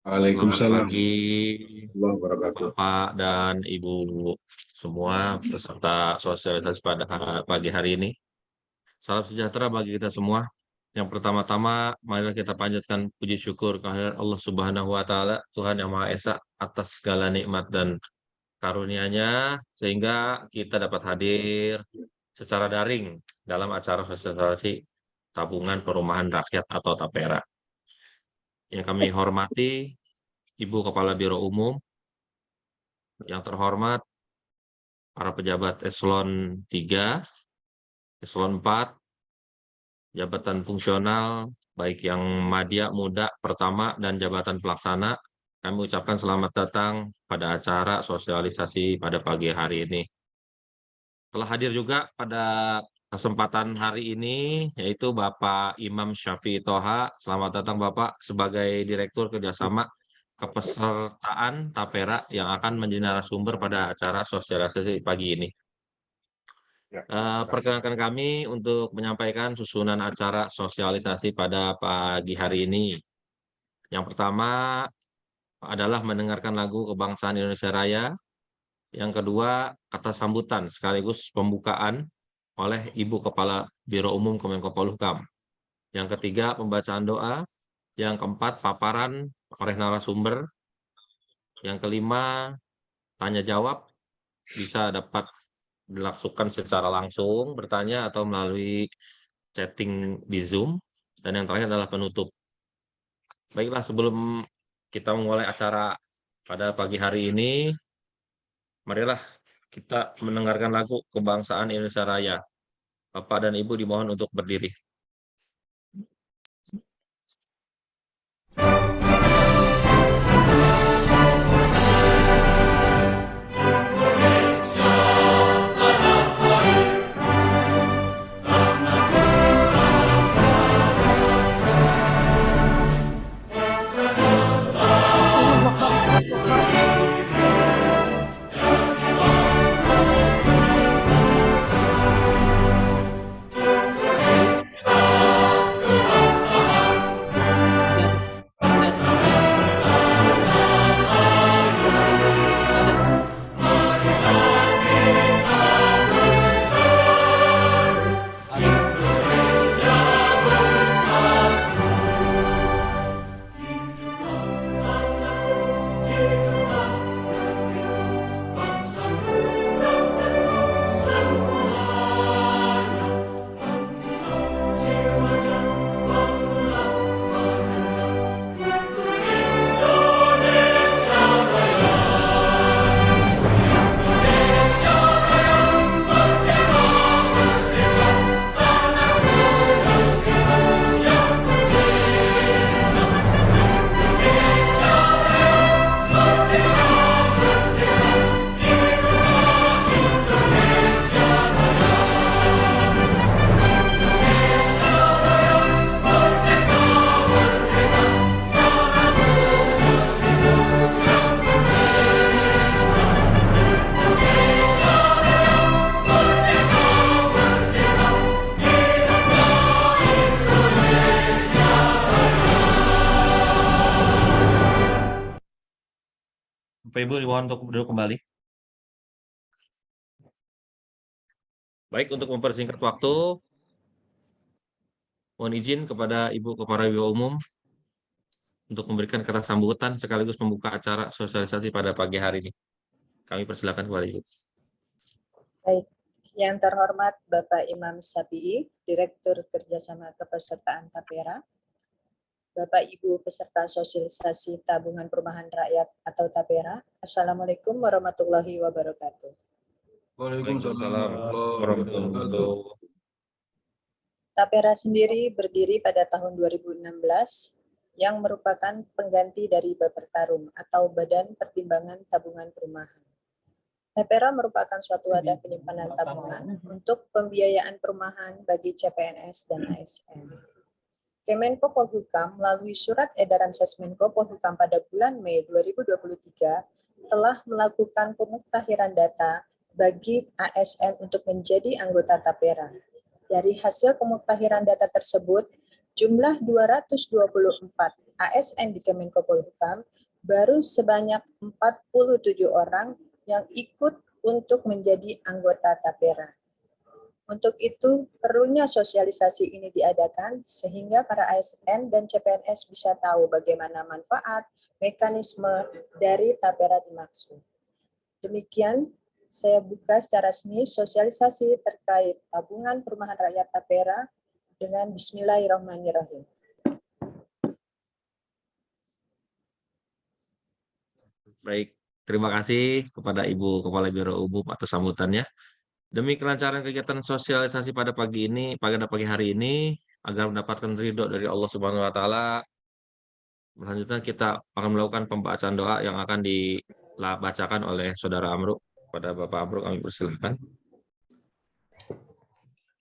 Selamat Waalaikumsalam pagi, warahmatullahi wabarakatuh. Bapak dan Ibu semua peserta sosialisasi pada pagi hari ini. Salam sejahtera bagi kita semua. Yang pertama-tama, marilah kita panjatkan puji syukur kehadirat Allah Subhanahu wa Ta'ala, Tuhan Yang Maha Esa, atas segala nikmat dan karunia-Nya, sehingga kita dapat hadir secara daring dalam acara sosialisasi Tabungan Perumahan Rakyat atau TAPERA. Yang kami hormati, Ibu Kepala Biro Umum, yang terhormat para pejabat eselon 3, eselon 4, jabatan fungsional, baik yang madya, muda, pertama, dan jabatan pelaksana, kami ucapkan selamat datang pada acara sosialisasi pada pagi hari ini. Telah hadir juga pada kesempatan hari ini, yaitu Bapak Imam Syafi'i Toha. Selamat datang Bapak sebagai Direktur Kerjasama Kepesertaan TAPERA yang akan menjadi narasumber pada acara sosialisasi pagi ini. Perkenankan kami untuk menyampaikan susunan acara sosialisasi pada pagi hari ini. Yang pertama adalah mendengarkan lagu Kebangsaan Indonesia Raya. Yang kedua, kata sambutan sekaligus pembukaan oleh Ibu Kepala Biro Umum Kemenko Polhukam. Yang ketiga, pembacaan doa. Yang keempat, paparan oleh narasumber. Yang kelima, tanya jawab bisa dapat dilakukan secara langsung bertanya atau melalui chatting di Zoom, dan yang terakhir adalah penutup. Baiklah, sebelum kita memulai acara pada pagi hari ini, marilah kita mendengarkan lagu Kebangsaan Indonesia Raya. Bapak dan Ibu dimohon untuk berdiri. Bapak Ibu dimohon untuk duduk kembali. Baik, untuk mempersingkat waktu, mohon izin kepada Ibu Kepala Biro Umum untuk memberikan kata sambutan sekaligus membuka acara sosialisasi pada pagi hari ini. Kami persilakan kepada Ibu. Baik, yang terhormat Bapak Imam Syafi'i, Direktur Kerjasama Kepesertaan TAPERA, Bapak Ibu peserta sosialisasi Tabungan Perumahan Rakyat atau TAPERA, Assalamualaikum warahmatullahi wabarakatuh. Waalaikumsalam warahmatullahi wabarakatuh. TAPERA sendiri berdiri pada tahun 2016 yang merupakan pengganti dari Bapertarum atau Badan Pertimbangan Tabungan Perumahan. TAPERA merupakan suatu wadah penyimpanan tabungan untuk pembiayaan perumahan bagi CPNS dan ASN. Kemenko Polhukam melalui surat edaran Sesmenko Polhukam pada bulan Mei 2023 telah melakukan pemuktahiran data bagi ASN untuk menjadi anggota TAPERA. Dari hasil pemuktahiran data tersebut, Jumlah 224 ASN di Kemenko Polhukam baru sebanyak 47 orang yang ikut untuk menjadi anggota Tapera. Untuk itu, perlunya sosialisasi ini diadakan sehingga para ASN dan CPNS bisa tahu bagaimana manfaat, mekanisme dari Tapera dimaksud. Demikian, saya buka secara resmi sosialisasi terkait tabungan perumahan rakyat Tapera dengan Bismillahirrahmanirrahim. Baik, terima kasih kepada Ibu Kepala Biro Umum atas sambutannya. Demi kelancaran kegiatan sosialisasi pada pagi hari ini, agar mendapatkan ridho dari Allah Subhanahu wa Ta'ala, selanjutnya kita akan melakukan pembacaan doa yang akan dibacakan oleh Saudara Amruk. Pada Bapak Amruk kami persilakan.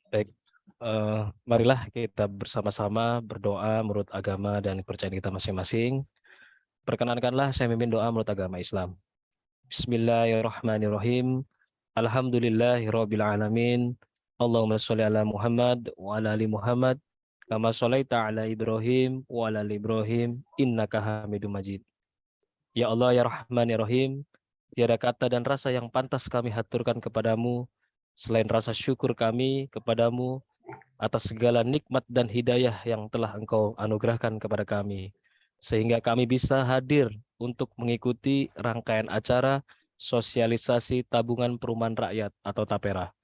Baik, marilah kita bersama-sama berdoa menurut agama dan kepercayaan kita masing-masing. Perkenankanlah saya memimpin doa menurut agama Islam. Bismillahirrahmanirrahim. Alhamdulillahirabbil alamin. Allahumma sholli ala Muhammad wa ala ali Muhammad kama sholaita ala Ibrahim wa ala ali Ibrahim innaka Hamidum Majid. Ya Allah ya Rahman ya Rahim, tiada kata dan rasa yang pantas kami haturkan kepadamu selain rasa syukur kami kepadamu atas segala nikmat dan hidayah yang telah Engkau anugerahkan kepada kami, sehingga kami bisa hadir untuk mengikuti rangkaian acara sosialisasi tabungan perumahan rakyat atau Tapera.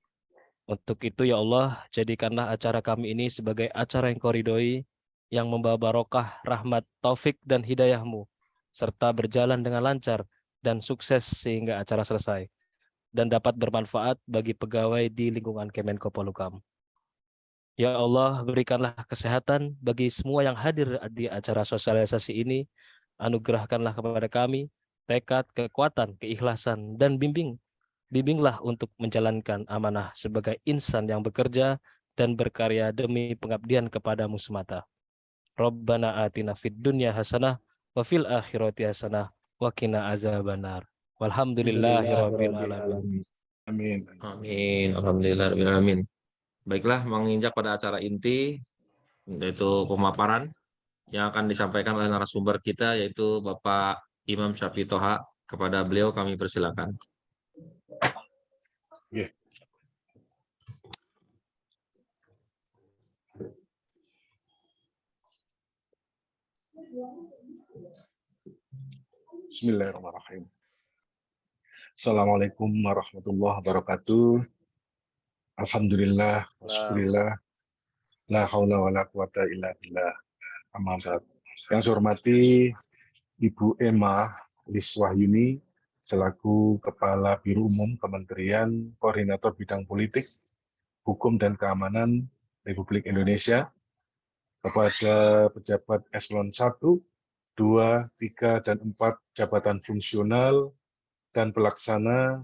Untuk itu ya Allah, jadikanlah acara kami ini sebagai acara yang Kau ridhoi, yang membawa barokah, rahmat, taufik, dan hidayah-Mu, serta berjalan dengan lancar dan sukses sehingga acara selesai, dan dapat bermanfaat bagi pegawai di lingkungan Kemenko Polhukam. Ya Allah, berikanlah kesehatan bagi semua yang hadir di acara sosialisasi ini. Anugerahkanlah kepada kami tekad, kekuatan, keikhlasan, dan bimbinglah untuk menjalankan amanah sebagai insan yang bekerja dan berkarya demi pengabdian kepadamu semata. Rabbana atina fid dunya hasanah wa fil akhirati hasanah wa qina azabannar. Walhamdulillahirabbil alamin. Amin. Amin. Alhamdulillahirrahmanirrahim. Baiklah, menginjak pada acara inti, yaitu pemaparan yang akan disampaikan oleh narasumber kita, yaitu Bapak Imam Syafi'i Toha. Kepada beliau kami persilakan. Yeah. Bismillahirrahmanirrahim. Assalamualaikum warahmatullahi wabarakatuh. Alhamdulillah, wassyukurillah, la haula wa la quwata illa billah. Amma ba'd. Yang saya hormati Ibu Emma Liswahyuni selaku Kepala Biro Umum Kementerian Koordinator Bidang Politik, Hukum dan Keamanan Republik Indonesia, kepada pejabat eselon 1, 2, 3, dan 4 jabatan fungsional dan pelaksana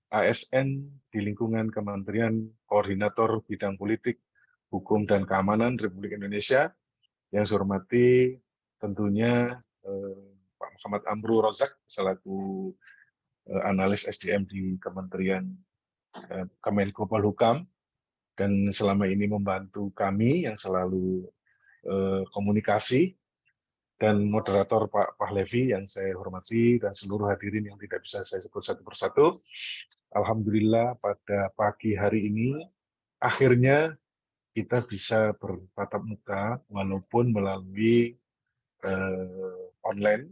ASN di lingkungan Kementerian Koordinator Bidang Politik, Hukum dan Keamanan Republik Indonesia. Yang saya hormati tentunya Pak Muhammad Amru Rozak selaku analis SDM di Kementerian Kemenko Polhukam, dan selama ini membantu kami yang selalu komunikasi, dan moderator Pak Pahlevi yang saya hormati, dan seluruh hadirin yang tidak bisa saya sebut satu persatu. Alhamdulillah pada pagi hari ini akhirnya kita bisa bertatap muka walaupun melalui online.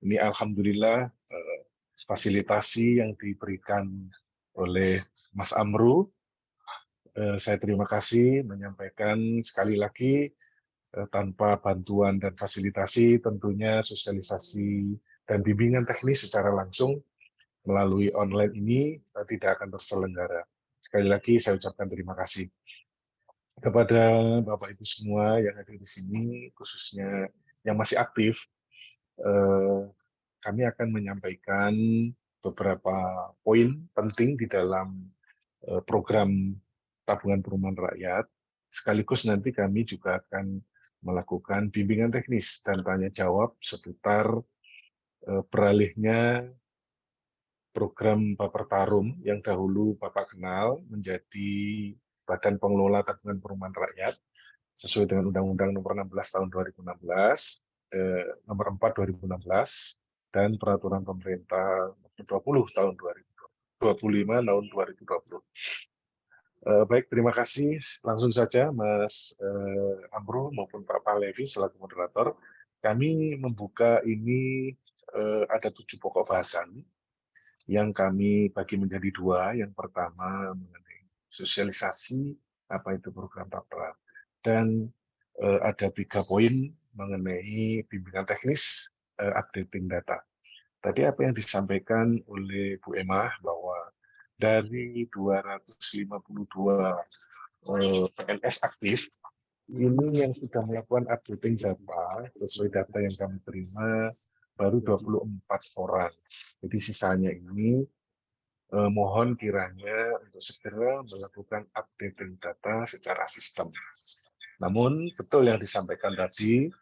Ini alhamdulillah fasilitasi yang diberikan oleh Mas Amru. Saya terima kasih menyampaikan sekali lagi, tanpa bantuan dan fasilitasi tentunya sosialisasi dan bimbingan teknis secara langsung melalui online ini tidak akan terselenggara. Sekali lagi saya ucapkan terima kasih kepada Bapak Ibu semua yang hadir di sini, khususnya yang masih aktif. Kami akan menyampaikan beberapa poin penting di dalam program tabungan perumahan rakyat. Sekaligus nanti kami juga akan melakukan bimbingan teknis dan tanya jawab seputar beralihnya program Bapertarum yang dahulu Bapak kenal menjadi Badan Pengelola Tabungan Perumahan Rakyat, sesuai dengan Undang-Undang Nomor 16 Tahun 2016, Nomor 4 2016, dan Peraturan Pemerintah Nomor 20 Tahun 2025 Tahun 2020. Baik, terima kasih. Langsung saja Mas Amro maupun Pak Pahlevi selaku moderator. Kami membuka ini ada 7 pokok bahasan yang kami bagi menjadi 2. Yang pertama mengenai sosialisasi apa itu program Tapra, dan ada 3 poin mengenai bimbingan teknis updating data. Tadi apa yang disampaikan oleh Bu Emma bahwa dari 252 PNS aktif, ini yang sudah melakukan updating data sesuai data yang kami terima baru 24 orang. Jadi sisanya ini mohon kiranya untuk segera melakukan updating data secara sistem. Namun betul yang disampaikan tadi,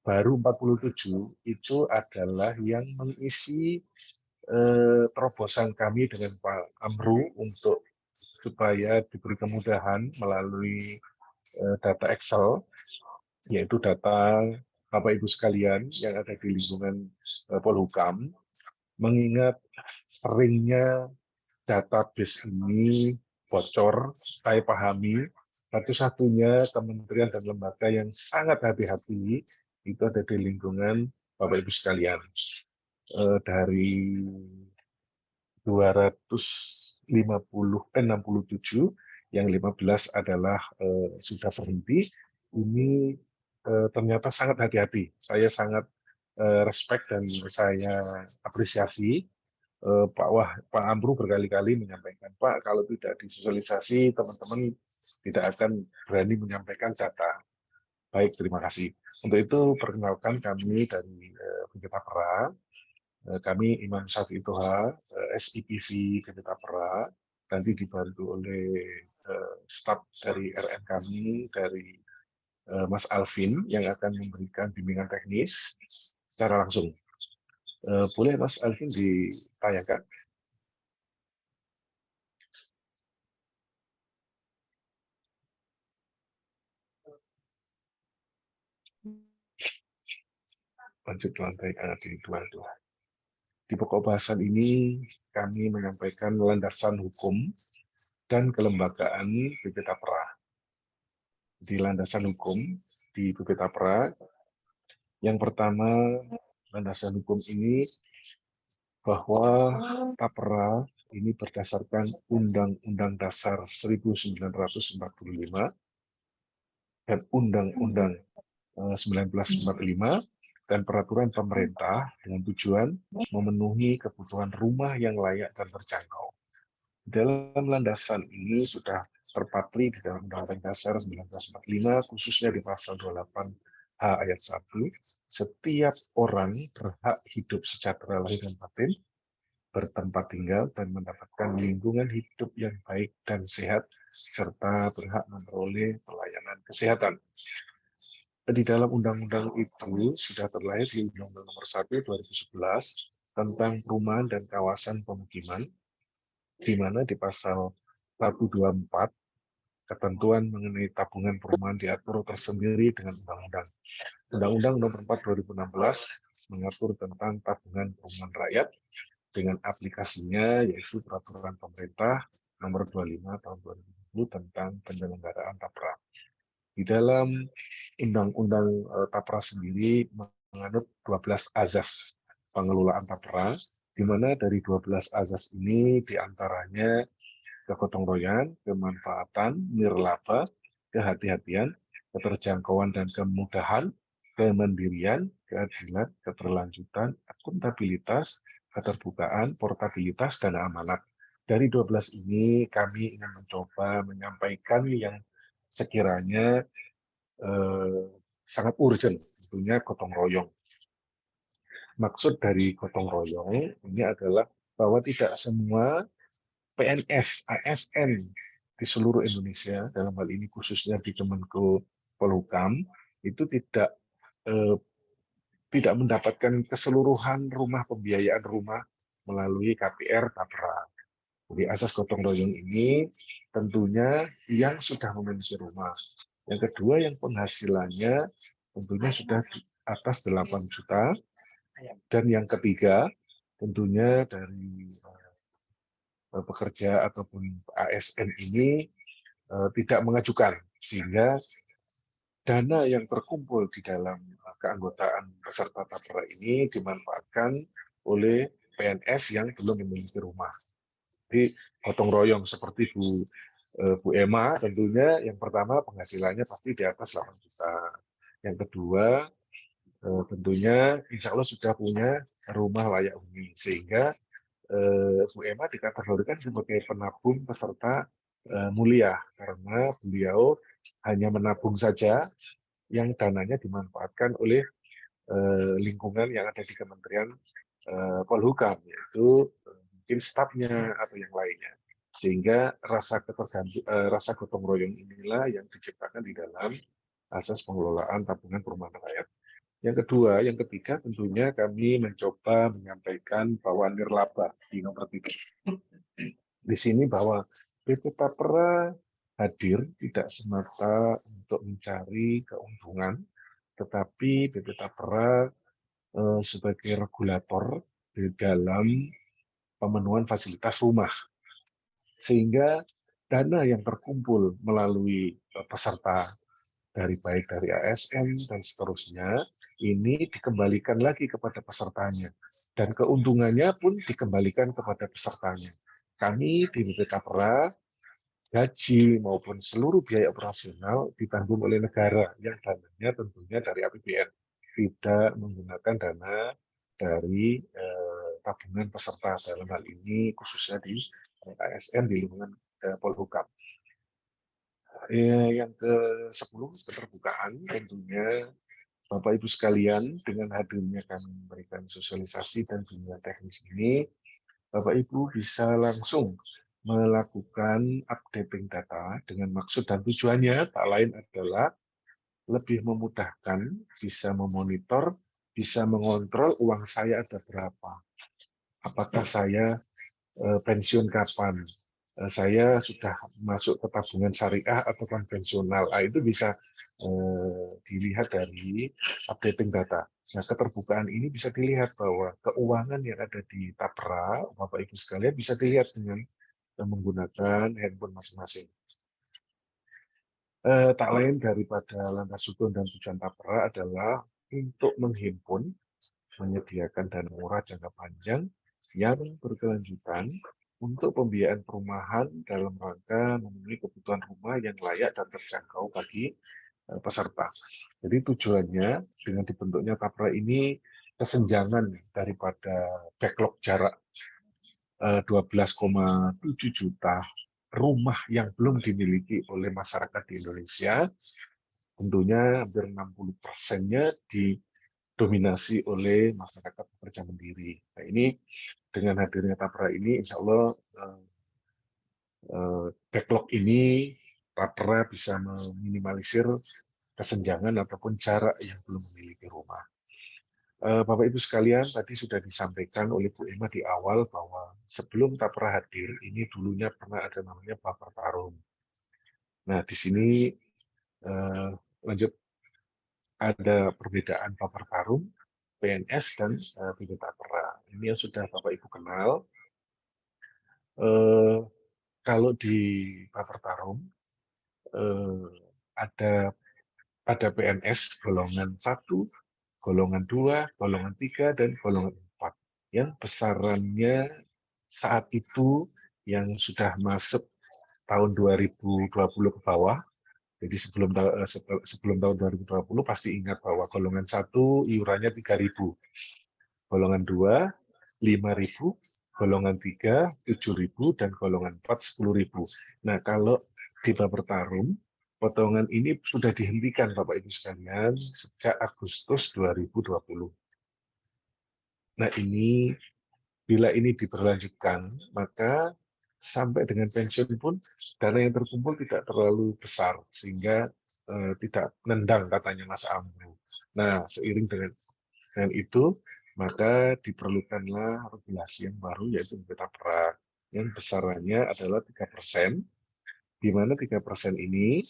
baru 47 itu adalah yang mengisi terobosan kami dengan Pak Amru untuk supaya diberi kemudahan melalui data Excel, yaitu data Bapak Ibu sekalian yang ada di lingkungan Polhukam, mengingat seringnya database ini bocor. Saya pahami satu-satunya kementerian dan lembaga yang sangat hati-hati itu ada di lingkungan Bapak Ibu sekalian. Dari 67 yang 15 adalah sudah berhenti. Ini ternyata sangat hati-hati. Saya sangat respect dan saya apresiasi. Pak Amru berkali-kali menyampaikan, Pak, kalau tidak disosialisasi, teman-teman tidak akan berani menyampaikan data. Baik, terima kasih. Untuk itu, perkenalkan kami dari BPK Tapra. Kami Imam Syafi'i Toha, SIPV BPK Tapra, nanti dibantu oleh staf dari RN kami, dari Mas Alvin, yang akan memberikan bimbingan teknis secara langsung. Boleh Mas Alvin ditayangkan? Lanjut lantai di 22. Di pokok bahasan ini kami menyampaikan landasan hukum dan kelembagaan BP Tapra. Di landasan hukum di BP Tapra, yang pertama landasan hukum ini bahwa Tapra ini berdasarkan Undang-Undang Dasar 1945 dan Undang-Undang 1945 dan peraturan pemerintah dengan tujuan memenuhi kebutuhan rumah yang layak dan terjangkau. Dalam landasan ini sudah terpatri di dalam Undang-Undang Dasar 1945, khususnya di pasal 28H ayat 1, setiap orang berhak hidup sejahtera lahir dan batin, bertempat tinggal dan mendapatkan lingkungan hidup yang baik dan sehat, serta berhak memperoleh pelayanan kesehatan. Di dalam undang-undang itu sudah terlahir di Undang-Undang Nomor 1 2011 tentang perumahan dan kawasan pemukiman, di mana di pasal 124 ketentuan mengenai tabungan perumahan diatur tersendiri dengan undang-undang. Undang-Undang Nomor 4 2016 mengatur tentang tabungan perumahan rakyat dengan aplikasinya yaitu peraturan pemerintah Nomor 25 Tahun 2020 tentang penyelenggaraan Tapra. Di dalam Undang-Undang Tapra sendiri menganut 12 azas pengelolaan Tapra, di mana dari 12 azas ini diantaranya kegotong royongan, kemanfaatan, nirlaba, kehati-hatian, keterjangkauan dan kemudahan, kemandirian, keadilan, keterlanjutan, akuntabilitas, keterbukaan, portabilitas, dan amanat. Dari 12 ini kami ingin mencoba menyampaikan yang sekiranya sangat urgent, tentunya gotong royong. Maksud dari gotong royong ini adalah bahwa tidak semua PNS, ASN di seluruh Indonesia, dalam hal ini khususnya di Kemenko Polhukam, itu tidak mendapatkan keseluruhan rumah pembiayaan rumah melalui KPR Tapra. Jadi asas gotong royong ini tentunya yang sudah memiliki rumah. Yang kedua yang penghasilannya tentunya sudah di atas 8 juta. Dan yang ketiga tentunya dari pekerja ataupun ASN ini tidak mengajukan, sehingga dana yang terkumpul di dalam keanggotaan peserta tapera ini dimanfaatkan oleh PNS yang belum memiliki rumah. Jadi gotong royong seperti Bu Emma, tentunya yang pertama penghasilannya pasti di atas 8 juta. Yang kedua tentunya insya Allah sudah punya rumah layak huni, sehingga Bu Emma dikategorikan sebagai penabung peserta mulia karena beliau hanya menabung saja yang dananya dimanfaatkan oleh lingkungan yang ada di Kementerian Polhukam, yaitu mungkin stafnya atau yang lainnya, sehingga rasa gotong royong inilah yang diciptakan di dalam asas pengelolaan tabungan perumahan rakyat. Yang ketiga tentunya kami mencoba menyampaikan bahwa nirlaba di nomor 3 di sini bahwa BP Tapera hadir tidak semata untuk mencari keuntungan, tetapi BP Tapera sebagai regulator di dalam pemenuhan fasilitas rumah, sehingga dana yang terkumpul melalui peserta baik dari ASN dan seterusnya ini dikembalikan lagi kepada pesertanya, dan keuntungannya pun dikembalikan kepada pesertanya. Kami di BP Tapera gaji maupun seluruh biaya operasional ditanggung oleh negara yang dananya tentunya dari APBN, tidak menggunakan dana dari tabungan peserta, dalam hal ini khususnya di ASN di lingkungan Polhukam. Yang ke-10 keterbukaan, tentunya Bapak Ibu sekalian, dengan hadirnya kami memberikan sosialisasi dan bimbingan teknis ini, Bapak Ibu bisa langsung melakukan updating data dengan maksud dan tujuannya tak lain adalah lebih memudahkan, bisa memonitor, bisa mengontrol uang saya ada berapa. Apakah saya pensiun kapan? Saya sudah masuk ke tabungan syariah atau konvensional. Itu bisa dilihat dari updating data. Nah, keterbukaan ini bisa dilihat bahwa keuangan yang ada di Tapera, Bapak Ibu sekalian, bisa dilihat dengan menggunakan handphone masing-masing. Tak lain daripada lantas sukun dan tujuan Tapera adalah untuk menghimpun, menyediakan dana murah jangka panjang yang berkelanjutan untuk pembiayaan perumahan dalam rangka memenuhi kebutuhan rumah yang layak dan terjangkau bagi peserta. Jadi tujuannya dengan dibentuknya Tapera ini kesenjangan daripada backlog jarak 12,7 juta rumah yang belum dimiliki oleh masyarakat di Indonesia, tentunya hampir 60%-nya didominasi oleh masyarakat pekerja mandiri. Nah, ini dengan hadirnya Tapera ini, insya Allah backlog ini Tapera bisa meminimalisir kesenjangan ataupun jarak yang belum memiliki rumah. Bapak Ibu sekalian, tadi sudah disampaikan oleh Bu Emma di awal bahwa sebelum Tapera hadir, ini dulunya pernah ada namanya Bapertarum. Nah, di sini lanjut ada perbedaan Bapertarum, PNS, dan BP Tapera. Ini yang sudah Bapak Ibu kenal. Kalau di Bapertarum, ada PNS golongan 1, golongan 2, golongan 3, dan golongan 4. Yang besarannya saat itu yang sudah masuk tahun 2020 ke bawah, jadi sebelum tahun 2020 pasti ingat bahwa golongan 1 iurannya 3.000, golongan 2 5.000, golongan 3 7.000, dan golongan 4 10.000. Nah, kalau di Bapertarum, potongan ini sudah dihentikan Bapak Ibu sekalian sejak Agustus 2020. Nah, bila ini diberlanjutkan, maka sampai dengan pensiun pun dana yang terkumpul tidak terlalu besar, sehingga tidak nendang katanya Mas Amru. Nah, seiring dengan itu, maka diperlukanlah regulasi yang baru, yaitu BP Tapera, yang besarannya adalah 3%, di mana 3% ini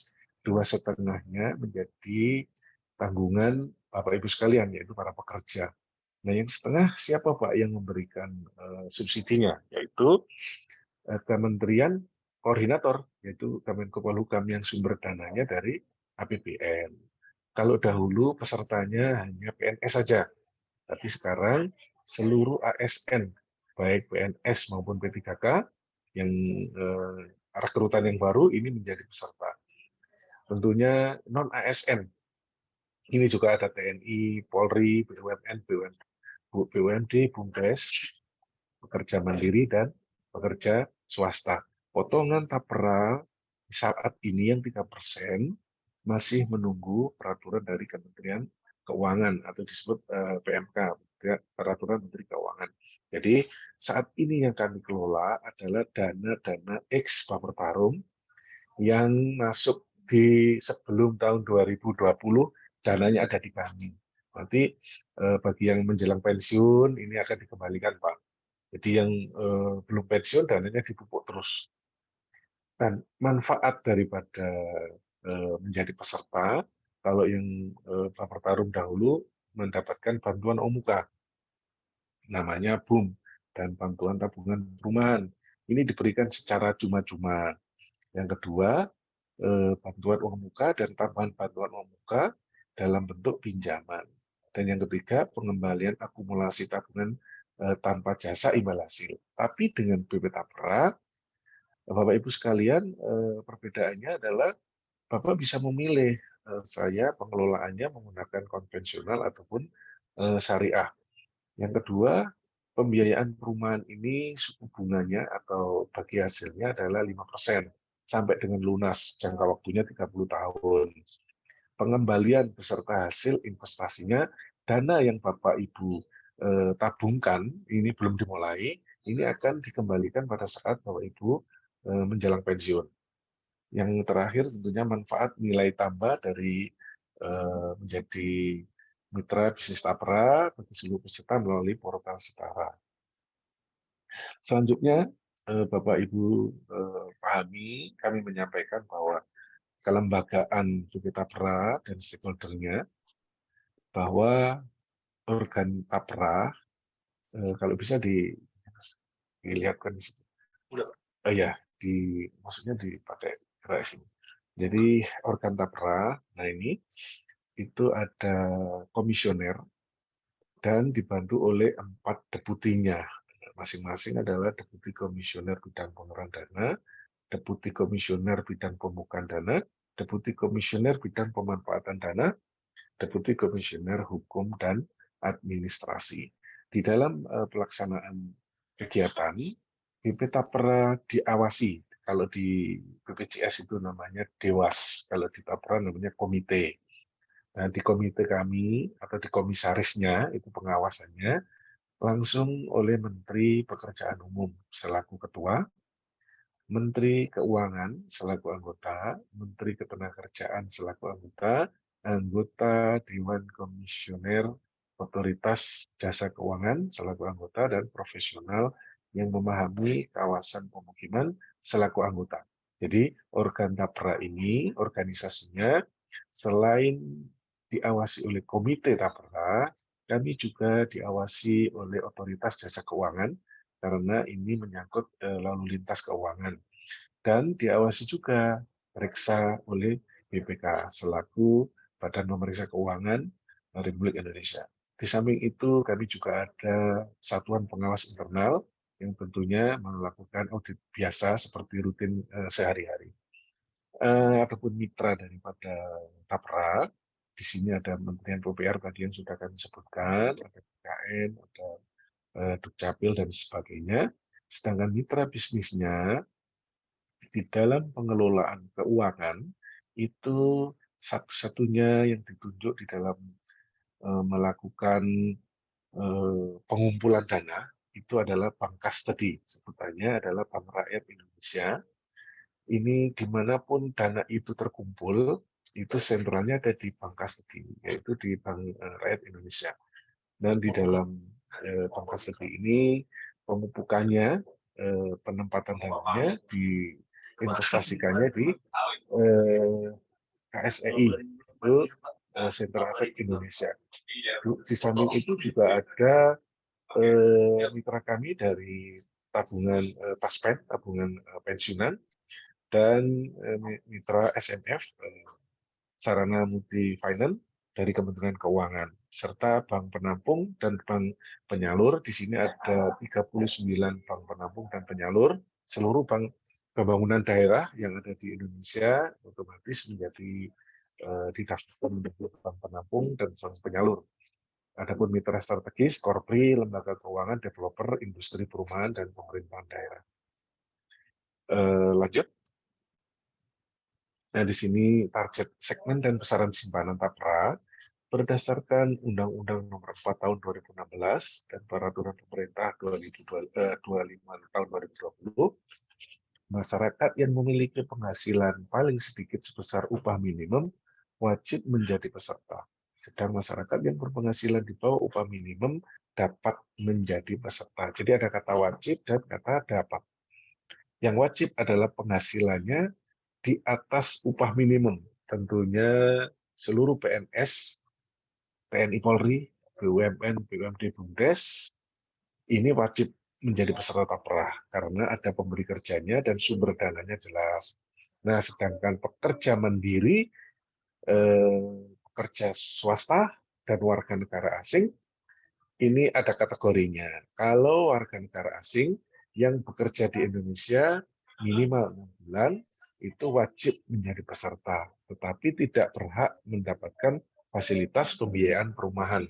2,5-nya menjadi tanggungan Bapak Ibu sekalian, yaitu para pekerja. Nah, yang setengah siapa Pak yang memberikan subsidinya? Yaitu Kementerian Koordinator, yaitu Kemenko Polhukam yang sumber dananya dari APBN. Kalau dahulu pesertanya hanya PNS saja, tapi sekarang seluruh ASN, baik PNS maupun P3K, yang rekrutan yang baru ini menjadi peserta. Tentunya non-ASN, ini juga ada TNI, Polri, BUMN, BUMD, BUMDes, pekerja mandiri, dan pekerja swasta. Potongan tapera saat ini yang 3% masih menunggu peraturan dari Kementerian Keuangan atau disebut PMK, Peraturan Menteri Keuangan. Jadi saat ini yang kami kelola adalah dana-dana X Bapertarum yang masuk di sebelum tahun 2020, dananya ada di kami. Nanti bagi yang menjelang pensiun ini akan dikembalikan Pak. Jadi yang belum pensiun dananya dipupuk terus. Dan manfaat daripada menjadi peserta, kalau yang Bapertarum dahulu mendapatkan bantuan OMUKA, namanya BUM, dan bantuan tabungan perumahan. Ini diberikan secara cuma-cuma. Yang kedua, bantuan uang muka dan tambahan bantuan uang muka dalam bentuk pinjaman. Dan yang ketiga, pengembalian akumulasi tabungan tanpa jasa imbal hasil. Tapi dengan BP Tapera, Bapak Ibu sekalian, perbedaannya adalah Bapak bisa memilih saya pengelolaannya menggunakan konvensional ataupun syariah. Yang kedua, pembiayaan perumahan ini suku bunganya atau bagi hasilnya adalah 5% sampai dengan lunas, jangka waktunya 30 tahun. Pengembalian beserta hasil investasinya, dana yang Bapak Ibu tabungkan, ini belum dimulai, ini akan dikembalikan pada saat Bapak Ibu menjelang pensiun. Yang terakhir tentunya manfaat nilai tambah dari menjadi mitra bisnis Tapera bagi seluruh peserta melalui portal Setara. Selanjutnya, Bapak Ibu pahami, kami menyampaikan bahwa kelembagaan BP Tapera dan stakeholder-nya, bahwa organ Tapera, kalau bisa dilihatkan di situ. Ya, maksudnya dipakai gerak sini. Jadi organ Tapera, nah ini itu ada komisioner dan dibantu oleh 4 deputinya. Masing-masing adalah deputi komisioner bidang pengelolaan dana, deputi komisioner bidang pembukaan dana, deputi komisioner bidang pemanfaatan dana, deputi komisioner hukum dan administrasi. Di dalam pelaksanaan kegiatan, BP Tapera diawasi. Kalau di BPJS itu namanya Dewas, kalau di Tapera namanya komite. Nah, di komite kami atau di komisarisnya, itu pengawasannya, langsung oleh Menteri Pekerjaan Umum selaku ketua, Menteri Keuangan selaku anggota, Menteri Ketenagakerjaan selaku anggota, anggota Dewan Komisioner Otoritas Jasa Keuangan selaku anggota, dan profesional yang memahami kawasan pemukiman selaku anggota. Jadi organ Tapera ini, organisasinya, selain diawasi oleh Komite Tapera, kami juga diawasi oleh Otoritas Jasa Keuangan, karena ini menyangkut lalu lintas keuangan. Dan diawasi juga periksa oleh BPK selaku Badan Pemeriksa Keuangan Republik Indonesia. Di samping itu kami juga ada satuan pengawas internal yang tentunya melakukan audit biasa seperti rutin sehari-hari. Ataupun mitra daripada Tapera, di sini ada Kementerian PUPR tadi yang sudah kami sebutkan, ada BKN, ada Dukcapil dan sebagainya. Sedangkan mitra bisnisnya di dalam pengelolaan keuangan itu satu-satunya yang ditunjuk di dalam melakukan pengumpulan dana itu adalah Bank Kastedi, sebutannya adalah Bank Rakyat Indonesia. Ini dimanapun dana itu terkumpul, itu sentralnya ada di Bank Kastedi, yaitu di Bank Rakyat Indonesia. Dan di dalam Bank Kastedi ini pemupukannya, penempatan dananya, diinvestasikannya di KSEI, itu Center Efek Indonesia. Di samping itu juga ada mitra kami dari tabungan Taspen, tabungan pensiunan, dan mitra SMF, Sarana Multi Finance dari Kementerian Keuangan, serta bank penampung dan bank penyalur. Di sini ada 39 bank penampung dan penyalur. Seluruh bank pembangunan daerah yang ada di Indonesia otomatis menjadi didaftarkan menjadi bank penampung dan bank penyalur. Adapun mitra strategis, korpri, lembaga keuangan, developer, industri perumahan, dan pemerintahan daerah. Lanjut. Nah, di sini target segmen dan besaran simpanan Tapra berdasarkan Undang-Undang Nomor 4 Tahun 2016 dan Peraturan Pemerintah 25 Tahun 2020, masyarakat yang memiliki penghasilan paling sedikit sebesar upah minimum wajib menjadi peserta. Sedang masyarakat yang berpenghasilan di bawah upah minimum dapat menjadi peserta. Jadi ada kata wajib dan kata dapat. Yang wajib adalah penghasilannya di atas upah minimum. Tentunya seluruh PNS, TNI Polri, BUMN, BUMD, BUMDes, ini wajib menjadi peserta Tapra karena ada pemberi kerjanya dan sumber dananya jelas. Nah, sedangkan pekerja mandiri, pekerja swasta, dan warga negara asing, ini ada kategorinya. Kalau warga negara asing yang bekerja di Indonesia minimal 6 bulan, itu wajib menjadi peserta, tetapi tidak berhak mendapatkan fasilitas pembiayaan perumahan.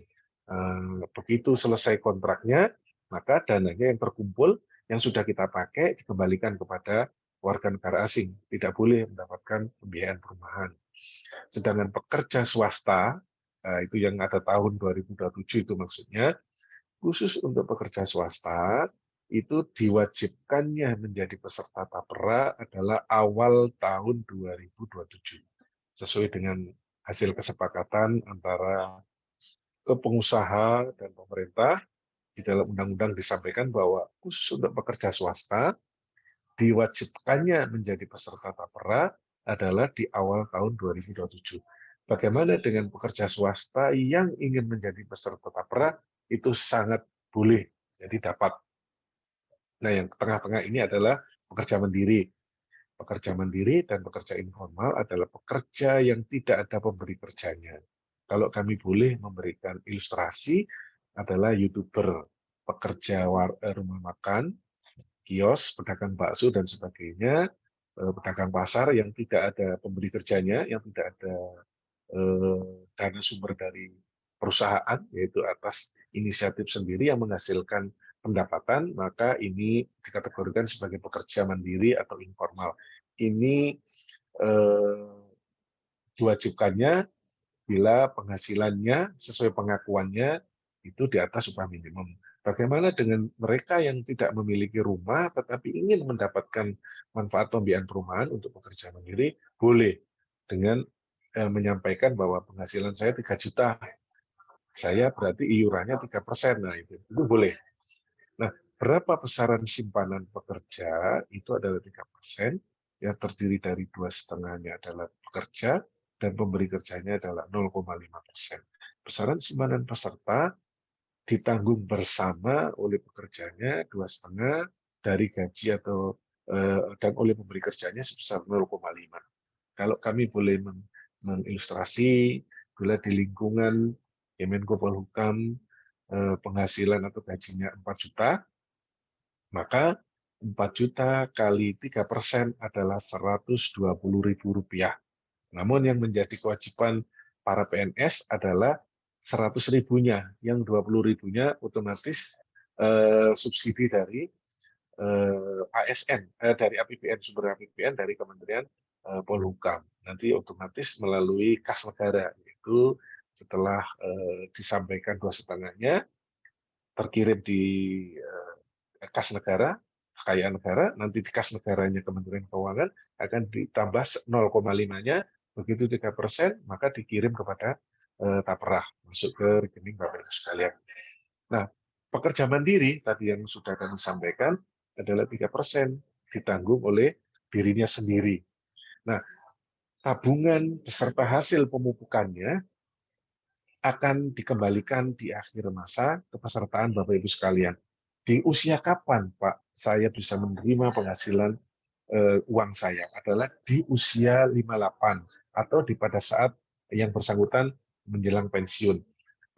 Begitu selesai kontraknya, maka dananya yang terkumpul, yang sudah kita pakai, dikembalikan kepada warga negara asing. Tidak boleh mendapatkan pembiayaan perumahan. Sedangkan pekerja swasta, itu yang ada tahun 2027 itu maksudnya, khusus untuk pekerja swasta, itu diwajibkannya menjadi peserta Tapra adalah awal tahun 2027. Sesuai dengan hasil kesepakatan antara pengusaha dan pemerintah, di dalam undang-undang disampaikan bahwa khusus untuk pekerja swasta, diwajibkannya menjadi peserta Tapra adalah di awal tahun 2027. Bagaimana dengan pekerja swasta yang ingin menjadi peserta Tapra? Itu sangat boleh, jadi dapat. Nah, yang tengah-tengah ini adalah pekerja mandiri. Pekerja mandiri dan pekerja informal adalah pekerja yang tidak ada pemberi kerjanya. Kalau kami boleh memberikan ilustrasi, adalah YouTuber, pekerja rumah makan, kios, pedagang bakso, dan sebagainya, pedagang pasar yang tidak ada pemberi kerjanya, yang tidak ada dana sumber dari perusahaan, yaitu atas inisiatif sendiri yang menghasilkan pendapatan, maka ini dikategorikan sebagai pekerja mandiri atau informal. Ini diwajibkannya bila penghasilannya sesuai pengakuannya itu di atas upah minimum. Bagaimana dengan mereka yang tidak memiliki rumah tetapi ingin mendapatkan manfaat pembiayaan perumahan untuk pekerja mandiri? Boleh, dengan menyampaikan bahwa penghasilan saya 3 juta, saya berarti iurannya 3%. Nah, itu boleh. Nah, berapa besaran simpanan pekerja? Itu adalah 3%, yang terdiri dari 2,5-nya adalah pekerja, dan pemberi kerjanya adalah 0,5%. Besaran simpanan peserta ditanggung bersama oleh pekerjanya 2,5 dari gaji atau dan oleh pemberi kerjanya sebesar 0,5. Kalau kami boleh mengilustrasi, bila di lingkungan Kemenko Polhukam penghasilan atau gajinya 4 juta, maka 4 juta kali 3% adalah Rp120.000. Namun yang menjadi kewajiban para PNS adalah 100.000-nya, yang 20.000-nya otomatis subsidi dari ASN, dari APBN, sumber APBN dari Kementerian Polhukam. Nanti otomatis melalui kas negara, yaitu setelah disampaikan 2,5-nya, terkirim di kas negara, kekayaan negara, nanti di kas negaranya Kementerian Keuangan akan ditambah 0,5-nya, begitu 3%, maka dikirim kepada Tapra, masuk ke rekening Bapak Ibu sekalian. Nah, pekerja mandiri tadi yang sudah kami sampaikan adalah 3% ditanggung oleh dirinya sendiri. Nah, tabungan beserta hasil pemupukannya akan dikembalikan di akhir masa kepesertaan Bapak Ibu sekalian. Di usia kapan Pak saya bisa menerima penghasilan uang saya? Adalah di usia 58 atau pada saat yang bersangkutan menjelang pensiun.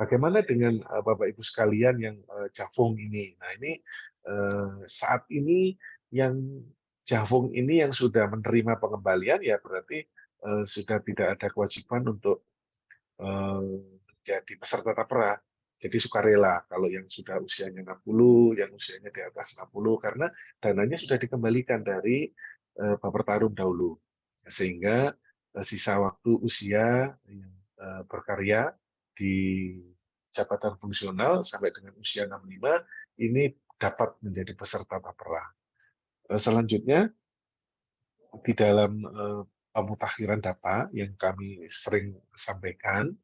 Bagaimana dengan Bapak Ibu sekalian yang jafung ini? Nah ini saat ini yang jafung ini yang sudah menerima pengembalian ya berarti sudah tidak ada kewajiban untuk jadi peserta tapera. Jadi sukarela kalau yang sudah usianya 60, yang usianya di atas 60 karena dananya sudah dikembalikan dari Bapertarum dahulu. Sehingga sisa waktu usia yang berkarya di jabatan fungsional sampai dengan usia 65 ini dapat menjadi peserta tapera. Selanjutnya di dalam pemutakhiran data yang kami sering sampaikan,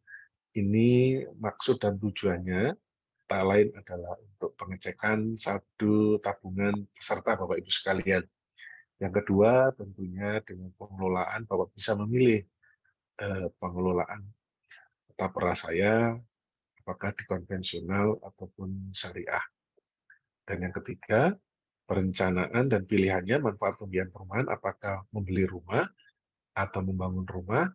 ini maksud dan tujuannya tak lain adalah untuk pengecekan satu tabungan peserta Bapak Ibu sekalian. Yang kedua tentunya dengan pengelolaan Bapak bisa memilih pengelolaan tapera saya apakah di konvensional ataupun syariah. Dan yang ketiga perencanaan dan pilihannya manfaat pembiayaan perumahan apakah membeli rumah atau membangun rumah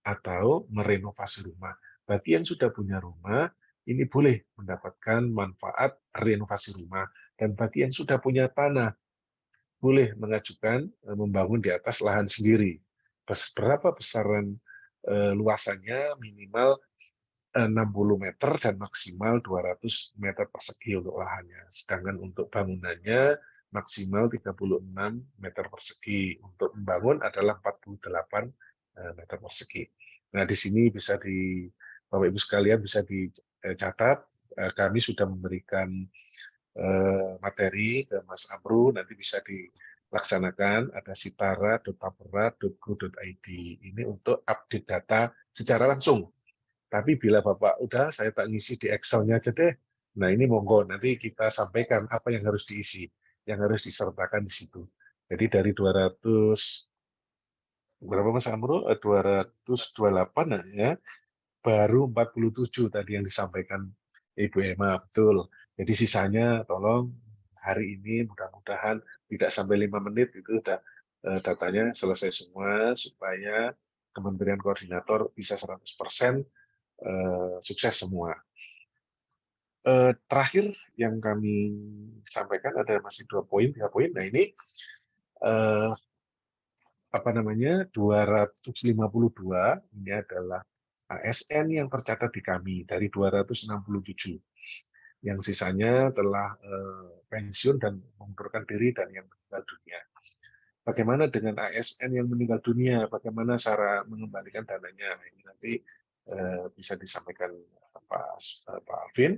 atau merenovasi rumah. Bagi yang sudah punya rumah, ini boleh mendapatkan manfaat renovasi rumah. Dan bagi yang sudah punya tanah, boleh mengajukan membangun di atas lahan sendiri. Berapa besaran luasannya minimal 60 meter dan maksimal 200 meter persegi untuk lahannya. Sedangkan untuk bangunannya maksimal 36 meter persegi. Untuk membangun adalah 48 meter persegi. Nah, di sini bisa Bapak Ibu sekalian bisa dicatat, kami sudah memberikan materi ke Mas Amru, nanti bisa dilaksanakan, ada sitara.tapera.go.id. Ini untuk update data secara langsung. Tapi bila Bapak udah, saya tak ngisi di Excel-nya aja deh. Nah ini monggo, nanti kita sampaikan apa yang harus diisi, yang harus disertakan di situ. Jadi dari 200, berapa Mas Amro? 228 ya, baru 47 tadi yang disampaikan Ibu Emma, betul. Jadi sisanya tolong hari ini mudah-mudahan tidak sampai 5 menit itu udah datanya selesai semua supaya Kementerian Koordinator bisa 100% sukses semua. Terakhir yang kami sampaikan ada masih 2 poin, 3 poin. Nah ini 252 ini adalah ASN yang tercatat di kami dari 267. Yang sisanya telah pensiun dan mengundurkan diri dan yang meninggal dunia. Bagaimana dengan ASN yang meninggal dunia? Bagaimana cara mengembalikan dananya? Ini nanti bisa disampaikan Pak Alvin.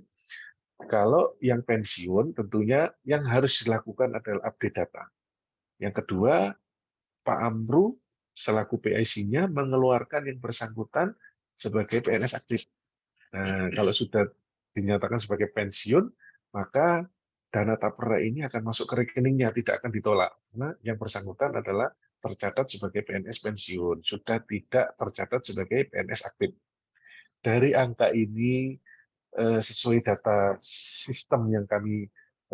Kalau yang pensiun tentunya yang harus dilakukan adalah update data. Yang kedua, Pak Amru selaku PIC-nya mengeluarkan yang bersangkutan sebagai PNS aktif. Nah, kalau sudah dinyatakan sebagai pensiun, maka dana tapera ini akan masuk ke rekeningnya, tidak akan ditolak. Karena yang bersangkutan adalah tercatat sebagai PNS pensiun, sudah tidak tercatat sebagai PNS aktif. Dari angka ini, sesuai data sistem yang kami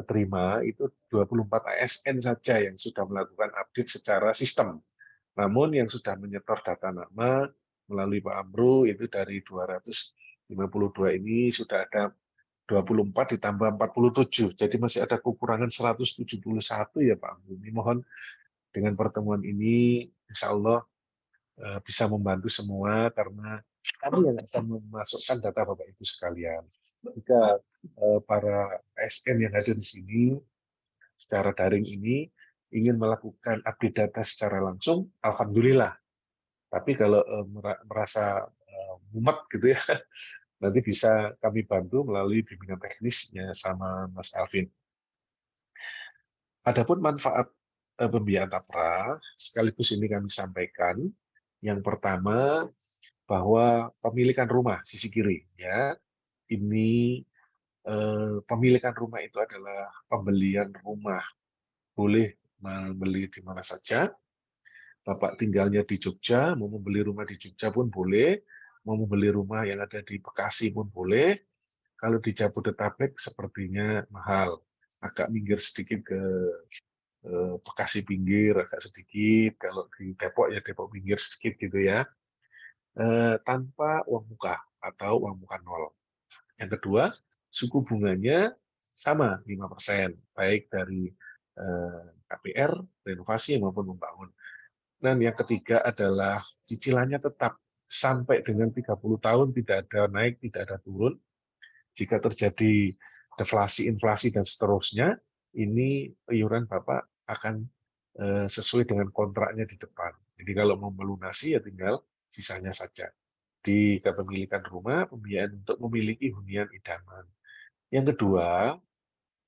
terima, itu 24 ASN saja yang sudah melakukan update secara sistem. Namun yang sudah menyetor data nama melalui Pak Amru itu dari 252 ini sudah ada 24 ditambah 47. Jadi masih ada kekurangan 171 ya Pak Amru. Ini mohon dengan pertemuan ini insya Allah bisa membantu semua karena kami yang akan memasukkan data Bapak Ibu sekalian. Jika para ASN yang hadir di sini secara daring ini ingin melakukan update data secara langsung, alhamdulillah. Tapi kalau merasa mumet gitu ya, nanti bisa kami bantu melalui bimbingan teknisnya sama Mas Alvin. Adapun manfaat pembiayaan tapera, sekaligus ini kami sampaikan. Yang pertama, bahwa pemilikan rumah sisi kiri, ya, ini pemilikan rumah itu adalah pembelian rumah, boleh membeli di mana saja, Bapak tinggalnya di Jogja, mau membeli rumah di Jogja pun boleh, mau membeli rumah yang ada di Bekasi pun boleh. Kalau di Jabodetabek sepertinya mahal, agak minggir sedikit ke Bekasi pinggir, agak sedikit. Kalau di Depok ya Depok pinggir sedikit gitu ya. Tanpa uang muka atau uang muka nol. Yang kedua, suku bunganya sama 5%, baik dari KPR, renovasi maupun membangun. Dan yang ketiga adalah cicilannya tetap sampai dengan 30 tahun, tidak ada naik, tidak ada turun. Jika terjadi deflasi, inflasi, dan seterusnya, ini iuran Bapak akan sesuai dengan kontraknya di depan. Jadi kalau mau melunasi ya tinggal sisanya saja. Di kepemilikan rumah, pembiayaan untuk memiliki hunian idaman. Yang kedua,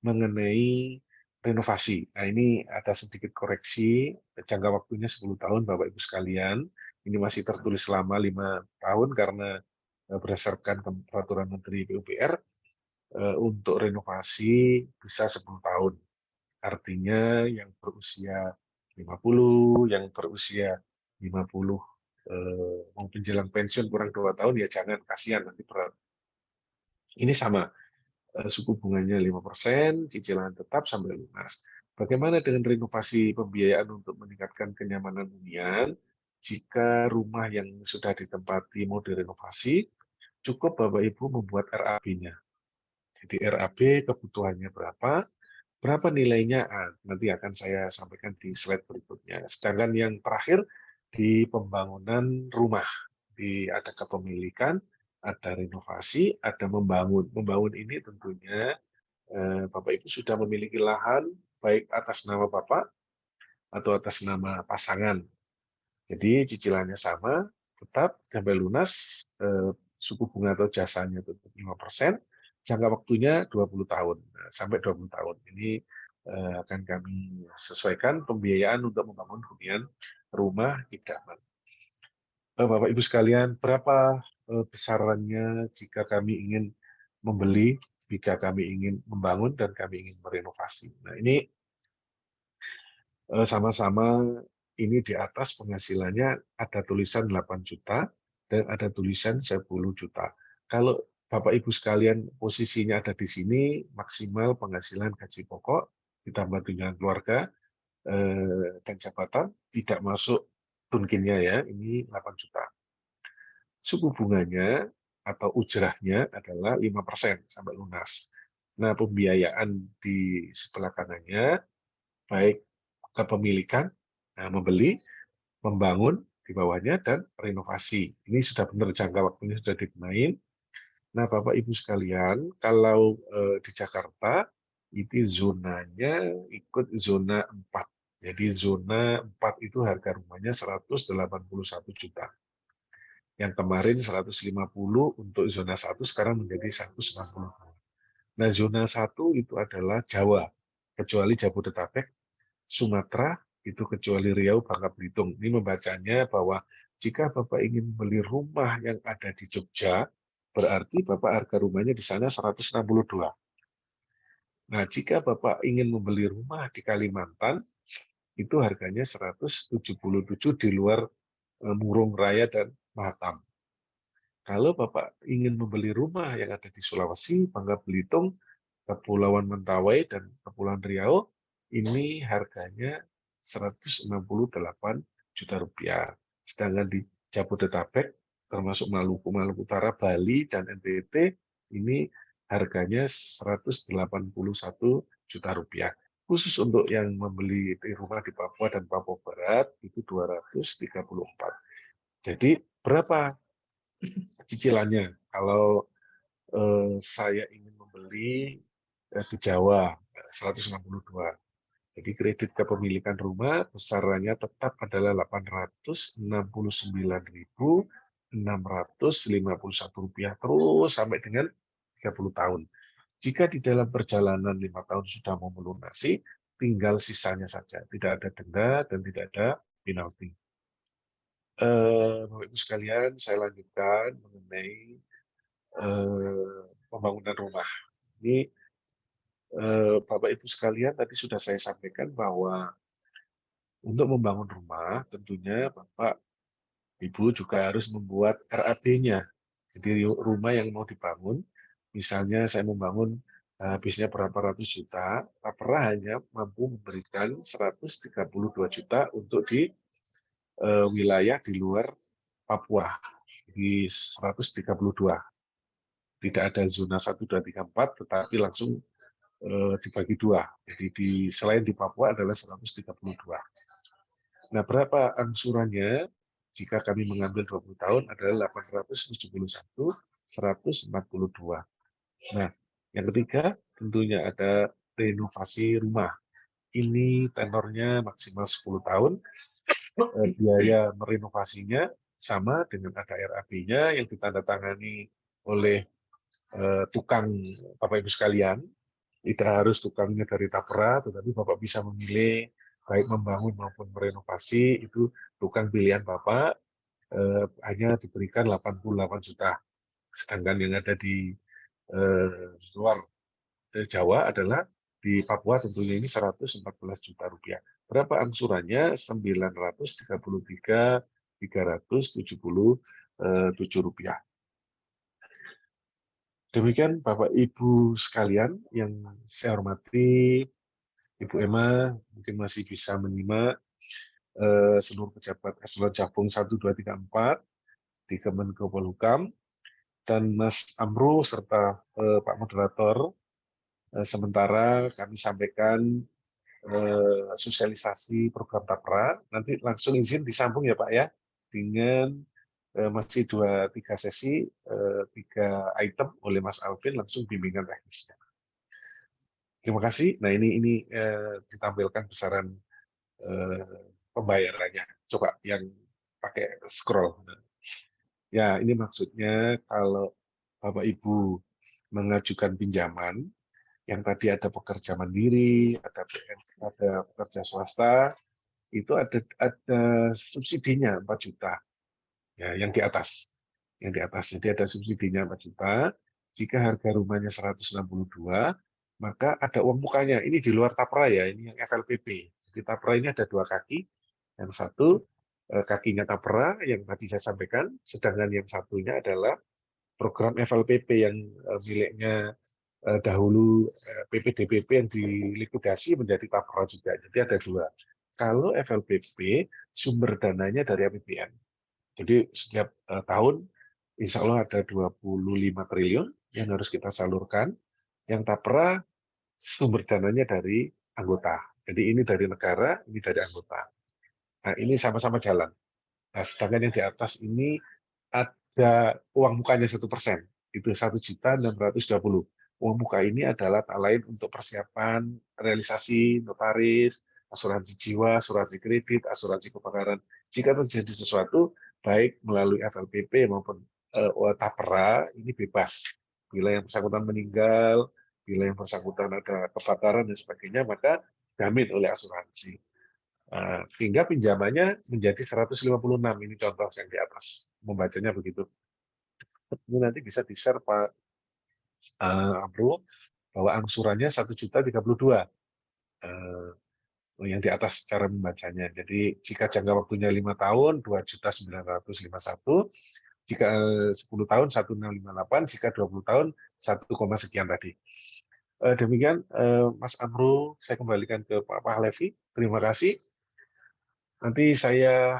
mengenai renovasi. Nah, ini ada sedikit koreksi, jangka waktunya 10 tahun, Bapak Ibu sekalian. Ini masih tertulis selama 5 tahun karena berdasarkan peraturan Menteri PUPR, untuk renovasi bisa 10 tahun. Artinya yang berusia 50, yang berusia 50 mau menjelang pensiun kurang 2 tahun, ya jangan, kasihan nanti berat. Ini sama, suku bunganya 5%, cicilan tetap sampai lunas. Bagaimana dengan renovasi pembiayaan untuk meningkatkan kenyamanan hunian? Jika rumah yang sudah ditempati mau direnovasi, cukup Bapak Ibu membuat RAB-nya. Jadi RAB kebutuhannya berapa nilainya, nanti akan saya sampaikan di slide berikutnya. Sedangkan yang terakhir di pembangunan rumah, ada kepemilikan, ada renovasi, ada membangun. Membangun ini tentunya Bapak Ibu sudah memiliki lahan baik atas nama Bapak atau atas nama pasangan. Jadi cicilannya sama, tetap sampai lunas, suku bunga atau jasanya tetap 5%, jangka waktunya 20 tahun, sampai 20 tahun. Ini akan kami sesuaikan pembiayaan untuk membangun hunian rumah idaman. Bapak Ibu sekalian, berapa besarannya jika kami ingin membeli, jika kami ingin membangun, dan kami ingin merenovasi. Nah, ini sama-sama ini di atas penghasilannya ada tulisan 8 juta dan ada tulisan 10 juta. Kalau Bapak Ibu sekalian posisinya ada di sini, maksimal penghasilan gaji pokok ditambah tunjangan keluarga dan jabatan tidak masuk tunkinnya ya, ini 8 juta. Suku bunganya atau ujrahnya adalah 5% sampai lunas. Nah, pembiayaan di sebelah kanannya baik kepemilikan, membeli, membangun di bawahnya, dan renovasi. Ini sudah benar jangka waktunya sudah dikenain. Nah, Bapak Ibu sekalian, kalau di Jakarta itu zonanya ikut zona 4. Jadi zona 4 itu harga rumahnya 181 juta. Yang kemarin 150 untuk zona 1 sekarang menjadi 160. Nah, zona 1 itu adalah Jawa, kecuali Jabodetabek, Sumatera, itu kecuali Riau, Bangka Belitung. Ini membacanya bahwa jika Bapak ingin beli rumah yang ada di Jogja, berarti Bapak harga rumahnya di sana 162. Nah, jika Bapak ingin membeli rumah di Kalimantan, itu harganya 177 di luar Murung Raya dan Batam. Kalau Bapak ingin membeli rumah yang ada di Sulawesi, Bangka Belitung, Kepulauan Mentawai, dan Kepulauan Riau, ini harganya 168 juta rupiah. Sedangkan di Jabodetabek, termasuk Maluku, Maluku Utara, Bali, dan NTT, ini harganya 181 juta rupiah. Khusus untuk yang membeli rumah di Papua dan Papua Barat, itu 234. Jadi berapa cicilannya? Kalau saya ingin membeli di Jawa 162. Jadi kredit kepemilikan rumah besarannya tetap adalah Rp869.651 terus sampai dengan 30 tahun. Jika di dalam perjalanan 5 tahun sudah mau melunasi, tinggal sisanya saja. Tidak ada denda dan tidak ada penalti. Bapak Ibu sekalian, saya lanjutkan mengenai pembangunan rumah. Ini Bapak Ibu sekalian tadi sudah saya sampaikan bahwa Untuk membangun rumah, tentunya Bapak Ibu juga harus membuat RAB-nya. Jadi rumah yang mau dibangun, misalnya saya membangun habisnya berapa ratus juta, Tapera hanya mampu memberikan 132 juta untuk di wilayah di luar Papua, di 132. Tidak ada zona 1, 2, 3, 4, tetapi langsung dibagi dua. Jadi selain di Papua adalah 132. Nah, berapa angsurannya? Jika kami mengambil 20 tahun adalah 871.142. Nah, yang ketiga tentunya ada renovasi rumah. Ini tenornya maksimal 10 tahun. Biaya merenovasinya sama dengan ada RAB-nya yang ditandatangani oleh tukang Bapak Ibu sekalian. Tidak harus tukangnya dari Tapera, tetapi Bapak bisa memilih baik membangun maupun merenovasi, itu tukang pilihan Bapak hanya diberikan 88 juta. Sedangkan yang ada di luar Jawa adalah di Papua tentunya ini 114 juta rupiah. Berapa angsurannya? 933.377 rupiah. Demikian Bapak Ibu sekalian yang saya hormati, Ibu Emma mungkin masih bisa menyimak seluruh pejabat eselon Jabung 1, 2, 3, 4 di Kemenko Polhukam, dan Mas Amru serta Pak Moderator. Sementara kami sampaikan sosialisasi program Tapera, nanti langsung izin disambung ya Pak ya, dengan masih 2-3 sesi, 3 item oleh Mas Alvin, langsung bimbingan teknisnya. Terima kasih. Nah ini ditampilkan besaran pembayarannya. Coba yang pakai scroll. Ya ini maksudnya kalau Bapak Ibu mengajukan pinjaman, yang tadi ada pekerja mandiri, ada pekerja swasta, itu ada subsidinya 4 juta. Ya, yang di atas. Jadi ada subsidinya 4 juta. Jika harga rumahnya 162, maka ada uang mukanya. Ini di luar Tapera ya, ini yang FLPP. Di Tapera ini ada 2 kaki. Yang satu kakinya Tapera yang tadi saya sampaikan, sedangkan yang satunya adalah program FLPP yang miliknya dahulu PPDPP yang dilikuidasi menjadi Tapera juga. Jadi ada 2. Kalau FLPP sumber dananya dari APBN. Jadi setiap tahun insya Allah ada 25 triliun yang harus kita salurkan. Yang Tapera sumber dananya dari anggota. Jadi ini dari negara, ini dari anggota. Nah ini sama-sama jalan. Nah sedangkan yang di atas ini ada uang mukanya 1%. Itu 1.620.000. Uang muka ini adalah tak lain untuk persiapan realisasi notaris, asuransi jiwa, asuransi kredit, asuransi kebakaran. Jika terjadi sesuatu, baik melalui FLPP maupun Tapera, ini bebas. Bila yang bersangkutan meninggal, bila yang bersangkutan ada kebakaran dan sebagainya, maka dijamin oleh asuransi. Hingga pinjamannya menjadi 156. Ini contoh yang di atas. Membacanya begitu. Ini nanti bisa di-share Pak Amru, bahwa angsurannya 1.032.000. Yang di atas cara membacanya. Jadi jika jangka waktunya 5 tahun 2.951.000, jika 10 tahun 1.658, jika 20 tahun 1, sekian tadi. Demikian Mas Amru, saya kembalikan ke Pak Pahlevi. Terima kasih. Nanti saya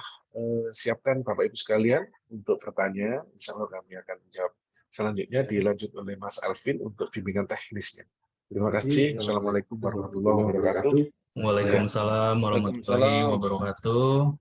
siapkan Bapak Ibu sekalian untuk bertanya. Insya Allah kami akan menjawab. Selanjutnya dilanjut oleh Mas Alvin untuk bimbingan teknisnya. Terima kasih. Assalamualaikum warahmatullahi wabarakatuh. Waalaikumsalam warahmatullahi wabarakatuh.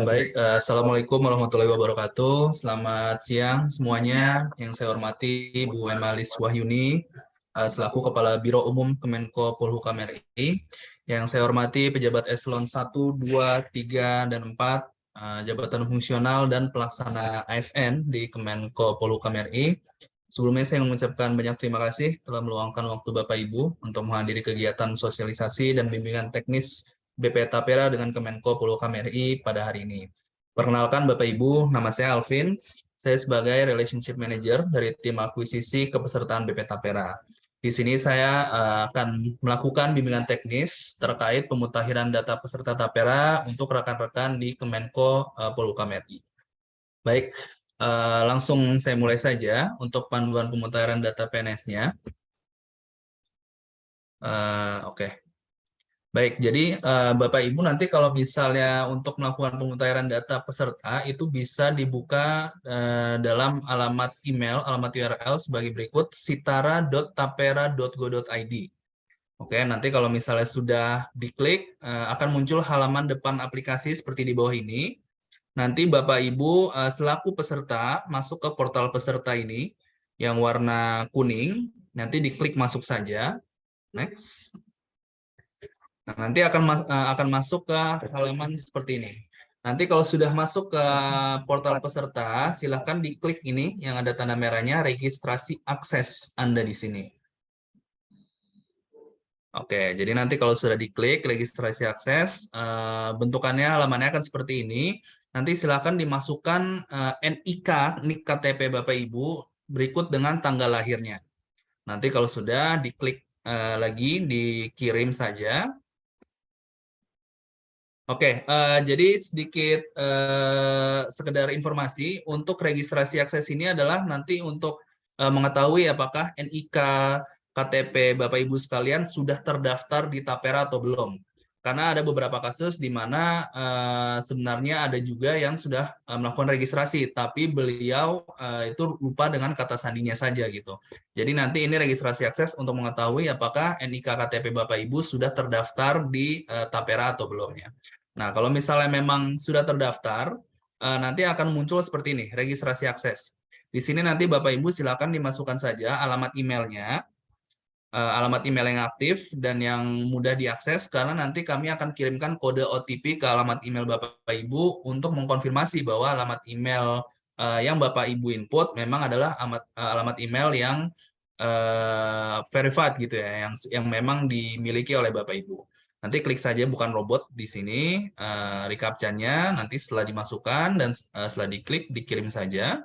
Baik, Assalamualaikum warahmatullahi wabarakatuh. Selamat siang semuanya. Yang saya hormati Bu Emalis Wahyuni, selaku Kepala Biro Umum Kemenko Polhukam RI. Yang saya hormati pejabat eselon 1, 2, 3, dan 4, jabatan fungsional dan pelaksana ASN di Kemenko Polhukam RI. Sebelumnya saya mengucapkan banyak terima kasih telah meluangkan waktu Bapak Ibu untuk menghadiri kegiatan sosialisasi dan bimbingan teknis BP Tapera dengan Kemenko Polhukam RI pada hari ini. Perkenalkan Bapak Ibu, nama saya Alvin. Saya sebagai Relationship Manager dari tim akuisisi kepesertaan BP Tapera. Di sini saya akan melakukan bimbingan teknis terkait pemutakhiran data peserta Tapera untuk rekan-rekan di Kemenko Polhukam RI. Baik, langsung saya mulai saja untuk panduan pemutakhiran data PNS-nya. Oke. Baik, jadi Bapak Ibu nanti kalau misalnya untuk melakukan pemutakhiran data peserta itu bisa dibuka dalam alamat email, alamat URL sebagai berikut sitara.tapera.go.id. Oke, nanti kalau misalnya sudah diklik akan muncul halaman depan aplikasi seperti di bawah ini. Nanti Bapak Ibu selaku peserta masuk ke portal peserta ini yang warna kuning, nanti diklik masuk saja. Next. Nah, nanti akan masuk ke halaman seperti ini. Nanti kalau sudah masuk ke portal peserta, silahkan diklik ini yang ada tanda merahnya, registrasi akses Anda di sini. Oke, jadi nanti kalau sudah diklik registrasi akses, bentukannya halamannya akan seperti ini. Nanti silahkan dimasukkan NIK, NIK KTP Bapak Ibu, berikut dengan tanggal lahirnya. Nanti kalau sudah diklik lagi, dikirim saja. Oke, jadi sedikit sekedar informasi untuk registrasi akses ini adalah nanti untuk mengetahui apakah NIK KTP Bapak Ibu sekalian sudah terdaftar di Tapera atau belum. Karena ada beberapa kasus di mana sebenarnya ada juga yang sudah melakukan registrasi, tapi beliau itu lupa dengan kata sandinya saja gitu. Jadi nanti ini registrasi akses untuk mengetahui apakah NIK KTP Bapak Ibu sudah terdaftar di Tapera atau belum ya. Nah, kalau misalnya memang sudah terdaftar, nanti akan muncul seperti ini, registrasi akses. Di sini nanti Bapak Ibu silakan dimasukkan saja alamat emailnya, alamat email yang aktif dan yang mudah diakses, karena nanti kami akan kirimkan kode OTP ke alamat email Bapak Ibu untuk mengkonfirmasi bahwa alamat email yang Bapak Ibu input memang adalah alamat email yang verified gitu ya, yang memang dimiliki oleh Bapak Ibu. Nanti klik saja bukan robot di sini, recaptcha-nya nanti setelah dimasukkan dan setelah diklik dikirim saja.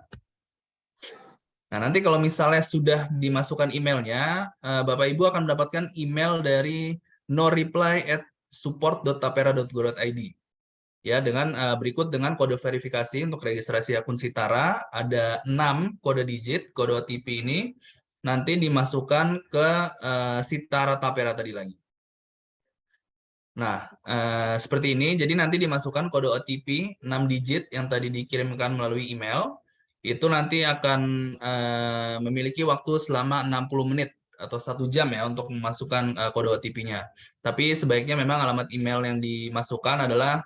Nah, nanti kalau misalnya sudah dimasukkan emailnya, Bapak Ibu akan mendapatkan email dari noreply@support.tapera.go.id. Ya, dengan berikut dengan kode verifikasi untuk registrasi akun Sitara, ada 6 kode digit, kode OTP ini nanti dimasukkan ke Sitara Tapera tadi lagi. Nah, seperti ini. Jadi nanti dimasukkan kode OTP 6 digit yang tadi dikirimkan melalui email. Itu nanti akan memiliki waktu selama 60 menit atau 1 jam ya untuk memasukkan kode OTP-nya. Tapi sebaiknya memang alamat email yang dimasukkan adalah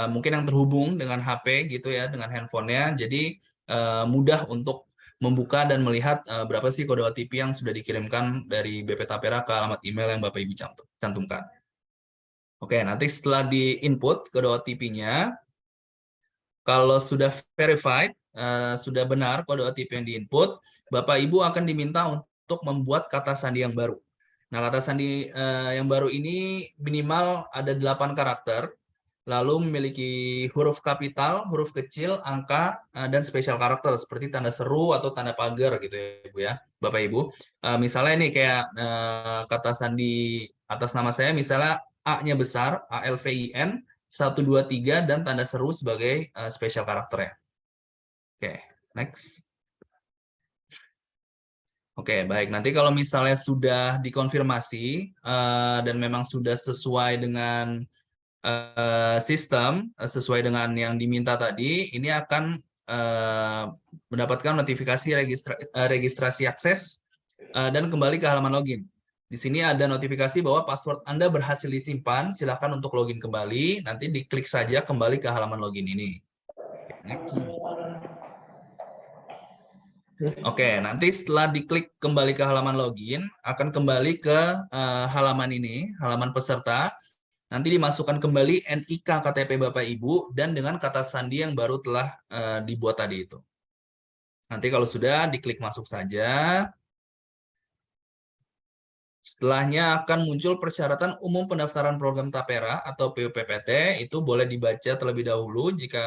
mungkin yang terhubung dengan HP gitu ya, dengan handphonenya. Jadi mudah untuk membuka dan melihat berapa sih kode OTP yang sudah dikirimkan dari BP Tapera ke alamat email yang Bapak Ibu cantumkan. Oke, nanti setelah di-input kode OTP-nya, kalau sudah verified, sudah benar kode OTP yang di-input, Bapak Ibu akan diminta untuk membuat kata sandi yang baru. Nah, kata sandi yang baru ini minimal ada 8 karakter, lalu memiliki huruf kapital, huruf kecil, angka, dan spesial karakter, seperti tanda seru atau tanda pagar gitu ya, Ibu ya, Bapak Ibu. Misalnya ini kayak kata sandi atas nama saya, misalnya A-nya besar, ALVIN, 123, dan tanda seru sebagai spesial karakternya. Oke, next. Oke, baik. Nanti kalau misalnya sudah dikonfirmasi dan memang sudah sesuai dengan sistem, sesuai dengan yang diminta tadi, ini akan mendapatkan notifikasi registrasi akses dan kembali ke halaman login. Di sini ada notifikasi bahwa password Anda berhasil disimpan, silakan untuk login kembali, nanti diklik saja kembali ke halaman login ini. Next. Oke, nanti setelah diklik kembali ke halaman login, akan kembali ke halaman ini, halaman peserta, nanti dimasukkan kembali NIK KTP Bapak Ibu dan dengan kata sandi yang baru telah dibuat tadi itu. Nanti kalau sudah, diklik masuk saja. Setelahnya akan muncul persyaratan umum pendaftaran program Tapera atau PUPPT, itu boleh dibaca terlebih dahulu jika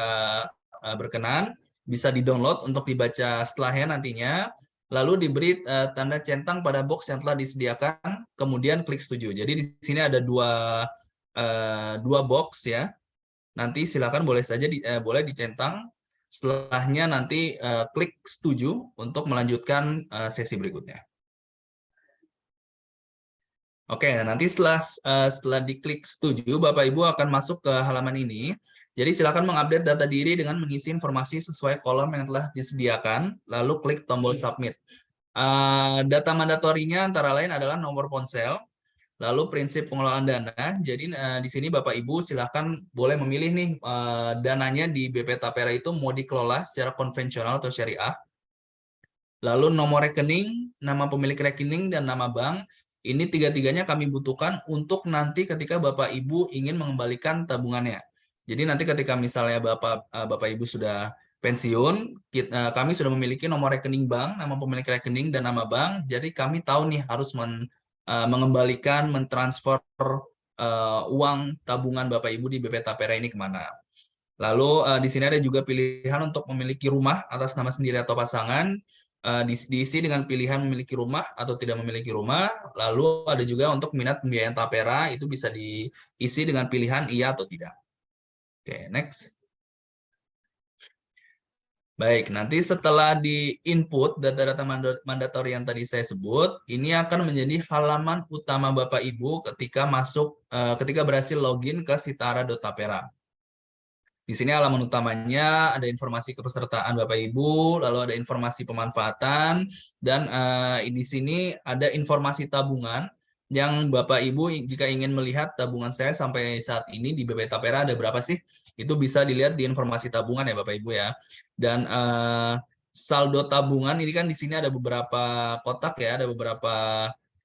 berkenan, bisa di-download untuk dibaca setelahnya nantinya. lalu diberi tanda centang pada box yang telah disediakan, kemudian klik setuju. Jadi di sini ada dua box ya. Nanti silakan boleh dicentang. Setelahnya nanti klik setuju untuk melanjutkan sesi berikutnya. Oke, nanti setelah diklik setuju, Bapak Ibu akan masuk ke halaman ini. Jadi silakan mengupdate data diri dengan mengisi informasi sesuai kolom yang telah disediakan, lalu klik tombol submit. Data mandatorinya antara lain adalah nomor ponsel, lalu prinsip pengelolaan dana. Jadi di sini Bapak Ibu silakan boleh memilih nih dananya di BP Tapera itu mau dikelola secara konvensional atau syariah. Lalu nomor rekening, nama pemilik rekening, dan nama bank. Ini tiga-tiganya kami butuhkan untuk nanti ketika Bapak Ibu ingin mengembalikan tabungannya. Jadi nanti ketika misalnya Bapak Ibu sudah pensiun, kami sudah memiliki nomor rekening bank, nama pemilik rekening, dan nama bank. Jadi kami tahu nih harus mengembalikan, mentransfer uang tabungan Bapak Ibu di BP Tapera ini kemana. Lalu di sini ada juga pilihan untuk memiliki rumah atas nama sendiri atau pasangan. Diisi dengan pilihan memiliki rumah atau tidak memiliki rumah. Lalu ada juga untuk minat pembiayaan Tapera, itu bisa diisi dengan pilihan iya atau tidak. Oke, next. Baik, nanti setelah di-input data-data mandatori yang tadi saya sebut, ini akan menjadi halaman utama Bapak Ibu ketika berhasil login ke sitara.tapera. Di sini halaman utamanya ada informasi kepesertaan Bapak Ibu, lalu ada informasi pemanfaatan, dan di sini ada informasi tabungan yang Bapak Ibu jika ingin melihat tabungan saya sampai saat ini di BP Tapera ada berapa sih, itu bisa dilihat di informasi tabungan ya Bapak Ibu ya. Dan saldo tabungan ini kan di sini ada beberapa kotak ya, ada beberapa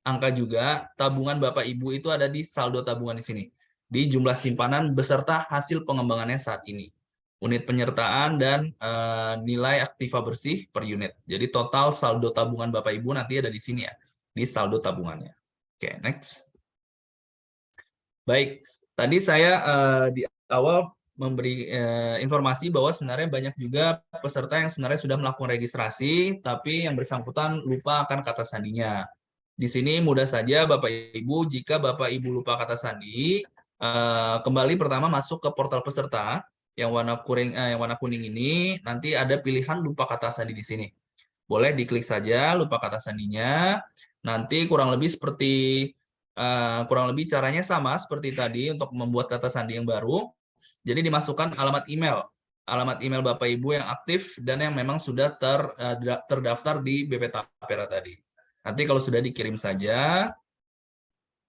angka juga. Tabungan Bapak Ibu itu ada di saldo tabungan di sini, di jumlah simpanan beserta hasil pengembangannya saat ini, unit penyertaan, dan nilai aktiva bersih per unit. Jadi total saldo tabungan Bapak Ibu nanti ada di sini ya, di saldo tabungannya. Oke, next. Baik, tadi saya di awal memberi informasi bahwa sebenarnya banyak juga peserta yang sebenarnya sudah melakukan registrasi, tapi yang bersangkutan lupa akan kata sandinya. Di sini mudah saja Bapak Ibu, jika Bapak Ibu lupa kata sandi, kembali pertama masuk ke portal peserta yang warna kuning ini, nanti ada pilihan lupa kata sandi di sini. Boleh diklik saja lupa kata sandinya. Nanti kurang lebih caranya sama seperti tadi untuk membuat kata sandi yang baru. Jadi dimasukkan alamat email Bapak Ibu yang aktif dan yang memang sudah terdaftar di BP Tapera tadi. Nanti kalau sudah dikirim saja.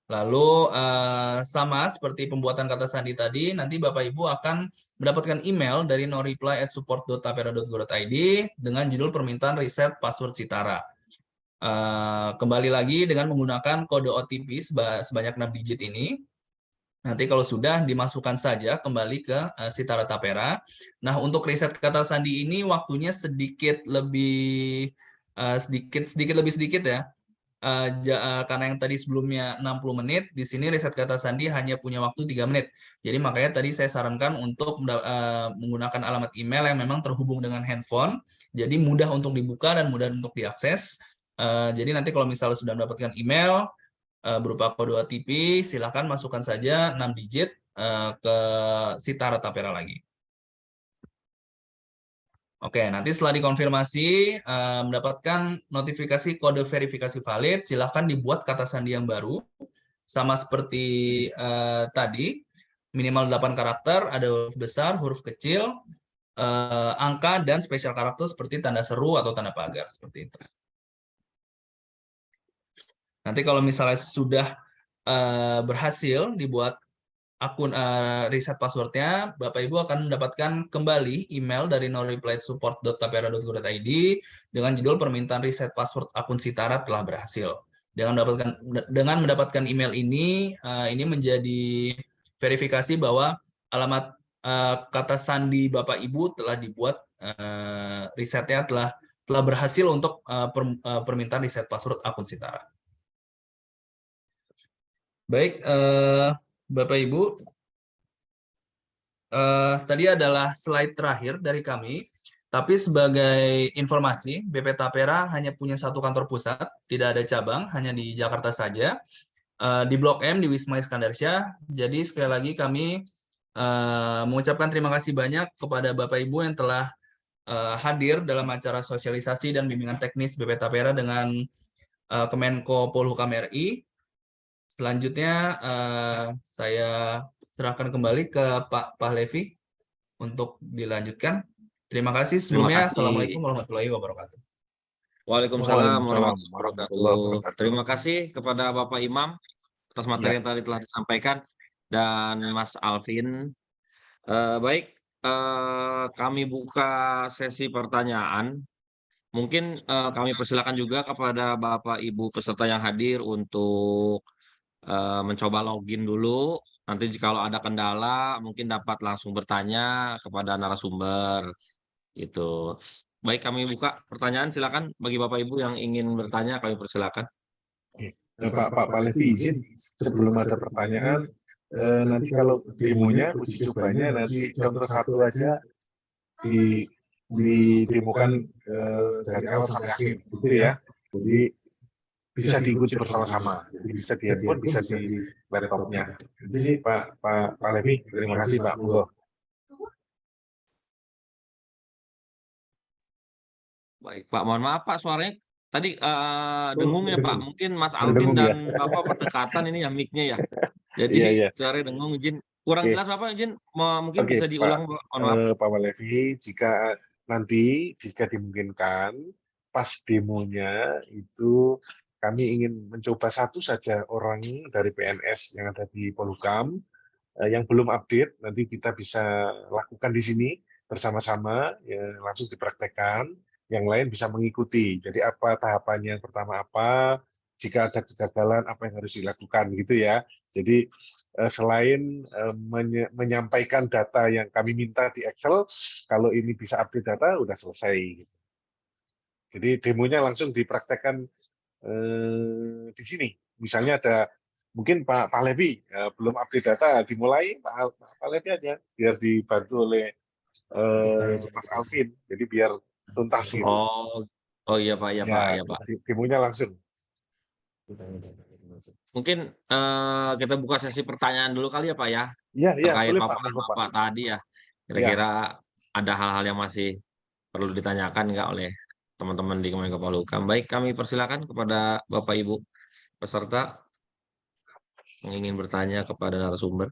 Lalu sama seperti pembuatan kata sandi tadi, nanti Bapak Ibu akan mendapatkan email dari noreply@support.tapera.go.id dengan judul permintaan reset password Sitara. Kembali lagi dengan menggunakan kode OTP sebanyak 6 digit ini. Nanti kalau sudah dimasukkan saja kembali ke Sitara Tapera. Nah, untuk reset kata sandi ini waktunya sedikit lebih sedikit ya. Karena yang tadi sebelumnya 60 menit, di sini reset kata sandi hanya punya waktu 3 menit. Jadi makanya tadi saya sarankan untuk menggunakan alamat email yang memang terhubung dengan handphone, jadi mudah untuk dibuka dan mudah untuk diakses. Jadi nanti kalau misalnya sudah mendapatkan email berupa kode OTP, silakan masukkan saja 6 digit ke Sitara Tapera lagi. Oke, nanti setelah dikonfirmasi, mendapatkan notifikasi kode verifikasi valid, silahkan dibuat kata sandi yang baru, sama seperti tadi, minimal 8 karakter, ada huruf besar, huruf kecil, angka, dan spesial karakter seperti tanda seru atau tanda pagar, seperti itu. Nanti kalau misalnya sudah berhasil dibuat akun reset passwordnya, Bapak Ibu akan mendapatkan kembali email dari noreply@support.tapera.go.id dengan judul permintaan reset password akun Sitara telah berhasil. Dengan mendapatkan email ini menjadi verifikasi bahwa alamat kata sandi Bapak Ibu telah dibuat, resetnya telah berhasil untuk permintaan reset password akun Sitara. Baik, Bapak Ibu, tadi adalah slide terakhir dari kami. Tapi sebagai informasi, BP Tapera hanya punya satu kantor pusat, tidak ada cabang, hanya di Jakarta saja, di Blok M di Wisma Iskandarsyah. Jadi sekali lagi kami mengucapkan terima kasih banyak kepada Bapak Ibu yang telah hadir dalam acara sosialisasi dan bimbingan teknis BP Tapera dengan Kemenko Polhukam RI. Selanjutnya saya serahkan kembali ke Pak Pahlevi untuk dilanjutkan. Terima kasih Terima sebelumnya. kasih. Assalamualaikum warahmatullahi wabarakatuh. Waalaikumsalam Waalaikumsalam warahmatullahi warahmatullahi wabarakatuh. wabarakatuh. Terima kasih kepada Bapak Imam atas materi Ya. yang tadi telah disampaikan dan Mas Alvin. Baik, kami buka sesi pertanyaan. Mungkin kami persilakan juga kepada Bapak Ibu peserta yang hadir untuk mencoba login dulu. Nanti kalau ada kendala mungkin dapat langsung bertanya kepada narasumber gitu. Baik, kami buka pertanyaan, silakan bagi Bapak Ibu yang ingin bertanya kami persilakan. Pak Levi izin sebelum ada pertanyaan, nanti kalau demonya, uji cobanya nanti contoh satu aja didemokan dari awal sampai akhir, gitu ya. Jadi bisa diikuti bersama-sama. Jadi bisa di handphone, bisa di laptopnya. Itu sih Pak Levi. Terima kasih Pak. Monggo. Baik, Pak, mohon maaf Pak, suaranya tadi dengung ya Pak. Mungkin Mas Ada Alvin dengung ya? dan Bapak berdekatan ini ya mic-nya ya. Jadi Iya, iya. suaranya dengung, izin kurang Oke. jelas Bapak, izin mungkin Oke, bisa Pak. diulang Pak. Mohon maaf. Pak Levi, jika nanti dimungkinkan pas demonya itu kami ingin mencoba satu saja orang dari PNS yang ada di Polhukam yang belum update, nanti kita bisa lakukan di sini bersama-sama, ya, langsung dipraktekkan, yang lain bisa mengikuti. Jadi apa tahapannya, yang pertama apa, jika ada kegagalan apa yang harus dilakukan gitu ya. Jadi selain menyampaikan data yang kami minta di Excel, kalau ini bisa update data, udah selesai. Jadi demonya langsung dipraktekkan di sini. Misalnya ada mungkin Pak Levi belum update data, dimulai Pak Levi aja, biar dibantu oleh Mas Alvin. Jadi biar tuntas gitu. Oh iya Pak, iya Pak, Ya, iya Pak. demonya langsung. Mungkin kita buka sesi pertanyaan dulu kali ya Pak ya, Iya, terkait boleh Pak. paparan Monggo, Pak. Bapak tadi ya. Kira-kira ada hal-hal yang masih perlu ditanyakan nggak oleh teman-teman di Kemenko Polhukam. Baik, kami persilakan kepada Bapak Ibu peserta yang ingin bertanya kepada narasumber.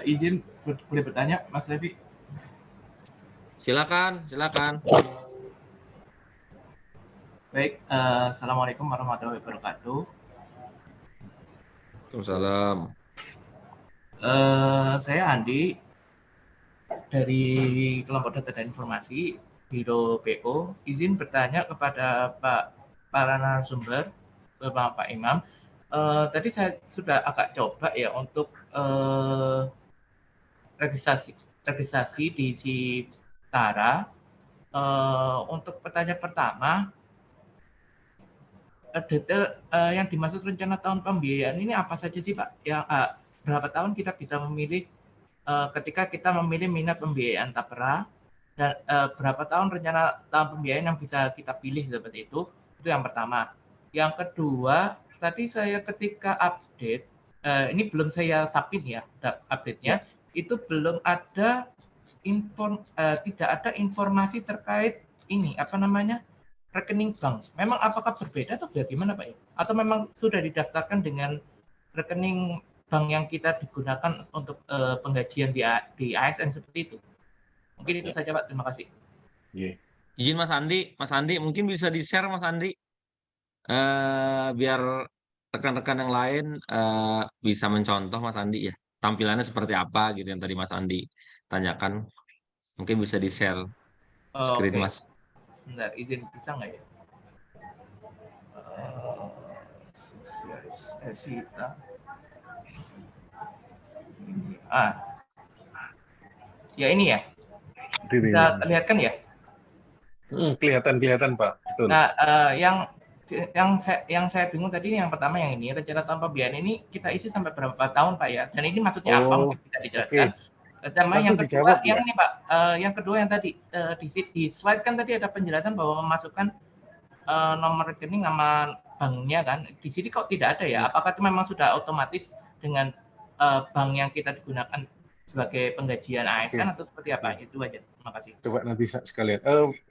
Izin boleh bertanya, Mas Levi? Silakan, silakan. Baik, Assalamualaikum warahmatullahi wabarakatuh. Waalaikumsalam. Saya Andi dari kelompok data dan informasi Biro PO. Izin bertanya kepada para narasumber, Bapak Imam. Tadi saya sudah agak coba ya untuk registrasi di Citara. Untuk pertanyaan pertama, detail yang dimaksud rencana tahun pembiayaan ini apa saja sih Pak? Yang berapa tahun kita bisa memilih ketika kita memilih minat pembiayaan Tapera, dan berapa tahun rencana tahun pembiayaan yang bisa kita pilih seperti itu? Itu yang pertama. Yang kedua, tadi saya ketika update, ini belum saya submit ya update-nya, itu belum ada tidak ada informasi terkait ini apa namanya rekening bank. Memang apakah berbeda atau bagaimana Pak ya? Atau memang sudah didaftarkan dengan rekening bank yang kita digunakan untuk penggajian di ASN seperti itu? Mungkin itu saja Pak. Terima kasih. Izin Mas Andi mungkin bisa di-share Mas Andi biar rekan-rekan yang lain bisa mencontoh Mas Andi ya. Tampilannya seperti apa gitu yang tadi Mas Andi tanyakan. Mungkin bisa di-share screen Oke. Mas. Bentar, izin bisa nggak ya? Ya ini ya. Bisa terlihat kan ya? Kelihatan Pak, betul. Nah, yang saya bingung tadi yang pertama yang ini rencana tahun pembiayaan ini kita isi sampai berapa tahun Pak ya? Dan ini maksudnya apa? Oh, Mungkin bisa dijelaskan. langsung Sama yang kedua, dijawab yang ya. ini Pak, yang kedua yang tadi di slide kan tadi ada penjelasan bahwa memasukkan nomor rekening nama banknya kan. Di sini kok tidak ada ya? Apakah itu memang sudah otomatis dengan bank yang kita digunakan sebagai penggajian ASN atau seperti apa? Itu aja. Terima kasih. Coba nanti sekalian.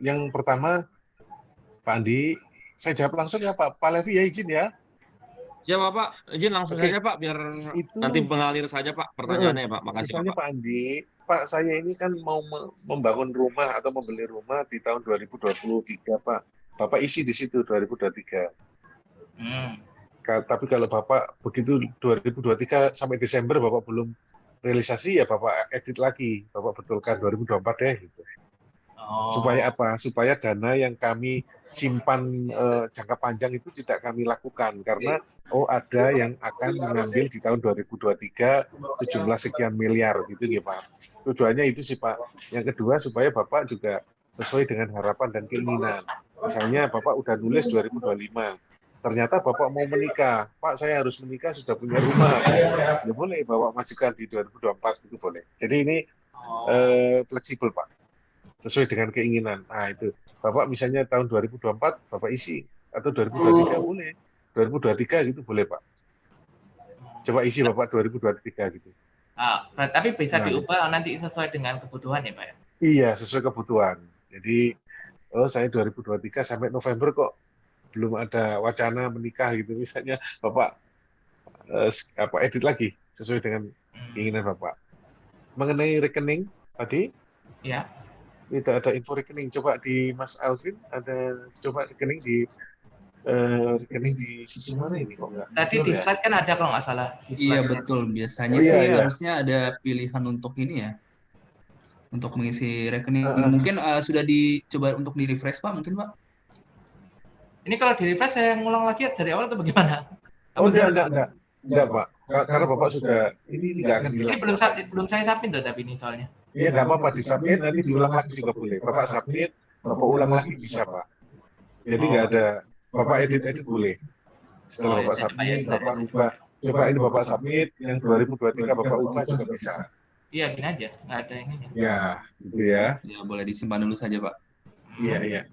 Yang pertama, Pak Andi, saya jawab langsung ya Pak. Pak Levi ya izin ya. Ya Bapak, izin langsung Oke. saja Pak, biar Itu nanti mengalir saja Pak pertanyaannya Pak. Makasih misalnya Bapak. Pak Andi, Pak saya ini kan mau membangun rumah atau membeli rumah di tahun 2023 Pak. Bapak isi di situ 2023. Tapi kalau Bapak begitu 2023 sampai Desember Bapak belum realisasi ya Bapak edit lagi. Bapak betulkan 2024 ya gitu. Supaya apa? Supaya dana yang kami simpan jangka panjang itu tidak kami lakukan karena ada yang akan mengambil di tahun 2023 sejumlah sekian miliar gitu ya Pak. Tujuannya itu sih Pak. Yang kedua supaya Bapak juga sesuai dengan harapan dan keinginan. Misalnya Bapak udah nulis 2025. Ternyata Bapak mau menikah. Pak, saya harus menikah sudah punya rumah. Ya boleh Bapak majukan di 2024 itu boleh. Jadi ini fleksibel Pak. Sesuai dengan keinginan. Nah, itu. Bapak misalnya tahun 2024, Bapak isi. Atau 2023 boleh. 2023 gitu boleh, Pak. Coba isi Bapak 2023 gitu. Tapi bisa diubah nanti sesuai dengan kebutuhan ya, Pak ya? Iya, sesuai kebutuhan. Jadi, saya 2023 sampai November kok belum ada wacana menikah gitu. Misalnya, Bapak edit lagi sesuai dengan keinginan Bapak. Mengenai rekening tadi, ya. Itu ada info rekening. Coba di Mas Alvin ada coba rekening di sisi mana ini kok nggak? Tadi di slide kan ada kalau nggak salah. Iya betul. Biasanya iya, sih iya. harusnya ada pilihan untuk ini ya, untuk mengisi rekening. Mungkin sudah dicoba untuk di refresh Pak, mungkin Pak? Ini kalau di refresh saya ngulang lagi dari awal atau bagaimana? Enggak Pak. Karena Bapak sudah ini tidak akan hilang. Ini belum saya submit tuh tapi ini soalnya. Iya nggak apa-apa disubmit nanti diulang lagi juga boleh. Bapak submit, Bapak ulang lagi bisa Pak. Jadi nggak ada Bapak edit boleh. Setelah Bapak submit, Bapak ubah. Coba ini Bapak submit, yang 2023 Bapak ubah juga bisa. Iya, gini aja, nggak ada yang ini. Ya, gitu ya. Ya, boleh disimpan dulu saja Pak. Iya.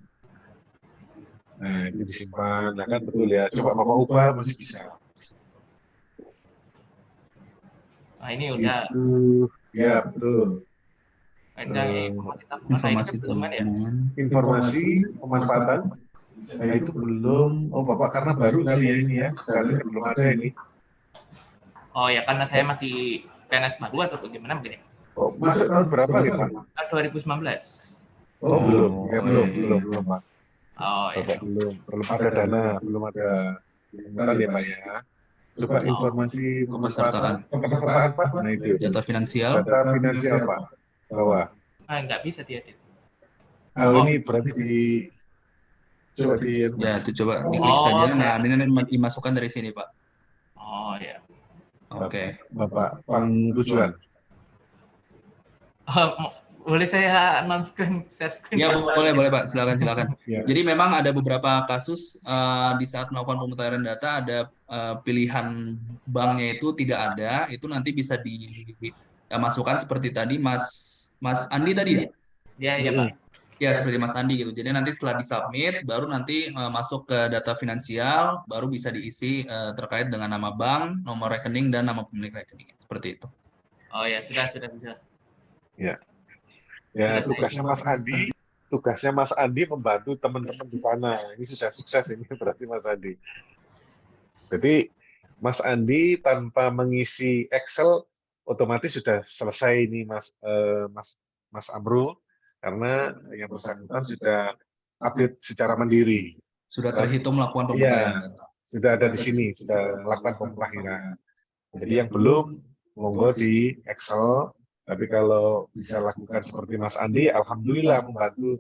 Nah, itu disimpan. Nah, kan betul ya. Coba Bapak ubah masih bisa. Nah, ini udah. Itu, ya betul. Informasi tabungan. Informasi pemanfaatan. Nah, itu belum. Bapak karena baru kali ya ini ya. Berarti belum ada ini. Oh ya, karena saya masih PNS baru atau bagaimana begini? Masuk tahun berapa nih Pak? 2019. Belum. Ya belum Pak. Ya. Belum ada dana, belum ada inputan ya Pak ya. Coba informasi pemanfaatan Pak. Nah itu. Data finansial Pak. Bawah. Nggak bisa diedit. Ini berarti coba ya itu coba diklik saja. Nah ini dimasukkan dari sini Pak. Oh ya. Oke. Bapak tujuan. Boleh saya non-screen, share screen? Ya boleh Pak, silakan. Ya. Jadi memang ada beberapa kasus di saat melakukan pemutahiran data ada pilihan banknya itu tidak ada, itu nanti bisa dimasukkan seperti tadi Mas Andi tadi ya? Iya Pak. Ya seperti Mas Andi gitu. Jadi nanti setelah disubmit baru nanti masuk ke data finansial, baru bisa diisi terkait dengan nama bank, nomor rekening dan nama pemilik rekening seperti itu. Oh ya sudah bisa. Ya tugasnya Mas Andi membantu teman-teman di sana. Ini sudah sukses ini berarti Mas Andi. Jadi Mas Andi tanpa mengisi Excel otomatis sudah selesai ini Mas Amrul karena yang bersangkutan sudah update secara mandiri. Sudah terhitung melakukan pemutahiran data. Sudah ada di sini, sudah melakukan pemutahiran. Jadi yang belum monggo di Excel. Tapi kalau bisa lakukan seperti Mas Andi, alhamdulillah membantu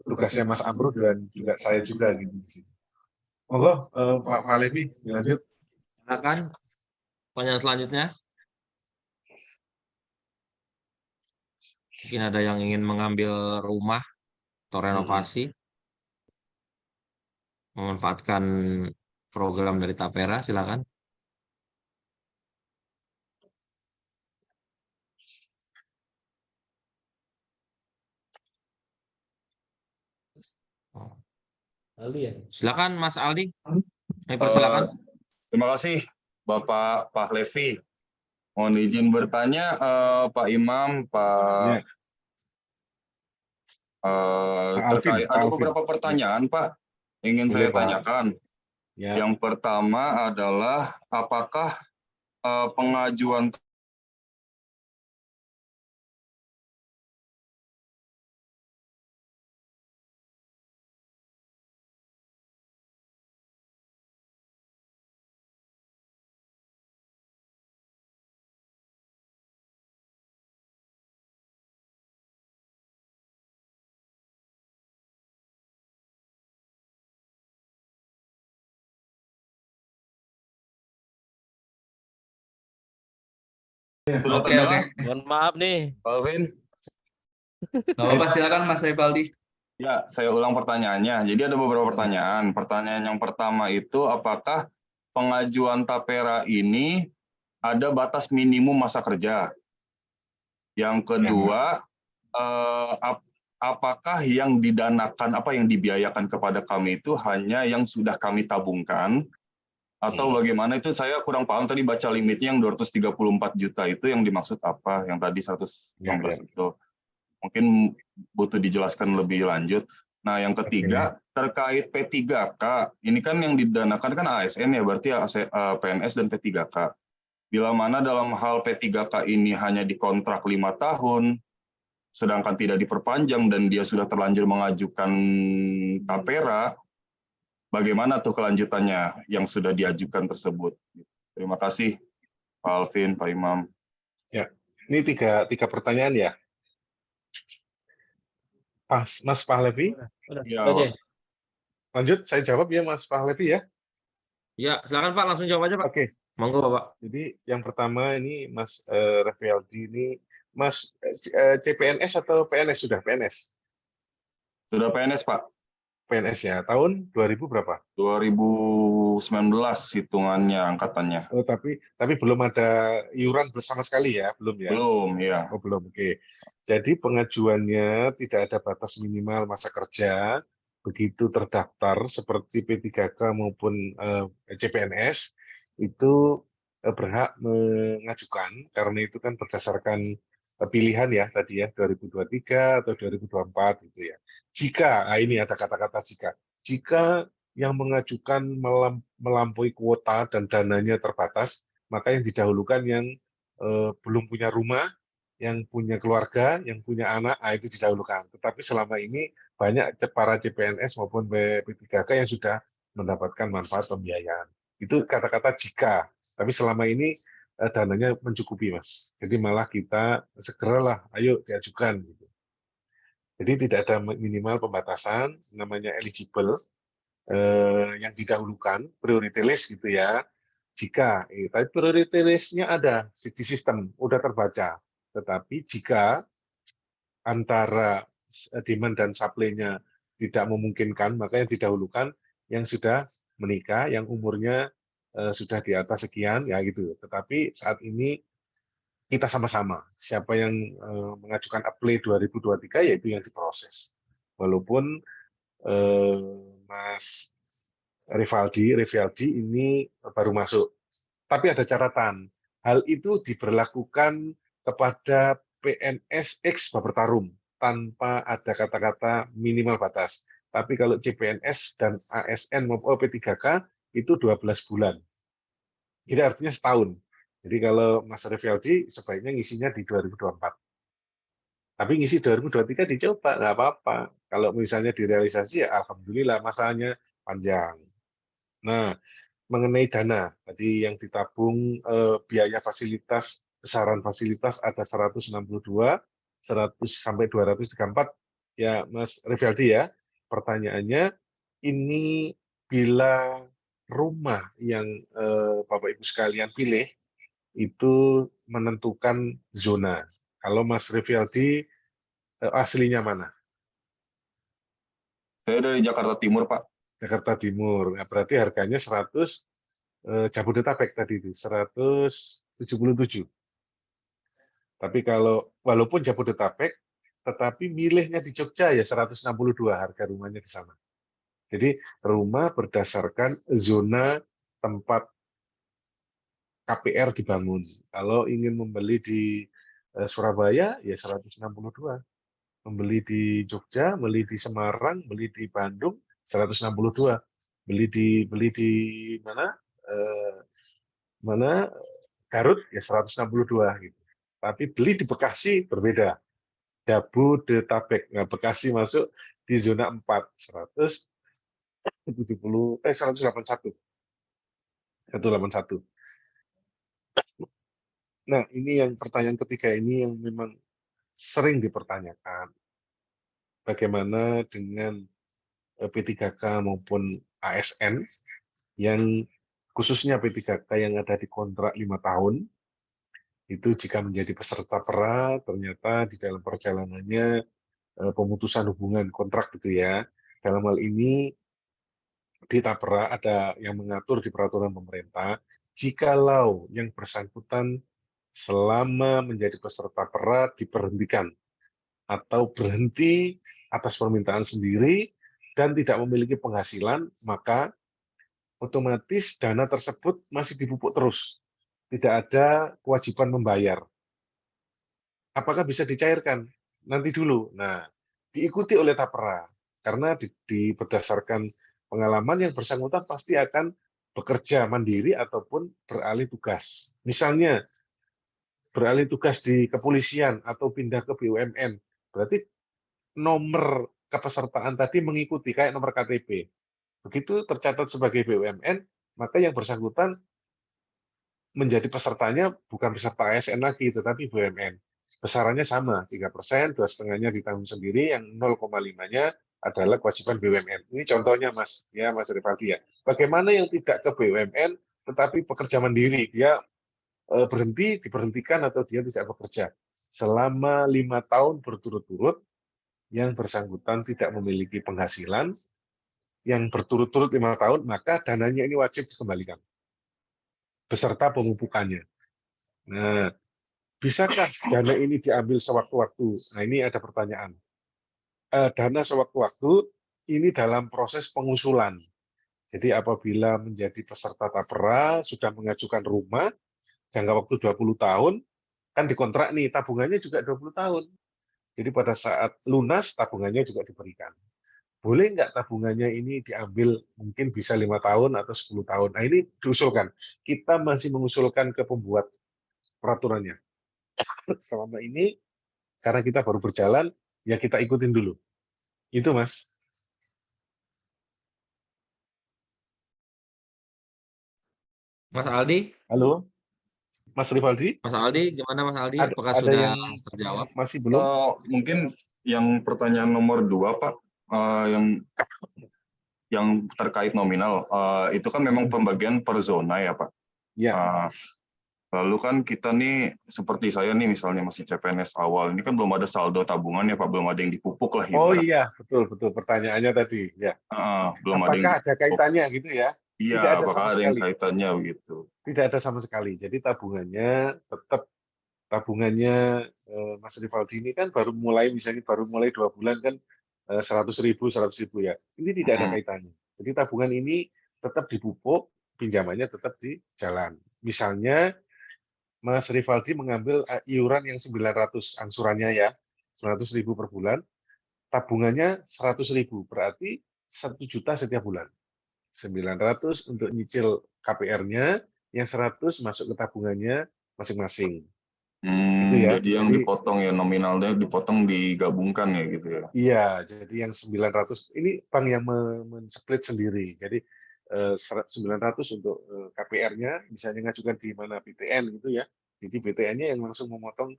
tugasnya Mas Amrul dan juga saya juga gitu di sini. Monggo Pak Levi dilanjut. Silakan. Pertanyaan selanjutnya. Mungkin ada yang ingin mengambil rumah atau renovasi, memanfaatkan program dari Tapera, silakan. Aldi ya? Silakan Mas Aldi. Persilakan. Terima kasih Bapak Pahlevi. Mohon izin bertanya Pak Imam, Ya, Pak Alvin, terkait Pak ada Alvin. beberapa pertanyaan Pak ingin Boleh, saya Pak. tanyakan. Ya, Yang pertama adalah apakah pengajuan sudah Oke, terdengar, Mohon maaf nih. Pak Alvin? nggak apa-apa, silakan Mas Rivaldi. Ya, saya ulang pertanyaannya. Jadi ada beberapa pertanyaan. Pertanyaan yang pertama itu apakah pengajuan Tapera ini ada batas minimum masa kerja? Yang kedua, apakah yang didanakan, apa yang dibiayakan kepada kami itu hanya yang sudah kami tabungkan? Atau bagaimana itu saya kurang paham tadi baca limitnya yang 234 juta itu yang dimaksud apa? Yang tadi 116 itu. Mungkin butuh dijelaskan lebih lanjut. Nah, yang ketiga terkait P3K, ini kan yang didanakan kan ASN ya, berarti PNS dan P3K. Bila mana dalam hal P3K ini hanya dikontrak 5 tahun, sedangkan tidak diperpanjang dan dia sudah terlanjur mengajukan Tapera, bagaimana tuh kelanjutannya yang sudah diajukan tersebut? Terima kasih, Pak Alvin, Pak Imam. ya. Ini tiga pertanyaan ya. Mas Pahlevi, Ya, Oke. lanjut saya jawab ya Mas Pahlevi ya. Ya, silakan Pak, langsung jawab aja Pak. Oke. Monggo Bapak. Jadi yang pertama ini Mas Revialdi ini, Mas CPNS atau PNS sudah PNS? sudah PNS, Pak. PNS ya. Tahun 2000 berapa? 2019 hitungannya angkatannya. Oh, tapi belum ada iuran bersama sekali ya, belum ya? Belum, ya. Oh, belum. Oke. Jadi pengajuannya tidak ada batas minimal masa kerja. Begitu terdaftar seperti P3K maupun CPNS itu berhak mengajukan karena itu kan berdasarkan pilihan ya tadi ya 2023 atau 2024 gitu ya. Jika ini ada kata-kata jika yang mengajukan melampaui kuota dan dananya terbatas, maka yang didahulukan yang belum punya rumah, yang punya keluarga, yang punya anak, itu didahulukan. Tetapi selama ini banyak para CPNS maupun P3K yang sudah mendapatkan manfaat pembiayaan. Itu kata-kata jika, tapi selama ini dananya mencukupi, Mas. Jadi malah kita segeralah, ayo diajukan. Gitu. Jadi tidak ada minimal pembatasan, namanya eligible, yang didahulukan, priority list gitu ya. Jika, tapi priority list-nya ada di sistem, udah terbaca. Tetapi jika antara demand dan supply-nya tidak memungkinkan, maka yang didahulukan yang sudah menikah, yang umurnya sudah di atas sekian, ya gitu. Tetapi saat ini kita sama-sama, siapa yang mengajukan apply 2023, yaitu yang diproses. Walaupun Mas Rivaldi ini baru masuk. Tapi ada catatan, hal itu diberlakukan kepada PNS X Bapertarum tanpa ada kata-kata minimal batas. Tapi kalau CPNS dan ASN maupun P3K itu 12 bulan. Jadi artinya setahun. Jadi kalau Mas Rivaldi sebaiknya ngisinya di 2024. Tapi ngisi 2023 dicoba, nggak apa-apa. Kalau misalnya direalisasi, ya alhamdulillah masanya panjang. Nah, mengenai dana, tadi yang ditabung biaya fasilitas, besaran fasilitas ada 162, 100 sampai 234. Ya, Mas Rivaldi ya, pertanyaannya, ini bila rumah yang Bapak Ibu sekalian pilih, itu menentukan zona. Kalau Mas Rivaldi aslinya mana? Saya dari Jakarta Timur, Pak. Jakarta Timur. Nah, berarti harganya 100 Jabodetabek tadi itu 177. Tapi kalau walaupun Jabodetabek, tetapi milihnya di Jogja ya 162 harga rumahnya di sana. Jadi rumah berdasarkan zona tempat KPR dibangun. Kalau ingin membeli di Surabaya ya 162. Membeli di Jogja, beli di Semarang, beli di Bandung 162. Beli di mana? Mana Garut ya 162 gitu. Tapi beli di Bekasi berbeda. Jabodetabek. Nah, Bekasi masuk di zona 4 181. 181. Nah, ini yang pertanyaan ketiga ini yang memang sering dipertanyakan. Bagaimana dengan P3K maupun ASN yang khususnya P3K yang ada di kontrak 5 tahun, itu jika menjadi peserta PERA, ternyata di dalam perjalanannya pemutusan hubungan kontrak gitu ya. Dalam hal ini di TAPERA ada yang mengatur di peraturan pemerintah, jikalau yang bersangkutan selama menjadi peserta PERA diberhentikan atau berhenti atas permintaan sendiri dan tidak memiliki penghasilan, maka otomatis dana tersebut masih dipupuk terus. Tidak ada kewajiban membayar. Apakah bisa dicairkan? Nanti dulu. Nah, diikuti oleh TAPERA. Karena berdasarkan pengalaman yang bersangkutan pasti akan bekerja mandiri ataupun beralih tugas. Misalnya, beralih tugas di kepolisian atau pindah ke BUMN. Berarti nomor kepesertaan tadi mengikuti kayak nomor KTP. Begitu tercatat sebagai BUMN, maka yang bersangkutan menjadi pesertanya bukan peserta ASN lagi, tetapi BUMN. Besarannya sama, 3%, 2,5-nya ditanggung sendiri, yang 0,5-nya adalah kewajiban BUMN. Ini contohnya, Mas Rivaldi ya. Bagaimana yang tidak ke BUMN, tetapi pekerja mandiri, dia berhenti, diberhentikan, atau dia tidak bekerja. Selama 5 tahun berturut-turut, yang bersangkutan tidak memiliki penghasilan, yang berturut-turut 5 tahun, maka dananya ini wajib dikembalikan beserta pemupukannya. Nah, bisakah dana ini diambil sewaktu-waktu? Nah, ini ada pertanyaan. Dana sewaktu-waktu ini dalam proses pengusulan. Jadi apabila menjadi peserta TAPERA, sudah mengajukan rumah, jangka waktu 20 tahun, kan dikontrak nih, tabungannya juga 20 tahun. Jadi pada saat lunas, tabungannya juga diberikan. Boleh nggak tabungannya ini diambil mungkin bisa 5 tahun atau 10 tahun. Nah, ini diusulkan. Kita masih mengusulkan ke pembuat peraturannya. Selama ini, karena kita baru berjalan, ya kita ikutin dulu. Itu, Mas. Mas Aldi? Halo, Mas Rivaldi? Mas Aldi, gimana Mas Aldi? Apakah Ada sudah yang terjawab? masih belum? Mungkin yang pertanyaan nomor 2, Pak, yang terkait nominal, itu kan memang pembagian per zona ya, Pak. Ya. Lalu kan kita nih, seperti saya nih misalnya masih CPNS awal, ini kan belum ada saldo tabungan ya Pak, belum ada yang dipupuk lah Oh ibarat. iya, betul pertanyaannya tadi. Ya. Belum Apakah ada kaitannya gitu ya? Iya, Tidak ada apakah sama ada sekali. yang kaitannya begitu? Tidak ada sama sekali. Jadi tabungannya tetap Mas Rivaldi ini kan baru mulai 2 bulan kan 100.000 ya. Ini tidak ada kaitannya. Jadi tabungan ini tetap dipupuk, pinjamannya tetap di jalan. Misalnya Mas Rivaldi mengambil iuran yang 900 angsurannya ya, 900.000 per bulan, tabungannya 100.000, berarti 1 juta setiap bulan. 900 untuk nyicil KPR-nya, yang 100 masuk ke tabungannya masing-masing. Gitu ya. Jadi yang dipotong ya nominalnya dipotong digabungkan ya gitu ya. Iya, jadi yang 900 ini bank yang men-split sendiri. Jadi 900 untuk KPR-nya, misalnya ngajukan di mana PTN gitu ya. Jadi PTN-nya yang langsung memotong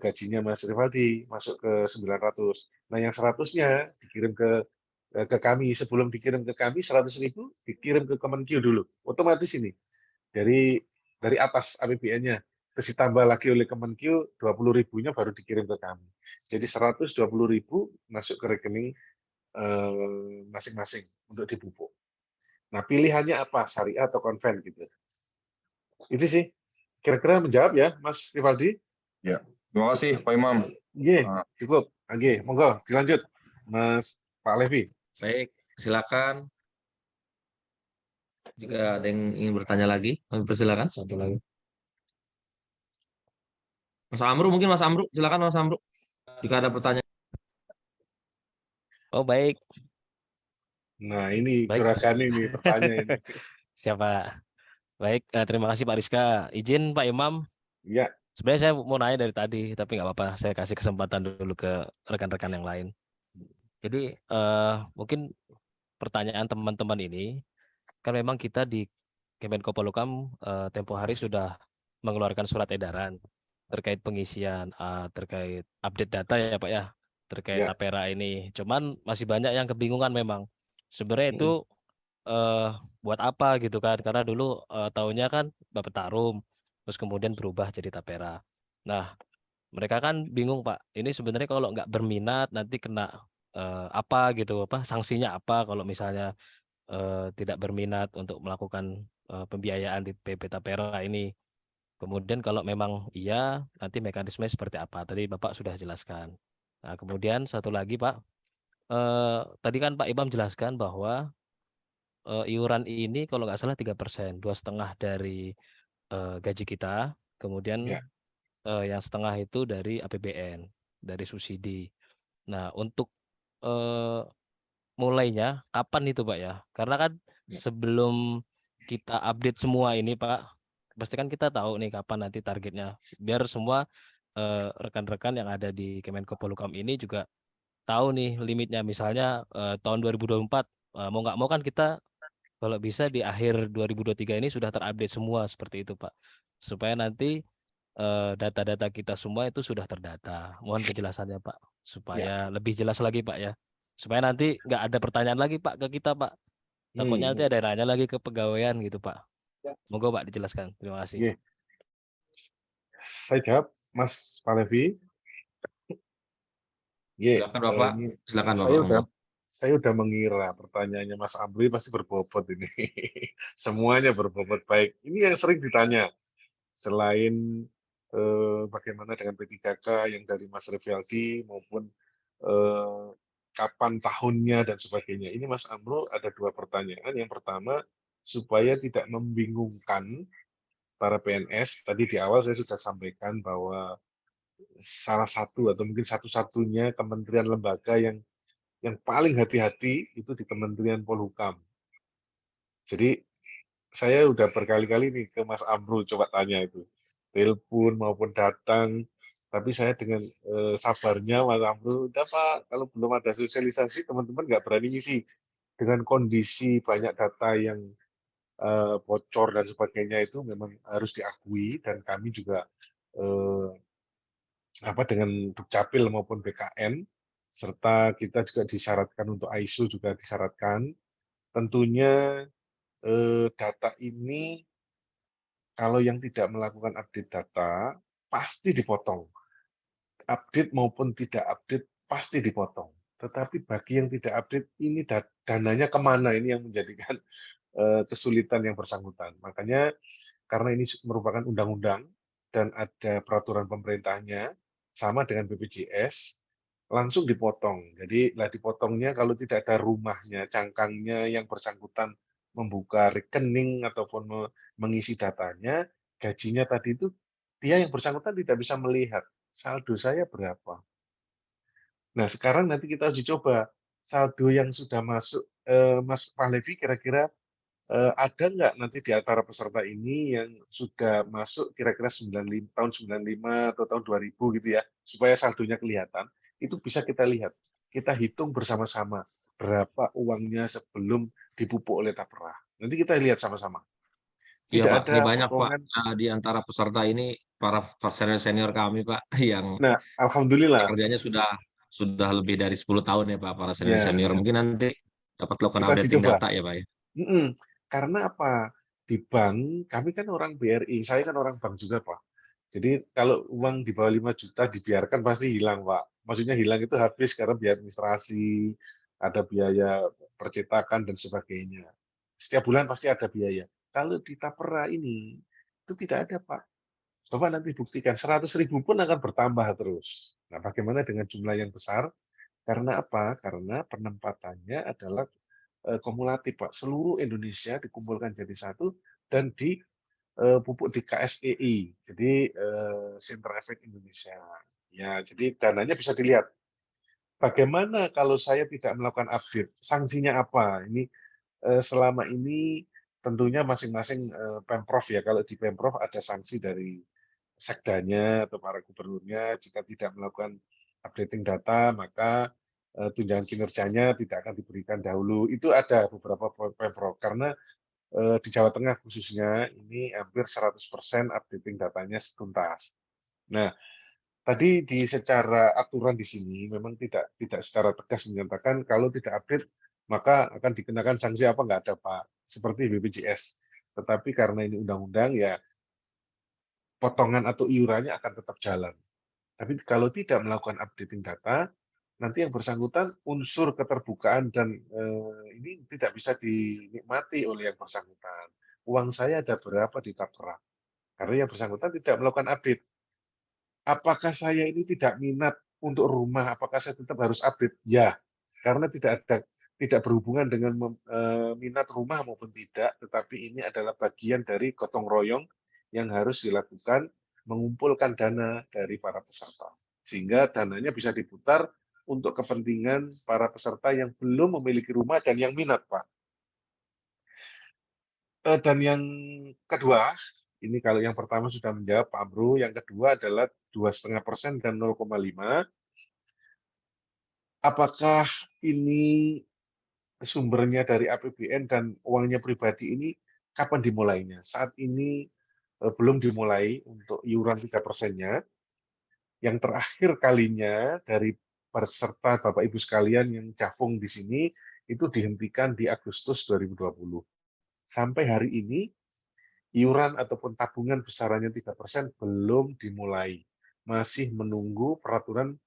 gajinya Mas Rivaldi masuk ke 900. Nah, yang 100-nya dikirim ke kami, sebelum dikirim ke kami 100.000 dikirim ke Kemenkyu dulu. Otomatis ini dari atas APBN-nya terus ditambah lagi oleh Kemenkyu 20.000-nya baru dikirim ke kami. Jadi 120.000 masuk ke rekening masing-masing untuk dipupuk. Nah, pilihannya apa? Syariah atau konven gitu. Itu sih. Kira-kira menjawab ya, Mas Rivaldi? Ya, terima kasih Pak Imam. Iya, cukup. Oke, monggo dilanjut, Mas Pak Levi. Baik, silakan. Jika ada yang ingin bertanya lagi, kami persilakan. Satu lagi. Mas Amru, mungkin Mas Amru, silakan Mas Amru. Jika ada pertanyaan. Oh, baik. Nah, ini Baik. juragan ini pertanyaan ini. Siapa? Baik, terima kasih Pak Rizka. Izin Pak Imam, Ya, sebenarnya saya mau nanya dari tadi, tapi nggak apa-apa. Saya kasih kesempatan dulu ke rekan-rekan yang lain. Jadi mungkin pertanyaan teman-teman ini, kan memang kita di Kemenko Polhukam tempo hari sudah mengeluarkan surat edaran terkait pengisian, terkait update data ya Pak ya, terkait ya. tapera ini. Cuman masih banyak yang kebingungan memang. Sebenarnya itu buat apa gitu kan? Karena dulu tahunnya kan Bapetarum, terus kemudian berubah jadi tapera. Nah, mereka kan bingung Pak. Ini sebenarnya kalau nggak berminat nanti kena apa gitu, apa sanksinya apa kalau misalnya tidak berminat untuk melakukan pembiayaan di PP Tapera ini. Kemudian kalau memang iya, nanti mekanisme seperti apa? Tadi Bapak sudah jelaskan. Nah, kemudian satu lagi Pak, tadi kan Pak Imam jelaskan bahwa iuran ini kalau nggak salah 3%, 2,5 dari gaji kita, kemudian Ya. yang setengah itu dari APBN, dari subsidi. Nah, untuk mulainya kapan itu Pak ya? Karena kan Ya. sebelum kita update semua ini Pak, pasti kan kita tahu nih kapan nanti targetnya. Biar semua rekan-rekan yang ada di Kemenko Polhukam ini juga tahu nih limitnya. Misalnya tahun 2024 mau nggak mau kan kita kalau bisa di akhir 2023 ini sudah terupdate semua seperti itu Pak. Supaya nanti data-data kita semua itu sudah terdata. Mohon penjelasannya Pak, supaya lebih jelas lagi Pak ya. Supaya nanti nggak ada pertanyaan lagi Pak ke kita Pak. Takutnya nanti ada yang nanya lagi ke pegawaian gitu Pak. Monggo Pak dijelaskan. Terima kasih. Iya. Saya jawab, Mas Pak Levi. Iya, Silakan Bapak. ini Silakan Bapak. saya udah mengira pertanyaannya Mas Amri pasti berbobot ini. Semuanya berbobot baik. Ini yang sering ditanya. Selain bagaimana dengan P3K yang dari Mas Rivaldi maupun kapan tahunnya dan sebagainya. Ini Mas Amro ada dua pertanyaan. Yang pertama, supaya tidak membingungkan para PNS. Tadi di awal saya sudah sampaikan bahwa salah satu atau mungkin satu-satunya kementerian lembaga yang paling hati-hati itu di Kementerian Polhukam. Jadi saya udah berkali-kali nih ke Mas Amro coba tanya itu, telepon maupun datang, tapi saya dengan sabarnya Mas Amro, udah Pak, kalau belum ada sosialisasi teman-teman nggak berani ngisi. Dengan kondisi banyak data yang bocor dan sebagainya itu memang harus diakui dan kami juga dengan Dukcapil maupun BKN serta kita juga disyaratkan untuk ISO juga disyaratkan. Tentunya data ini kalau yang tidak melakukan update data pasti dipotong. Update maupun tidak update pasti dipotong. Tetapi bagi yang tidak update ini dananya kemana, ini yang menjadikan kesulitan yang bersangkutan. Makanya karena ini merupakan undang-undang dan ada peraturan pemerintahnya sama dengan BPJS, langsung dipotong. Jadi lah dipotongnya kalau tidak ada rumahnya, cangkangnya yang bersangkutan membuka rekening ataupun mengisi datanya, gajinya tadi itu dia yang bersangkutan tidak bisa melihat saldo saya berapa. Nah, sekarang nanti kita uji coba saldo yang sudah masuk, Mas Pahlevi kira-kira ada nggak nanti di antara peserta ini yang sudah masuk kira-kira tahun 95 atau tahun 2000 gitu ya, supaya saldonya kelihatan, itu bisa kita lihat. Kita hitung bersama-sama berapa uangnya sebelum dipupuk oleh Tapera. Nanti kita lihat sama-sama. Iya Tidak Pak, ini ada banyak Pak potongan. di antara peserta ini para senior kami Pak yang Nah, alhamdulillah. kerjanya sudah lebih dari 10 tahun ya Pak, para Ya, senior. Mungkin nanti dapat lakukan kita uji updating coba. data ya Pak ya. Karena apa? Di bank, kami kan orang BRI, saya kan orang bank juga Pak. Jadi kalau uang di bawah 5 juta dibiarkan pasti hilang Pak. Maksudnya hilang itu habis karena biaya administrasi, ada biaya percetakan dan sebagainya. Setiap bulan pasti ada biaya. Kalau di Tapera ini itu tidak ada, Pak. Bapak nanti buktikan 100.000 pun akan bertambah terus. Nah, bagaimana dengan jumlah yang besar? Karena apa? Karena penempatannya adalah kumulatif, Pak. Seluruh Indonesia dikumpulkan jadi satu dan pupuk di KSEI, jadi Center Efek Indonesia. Ya, jadi dananya bisa dilihat. Bagaimana kalau saya tidak melakukan update? Sanksinya apa? Ini selama ini tentunya masing-masing Pemprov ya. Kalau di Pemprov ada sanksi dari sekdanya atau para gubernurnya jika tidak melakukan updating data, maka tunjangan kinerjanya tidak akan diberikan dahulu. Itu ada beberapa Pemprov karena di Jawa Tengah khususnya ini hampir 100% updating datanya tuntas. Nah, tadi secara aturan di sini memang tidak secara tegas menyatakan kalau tidak update maka akan dikenakan sanksi apa, nggak ada, Pak. Seperti BPJS. Tetapi karena ini undang-undang ya potongan atau iurannya akan tetap jalan. Tapi kalau tidak melakukan updating data, nanti yang bersangkutan unsur keterbukaan dan ini tidak bisa dinikmati oleh yang bersangkutan. Uang saya ada berapa di Tapera? Karena yang bersangkutan tidak melakukan update. Apakah saya ini tidak minat untuk rumah? Apakah saya tetap harus update? Ya, karena tidak berhubungan dengan minat rumah maupun tidak, tetapi ini adalah bagian dari gotong royong yang harus dilakukan mengumpulkan dana dari para peserta. Sehingga dananya bisa diputar untuk kepentingan para peserta yang belum memiliki rumah dan yang minat, Pak. Dan yang kedua, ini kalau yang pertama sudah menjawab Pak Amru, yang kedua adalah 2,5% dan 0,5. Apakah ini sumbernya dari APBN dan uangnya pribadi ini kapan dimulainya? Saat ini belum dimulai untuk iuran 3%-nya. Yang terakhir kalinya dari peserta Bapak Ibu sekalian yang cafung di sini itu dihentikan di Agustus 2020. Sampai hari ini iuran ataupun tabungan besarannya 3% belum dimulai. Masih menunggu peraturan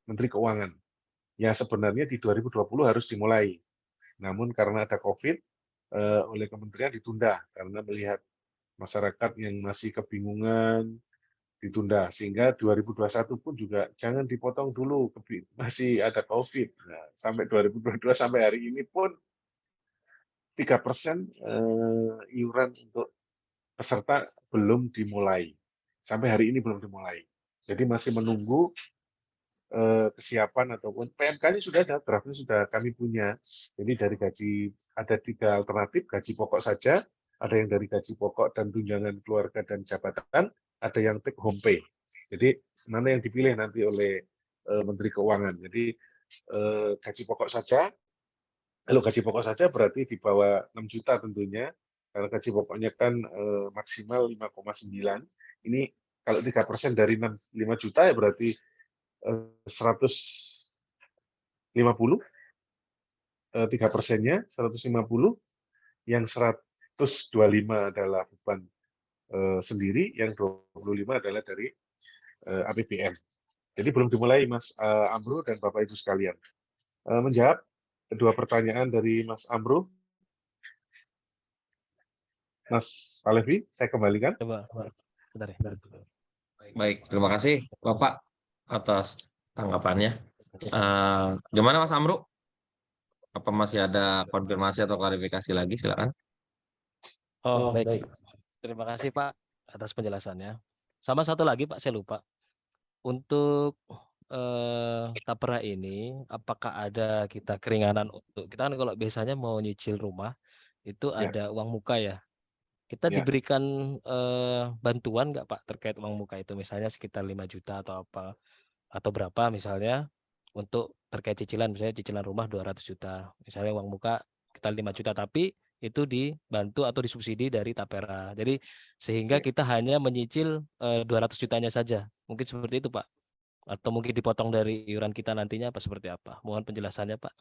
Menteri Keuangan. Ya sebenarnya di 2020 harus dimulai. Namun karena ada COVID, oleh kementerian ditunda karena melihat masyarakat yang masih kebingungan, ditunda. Sehingga 2021 pun juga jangan dipotong dulu, masih ada COVID. Nah, sampai 2022 sampai hari ini pun 3% iuran untuk peserta belum dimulai. Sampai hari ini belum dimulai. Jadi masih menunggu kesiapan ataupun PMK-nya sudah ada, draftnya sudah kami punya. Jadi dari gaji ada 3 alternatif, gaji pokok saja, ada yang dari gaji pokok dan tunjangan keluarga dan jabatan, ada yang take home pay. Jadi mana yang dipilih nanti oleh Menteri Keuangan. Jadi gaji pokok saja, kalau gaji pokok saja berarti di bawah 6 juta tentunya, karena gaji pokoknya kan maksimal 5,9. Ini kalau 3% dari 5 juta ya berarti 150, 3%-nya 150, yang 125 adalah beban sendiri, yang 25 adalah dari APBN. Jadi belum dimulai Mas Amru dan Bapak Ibu sekalian. Menjawab kedua pertanyaan dari Mas Amru, Mas Alevi, saya kembalikan. Coba, bentar ya. Baik, terima kasih Bapak atas tanggapannya. Gimana Mas Amru? Apa masih ada konfirmasi atau klarifikasi lagi? Silakan. Oh, baik. Terima kasih Pak atas penjelasannya. Sama satu lagi Pak, saya lupa. Untuk Tapera ini, apakah ada kita keringanan untuk kita kan kalau biasanya mau nyicil rumah itu Ya. ada uang muka ya. Kita Ya. diberikan bantuan nggak Pak terkait uang muka itu, misalnya sekitar 5 juta atau apa atau berapa misalnya untuk terkait cicilan, misalnya cicilan rumah 200 juta, misalnya uang muka kita 5 juta, tapi itu dibantu atau disubsidi dari Tapera. Jadi sehingga Ya. kita hanya menyicil 200 jutanya saja. Mungkin seperti itu Pak. Atau mungkin dipotong dari iuran kita nantinya apa seperti apa? Mohon penjelasannya Pak.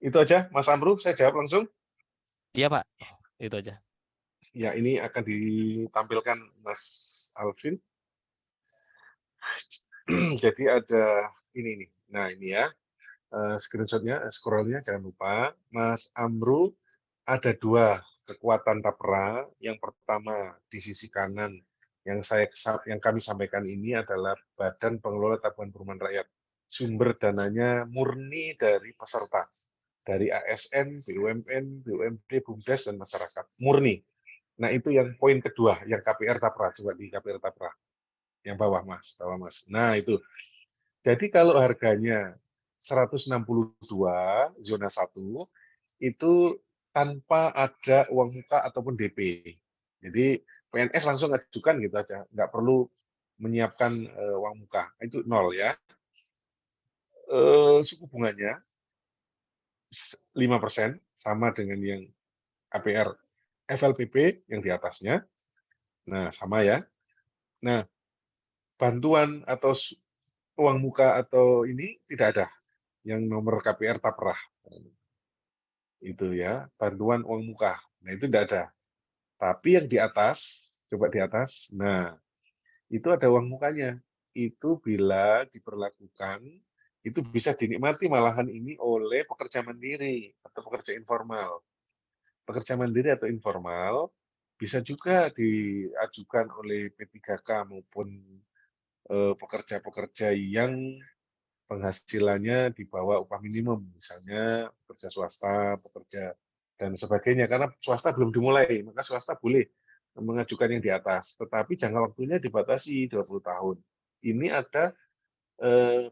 Itu aja Mas Amru, saya jawab langsung. Iya Pak, itu aja. Ya, ini akan ditampilkan Mas Alvin. Jadi ada ini nih, Nah ini ya, screenshotnya, scrollnya jangan lupa. Mas Amru, ada 2 kekuatan tapera. Yang pertama di sisi kanan yang kami sampaikan ini adalah Badan Pengelola Tabungan Perumahan Rakyat. Sumber dananya murni dari peserta, dari ASN, BUMN, BUMD, BUMDes, dan masyarakat. Murni. Nah itu yang poin kedua, yang KPR tapera. Coba di KPR tapera. Yang bawah mas, bawah mas. Nah itu. Jadi kalau harganya 162 zona 1 itu tanpa ada uang muka ataupun DP. Jadi PNS langsung ajukan gitu aja, nggak perlu menyiapkan uang muka. Itu 0 ya. Suku bunganya 5% sama dengan yang KPR FLPP yang di atasnya. Nah, sama ya. Nah, bantuan atau uang muka atau ini tidak ada yang nomor KPR Tapera. Itu ya, bantuan uang muka. Nah, itu tidak ada. Tapi yang di atas, coba di atas. Nah, itu ada uang mukanya. Itu bila diperlakukan, itu bisa dinikmati malahan ini oleh pekerja mandiri atau pekerja informal. Pekerja mandiri atau informal bisa juga diajukan oleh P3K maupun pekerja-pekerja yang penghasilannya di bawah upah minimum, misalnya pekerja swasta, pekerja dan sebagainya. Karena swasta belum dimulai, maka swasta boleh mengajukan yang di atas. Tetapi jangka waktunya dibatasi 20 tahun. Ini ada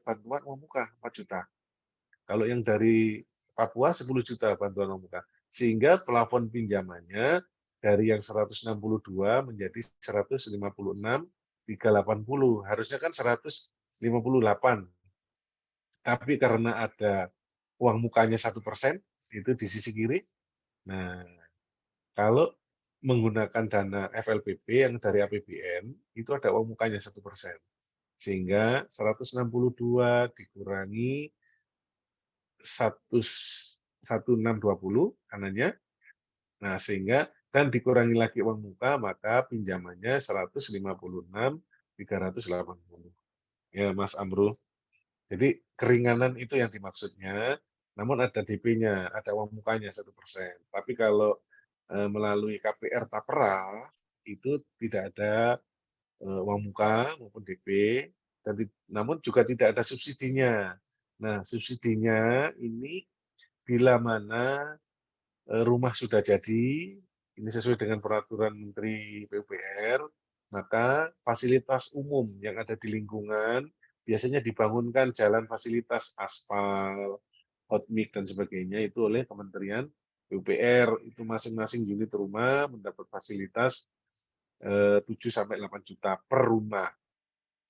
bantuan uang muka 4 juta. Kalau yang dari Papua 10 juta bantuan uang muka. Sehingga plafon pinjamannya dari yang 162 menjadi 156, 380. Harusnya kan 158. Tapi karena ada uang mukanya 1%, itu di sisi kiri. Nah, kalau menggunakan dana FLPP yang dari APBN, itu ada uang mukanya 1%. Sehingga 162 dikurangi 1620 kanannya. Nah, sehingga dan dikurangi lagi uang muka, maka pinjamannya 156, 380. Ya, Mas Amru. Jadi keringanan itu yang dimaksudnya, namun ada DP-nya, ada uang mukanya 1%. Tapi kalau melalui KPR Tapera, itu tidak ada uang muka maupun DP, namun juga tidak ada subsidinya. Nah, subsidinya ini bila mana rumah sudah jadi, ini sesuai dengan peraturan Menteri PUPR, maka fasilitas umum yang ada di lingkungan biasanya dibangunkan jalan fasilitas aspal, hotmix dan sebagainya itu oleh Kementerian PUPR. Itu masing-masing unit rumah mendapat fasilitas 7 sampai 8 juta per rumah.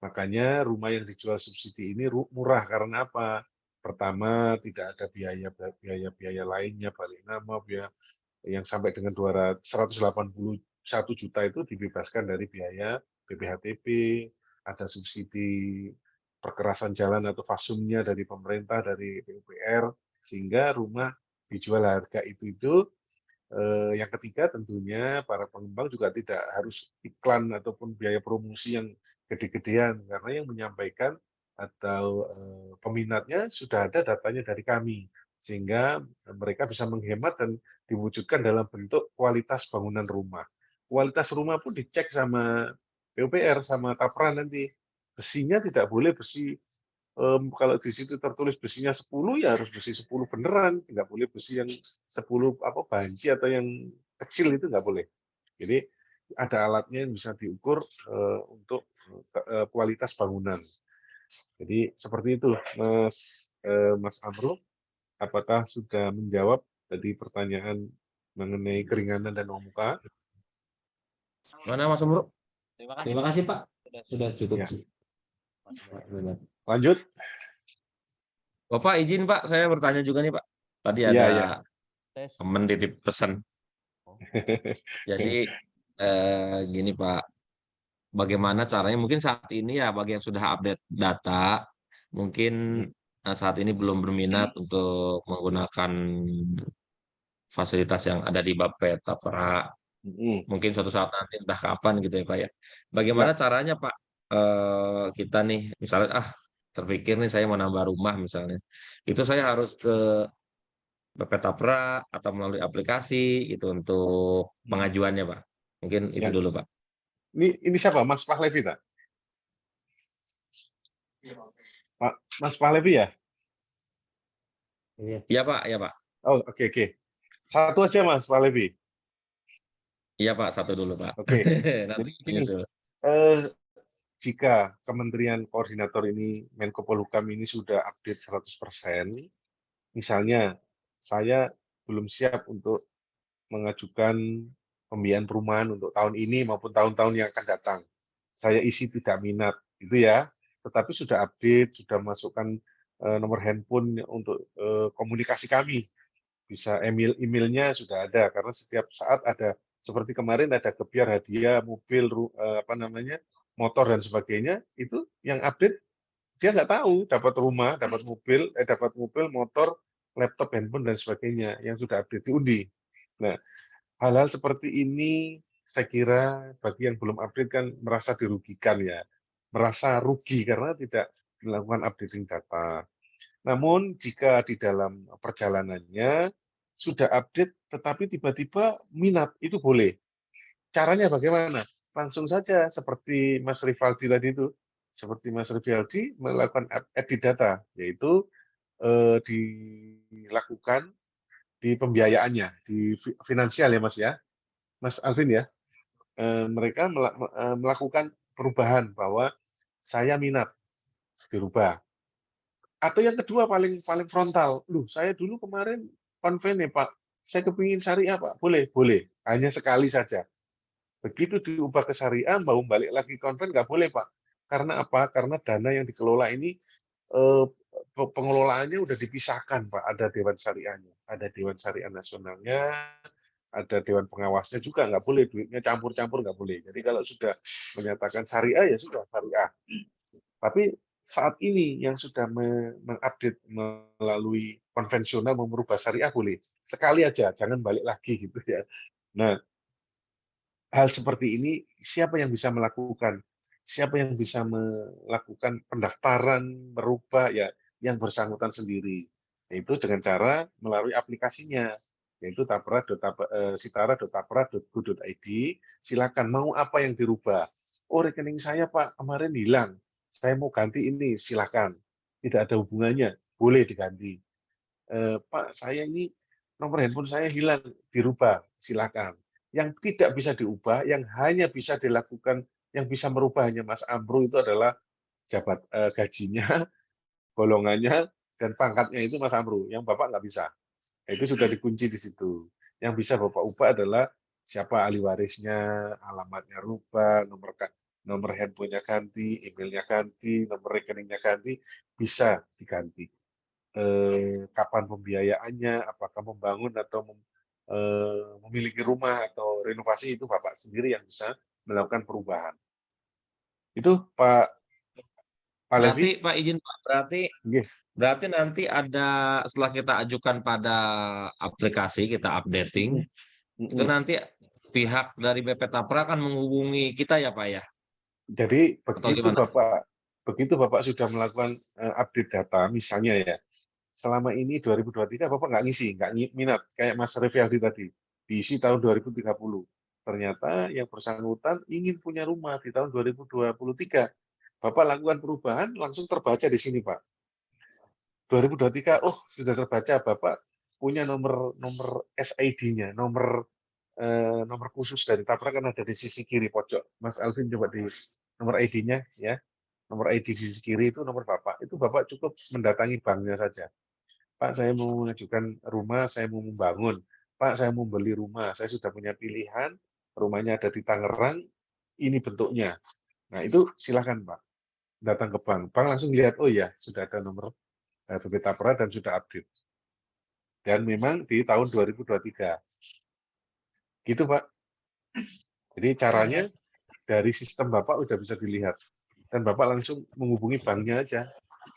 Makanya rumah yang dijual subsidi ini murah karena apa? Pertama, tidak ada biaya lainnya, balik nama, biaya yang sampai dengan 181 juta itu dibebaskan dari biaya BPHTP, ada subsidi perkerasan jalan atau fasumnya dari pemerintah, dari PUPR, sehingga rumah dijual harga itu. Yang ketiga tentunya para pengembang juga tidak harus iklan ataupun biaya promosi yang gede-gedean, karena yang menyampaikan atau peminatnya sudah ada datanya dari kami, sehingga mereka bisa menghemat dan diwujudkan dalam bentuk kualitas bangunan rumah. Kualitas rumah pun dicek sama PUPR, sama Tapra nanti. Besinya tidak boleh besi, kalau di situ tertulis besinya 10, ya harus besi 10 beneran, nggak boleh besi yang 10 banci atau yang kecil, itu nggak boleh. Jadi ada alatnya yang bisa diukur untuk kualitas bangunan. Jadi seperti itu, Mas Amru. Apakah sudah menjawab tadi pertanyaan mengenai keringanan dan uang muka? Mana Mas Amru? Terima Terima kasih Pak. Sudah cukup. Ya. Lanjut. Bapak izin Pak, saya bertanya juga nih Pak. Tadi Iya, ada iya. temen titip pesan. Jadi gini Pak, bagaimana caranya? Mungkin saat ini ya bagi yang sudah update data, mungkin saat ini belum berminat untuk menggunakan fasilitas yang ada di Bapet Tapera. Mungkin suatu saat nanti entah kapan gitu ya Pak ya. Bagaimana caranya Pak kita nih misalnya terpikir nih saya mau nambah rumah misalnya. Itu saya harus ke BP Tapra atau melalui aplikasi itu untuk pengajuannya, Pak. Mungkin itu Yang dulu, Pak. ini siapa? Mas Pahlevi tak? Pak Mas Pahlevi ya? Iya, Pak, ya, Pak. Oh, oke. Satu aja Mas Pahlevi. Iya, Pak, satu dulu, Pak. Oke. Nanti Jadi gini, nyusul. jika Kementerian Koordinator ini, Menko Polhukam ini sudah update 100%, misalnya saya belum siap untuk mengajukan pembiayaan perumahan untuk tahun ini maupun tahun-tahun yang akan datang. Saya isi tidak minat, itu ya. Tetapi sudah update, sudah masukkan nomor handphone untuk komunikasi kami. Bisa emailnya sudah ada, karena setiap saat ada, seperti kemarin ada gebyar hadiah mobil, motor dan sebagainya, itu yang update dia nggak tahu dapat rumah, dapat mobil, motor, laptop, handphone dan sebagainya yang sudah update diundi. Nah, hal-hal seperti ini saya kira bagi yang belum update kan merasa dirugikan ya, merasa rugi karena tidak melakukan updating data. Namun jika di dalam perjalanannya sudah update tetapi tiba-tiba minat, itu boleh. Caranya bagaimana? Langsung saja seperti Mas Rivaldi tadi itu, seperti Mas Rivaldi melakukan edit data, yaitu dilakukan di pembiayaannya, di finansial ya Mas ya, Mas Alvin ya. Mereka melakukan perubahan bahwa saya minat, dirubah. Atau yang kedua paling frontal, saya dulu kemarin konven ya Pak, saya kepingin syariah Pak, boleh, hanya sekali saja. Begitu diubah ke syariah, mau balik lagi konven nggak boleh Pak. Karena apa? Karena dana yang dikelola ini pengelolaannya udah dipisahkan Pak. Ada Dewan Syariahnya, ada Dewan Syariah Nasionalnya, ada Dewan Pengawasnya juga, nggak boleh duitnya campur-campur, nggak boleh. Jadi kalau sudah menyatakan syariah ya sudah syariah. Tapi saat ini yang sudah mengupdate melalui konvensional mau merubah syariah boleh sekali aja, jangan balik lagi gitu ya. Nah, hal seperti ini siapa yang bisa melakukan? Siapa yang bisa melakukan pendaftaran merubah ya yang bersangkutan sendiri? Yaitu dengan cara melalui aplikasinya, yaitu sitara.tapra.go.id. Silakan mau apa yang dirubah. Oh, rekening saya Pak kemarin hilang, saya mau ganti ini, silakan. Tidak ada hubungannya, boleh diganti. Pak, saya ini nomor handphone saya hilang, dirubah, silakan. Yang tidak bisa diubah, yang hanya bisa dilakukan, yang bisa merubah hanya Mas Amro itu adalah gajinya, golongannya, dan pangkatnya itu Mas Amro. Yang Bapak nggak bisa. Itu sudah dikunci di situ. Yang bisa Bapak ubah adalah siapa ahli warisnya, alamatnya rubah, nomor handphonenya ganti, emailnya ganti, nomor rekeningnya ganti, bisa diganti. Kapan pembiayaannya, apakah membangun atau memiliki rumah atau renovasi, itu Bapak sendiri yang bisa melakukan perubahan. Itu Pak Berarti Levi. Pak izin Pak, berarti nanti ada setelah kita ajukan pada aplikasi, kita updating, itu nanti pihak dari BP Tapra akan menghubungi kita ya Pak ya? Jadi Atau gimana? begitu Bapak sudah melakukan update data, misalnya ya, selama ini 2023 Bapak nggak ngisi, nggak minat, kayak Mas Rivaldi tadi, diisi tahun 2030. Ternyata yang bersangkutan ingin punya rumah di tahun 2023. Bapak lakukan perubahan, langsung terbaca di sini Pak. 2023, oh sudah terbaca, Bapak punya nomor SID-nya, nomor khusus dari Tapra kan ada di sisi kiri pojok. Mas Alvin coba di nomor ID-nya ya. Nomor ID di sisi kiri itu nomor Bapak. Itu Bapak cukup mendatangi banknya saja. Pak, saya mau mengajukan rumah, saya mau membangun. Pak, saya mau beli rumah, saya sudah punya pilihan, rumahnya ada di Tangerang, ini bentuknya. Nah, itu silakan Pak. Datang ke bank. Bank langsung lihat, oh ya, sudah ada nomor BP Tapra dan sudah update. Dan memang di tahun 2023. Gitu Pak. Jadi caranya dari sistem Bapak udah bisa dilihat. Dan Bapak langsung menghubungi banknya aja.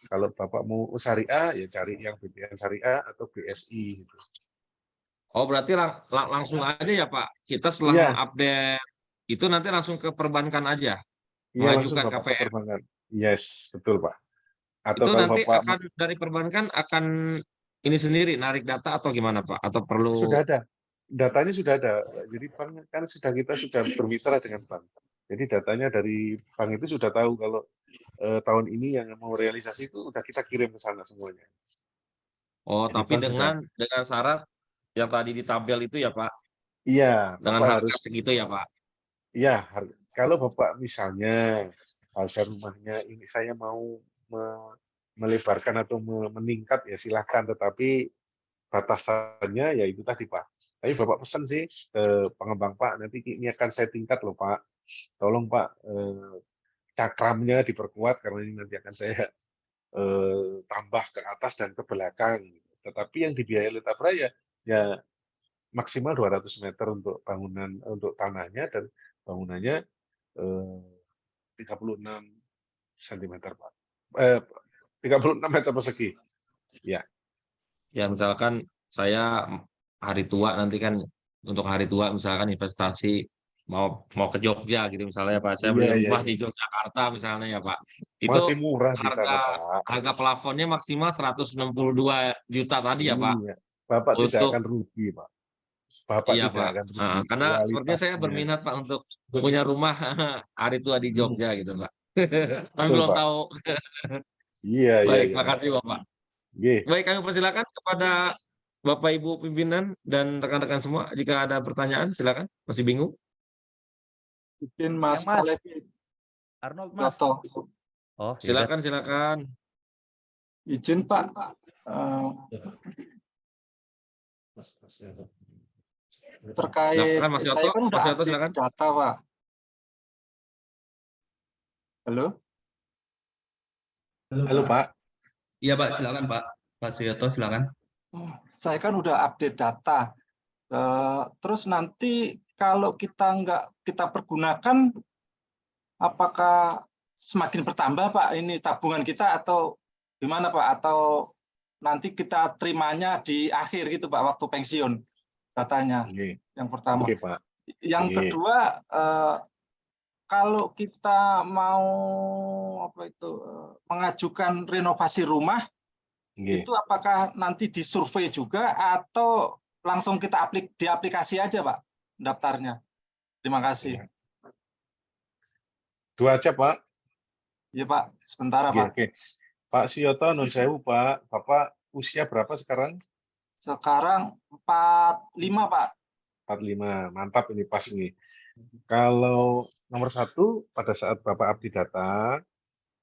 Kalau Bapak mau syariah, ya cari yang BBN Syariah atau BSI. Gitu. Oh, berarti langsung aja ya Pak. Kita setelah mengupdate itu nanti langsung ke perbankan aja. Iya, langsung Mengajukan Bapak ke KPR. perbankan. Yes, betul Pak. Atau Itu kalau nanti Bapak akan dari perbankan akan ini sendiri narik data atau gimana Pak? Atau perlu sudah ada, datanya sudah ada. Jadi bank kan kita sudah bermitra dengan bank. Jadi datanya dari bank itu sudah tahu kalau tahun ini yang mau realisasi itu udah kita kirim ke sana semuanya. Oh, Jadi tapi bank sudah. dengan syarat yang tadi di tabel itu ya Pak, Iya, dengan Bapak harga harus. segitu ya Pak. Iya, kalau Bapak misalnya harga rumahnya ini saya mau melebarkan atau meningkat ya silahkan, tetapi batasannya ya itu tadi Pak. Tapi Bapak pesan sih ke pengembang Pak, nanti ini akan saya tingkat loh Pak. Tolong Pak, cakramnya diperkuat karena ini nanti akan saya tambah ke atas dan ke belakang. Tetapi yang dibiayai oleh Tapra ya maksimal 200 meter untuk bangunan untuk tanahnya dan bangunannya 36 cm Pak. 36 meter persegi. Ya. Ya misalkan saya hari tua nanti kan untuk hari tua misalkan investasi mau ke Jogja gitu misalnya Pak. Saya beli Iya, iya, rumah iya. di Yogyakarta misalnya ya Pak. Itu Masih murah di sana, harga Pak. harga plafonnya maksimal 162 juta tadi ya Pak. Iya. Bapak tidak Untuk akan rugi, Pak. Bapak iya tidak Pak. akan rugi. Karena sepertinya saya Kualitasnya. berminat Pak untuk punya rumah hari tua di Jogja gitu Pak. Kami Betul, belum Pak. tahu. Iya, iya, Baik, iya. makasih Bapak. Iya. Baik, kami persilakan kepada Bapak Ibu pimpinan dan rekan-rekan semua jika ada pertanyaan silakan. Masih bingung? Izin Mas Mas. Palevi. Arnold Mas. Toto. Oh, Silakan, silakan. Izin Pak. Terkait Silakan, Mas saya Yoto. kan udah Mas Yoto, update silakan. data Pak. Halo? Halo, Pak. Iya Pak, silakan Pak. Pak Suyoto, silakan. Saya kan udah update data. Terus nanti kalau kita nggak kita pergunakan, apakah semakin bertambah Pak ini tabungan kita atau gimana Pak? Atau nanti kita terimanya di akhir gitu Pak waktu pensiun datanya? Iya. Yang pertama. Oke, Pak. Yang Iya. kedua, kalau kita mau mengajukan renovasi rumah, Iya. itu apakah nanti disurvei juga atau langsung kita di aplikasi aja Pak daftarnya? Terima kasih. Iya. Dua aja, Pak. Iya Pak, sebentar Oke, Pak. oke. Pak Suyoto, nun sewu, Pak. Bapak usia berapa sekarang? Sekarang 45 Pak. 45. Mantap ini pas ini. Kalau nomor 1, pada saat Bapak abdi data,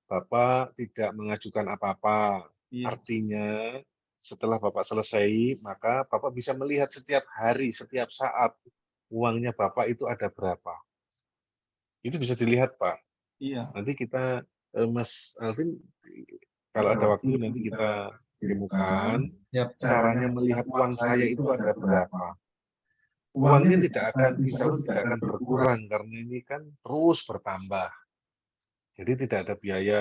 Bapak tidak mengajukan apa-apa. Iya. Artinya, setelah Bapak selesai, maka Bapak bisa melihat setiap hari, setiap saat, uangnya Bapak itu ada berapa. Itu bisa dilihat, Pak. Iya. Nanti kita, Mas Alvin, kalau ada waktu nanti kita temukan caranya melihat uang saya itu ada berapa. Uangnya tidak akan, insya Allah tidak akan berkurang karena ini kan terus bertambah. Jadi tidak ada biaya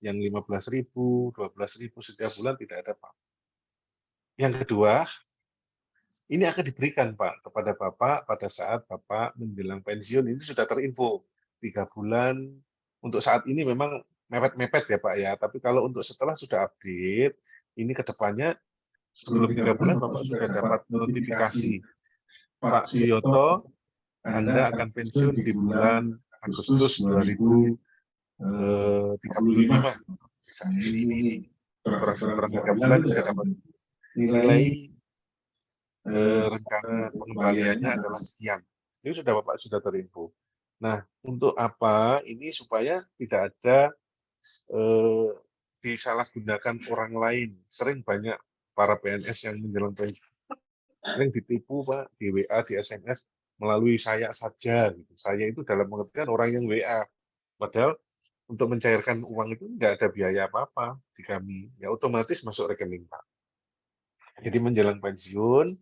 yang 15.000, 12.000 setiap bulan, tidak ada Pak. Yang kedua, ini akan diberikan Pak kepada Bapak pada saat Bapak menjelang pensiun, ini sudah terinfo 3 bulan. Untuk saat ini memang mepet-mepet ya Pak ya, tapi kalau untuk setelah sudah update, ini ke depannya sebelum 3 bulan Bapak sudah dapat notifikasi. Pak Suyoto, Anda akan pensiun di bulan Agustus 2035. Misalnya ini kurang 3 bulan sudah dapat nilai rencana pengembaliannya adalah sekian. Ini sudah Bapak sudah terinfo. Nah, untuk apa? Ini supaya tidak ada disalahgunakan orang lain. Sering banyak para PNS yang menjelang pensiun sering ditipu Pak di WA, di SMS melalui saya saja. Gitu. Saya itu dalam pengertian orang yang WA. Padahal untuk mencairkan uang itu nggak ada biaya apa-apa di kami. Ya otomatis masuk rekening Pak. Jadi menjelang pensiun,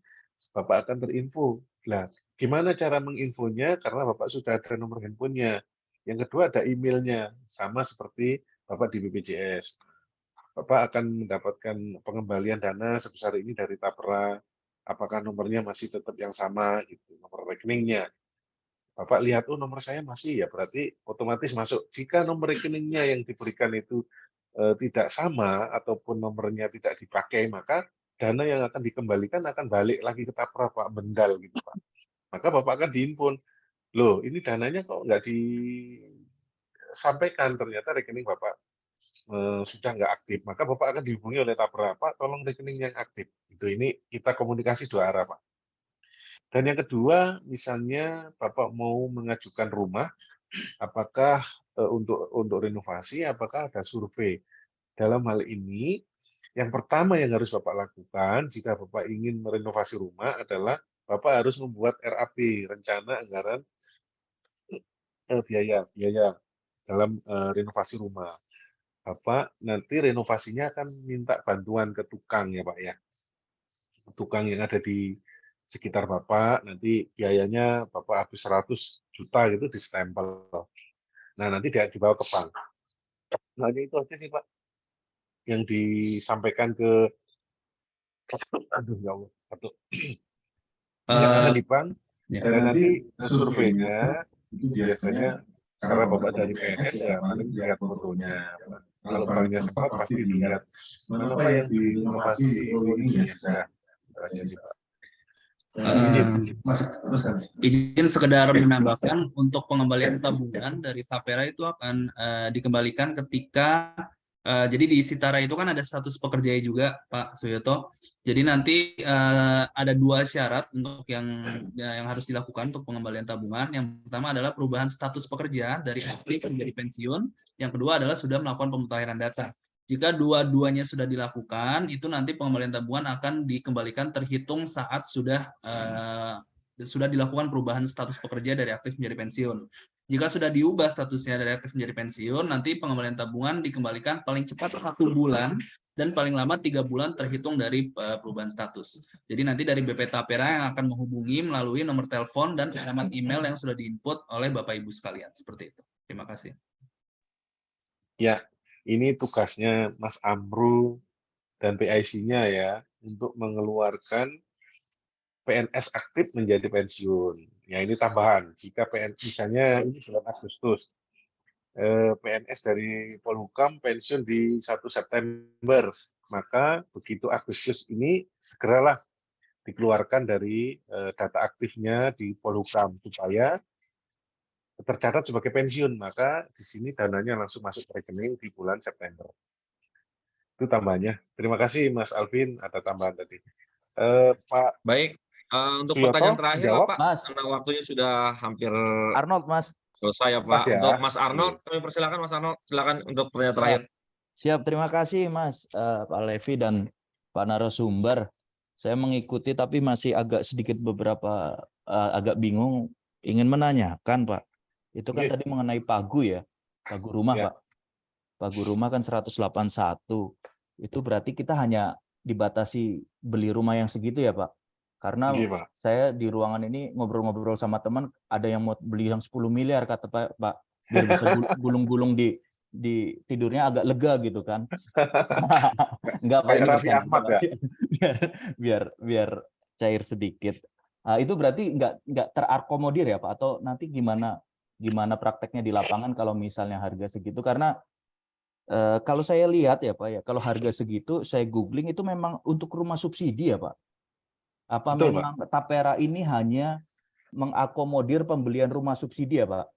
Bapak akan terinfo. Nah, gimana cara menginfonya? Karena Bapak sudah ada nomor handphonenya. Yang kedua ada emailnya, sama seperti Bapak di BPJS. Bapak akan mendapatkan pengembalian dana sebesar ini dari Tapra. Apakah nomornya masih tetap yang sama, gitu, nomor rekeningnya. Bapak lihat, oh nomor saya masih, ya berarti otomatis masuk. Jika nomor rekeningnya yang diberikan itu tidak sama ataupun nomornya tidak dipakai, maka dana yang akan dikembalikan akan balik lagi ke Tapra, Pak, bendal gitu, Pak. Maka Bapak akan diinput, loh ini dananya kok nggak disampaikan, ternyata rekening Bapak sudah nggak aktif, maka Bapak akan dihubungi oleh Tapra, Pak, tolong rekening yang aktif. Itu ini kita komunikasi 2 arah, Pak. Dan yang kedua, misalnya Bapak mau mengajukan rumah, apakah untuk renovasi, apakah ada survei? Dalam hal ini, yang pertama yang harus Bapak lakukan jika Bapak ingin merenovasi rumah adalah Bapak harus membuat RAP, rencana anggaran biaya dalam renovasi rumah. Bapak nanti renovasinya akan minta bantuan ke tukang ya Pak ya. Tukang yang ada di sekitar Bapak, nanti biayanya Bapak habis 100 juta gitu distempel. Nah, nanti dibawa ke bank. Nah, itu aja sih Pak yang disampaikan ke aduh ya Allah, yang akan di bank. Dan nanti surveinya itu biasanya karena Bapak dari PNS ya paling lihat fotonya. Kalau banknya sempat pasti dilihat mana Pak yang direnovasi, oh ini ya sudah. Aja sih Pak. Izin sekedar menambahkan untuk pengembalian tabungan dari Tapera itu akan dikembalikan ketika jadi di Sitara itu kan ada status pekerja juga Pak Suyoto. Jadi nanti ada 2 syarat untuk yang harus dilakukan untuk pengembalian tabungan. Yang pertama adalah perubahan status pekerja dari aktif menjadi pensiun. Yang kedua adalah sudah melakukan pemutahiran data. Jika dua-duanya sudah dilakukan, itu nanti pengembalian tabungan akan dikembalikan terhitung saat sudah dilakukan perubahan status pekerja dari aktif menjadi pensiun. Jika sudah diubah statusnya dari aktif menjadi pensiun, nanti pengembalian tabungan dikembalikan paling cepat 1 bulan dan paling lama 3 bulan terhitung dari perubahan status. Jadi nanti dari BP Tapera yang akan menghubungi melalui nomor telepon dan alamat email yang sudah diinput oleh Bapak Ibu sekalian. Seperti itu. Terima kasih. Ya. Ini tugasnya Mas Amru dan PIC-nya ya, untuk mengeluarkan PNS aktif menjadi pensiun. Ya ini tambahan, jika PNS misalnya ini bulan Agustus, PNS dari Polhukam pensiun di 1 September, maka begitu Agustus ini segeralah dikeluarkan dari data aktifnya di Polhukam supaya tercatat sebagai pensiun, maka di sini dananya langsung masuk ke rekening di bulan September. Itu tambahnya. Terima kasih Mas Alvin ada tambahan tadi. Pak. Baik, untuk Suyoto, pertanyaan terakhir jawab. Pak, Mas. karena waktunya sudah hampir Arnold, Mas. selesai ya Pak. Mas ya. Untuk Mas Arnold, kami persilakan Mas Arnold, silakan untuk pertanyaan terakhir. Siap, terima kasih Mas Pak Levi dan Pak narasumber. Saya mengikuti tapi masih agak sedikit agak bingung, ingin menanyakan Pak. Itu kan tadi mengenai pagu ya, pagu rumah Pak. Pagu rumah kan 181. Itu berarti kita hanya dibatasi beli rumah yang segitu ya Pak. Karena saya di ruangan ini ngobrol-ngobrol sama teman, ada yang mau beli yang 10 miliar kata Pak, biar bisa gulung-gulung di tidurnya agak lega gitu kan. Enggak Pak, ini Raffi Ahmad ya. biar cair sedikit. Itu berarti enggak terakomodir ya Pak, atau nanti gimana prakteknya di lapangan kalau misalnya harga segitu? Karena kalau saya lihat ya Pak ya, kalau harga segitu saya googling itu memang untuk rumah subsidi ya Pak. Apa betul, memang Pak? Tapera ini hanya mengakomodir pembelian rumah subsidi ya Pak?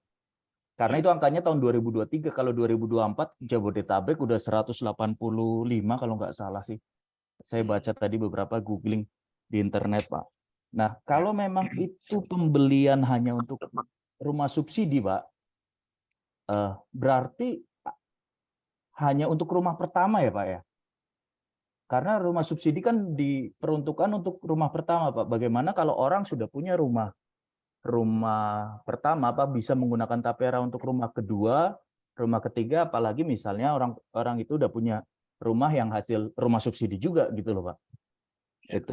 Karena itu angkanya tahun 2023, kalau 2024 Jabodetabek udah 185 kalau nggak salah sih. Saya baca tadi beberapa googling di internet Pak. Nah, kalau memang itu pembelian hanya untuk rumah subsidi Pak, berarti hanya untuk rumah pertama ya Pak ya? Karena rumah subsidi kan diperuntukkan untuk rumah pertama Pak. Bagaimana kalau orang sudah punya rumah pertama Pak, bisa menggunakan Tapera untuk rumah kedua, rumah ketiga, apalagi misalnya orang itu udah punya rumah yang hasil rumah subsidi juga gitu loh Pak. Itu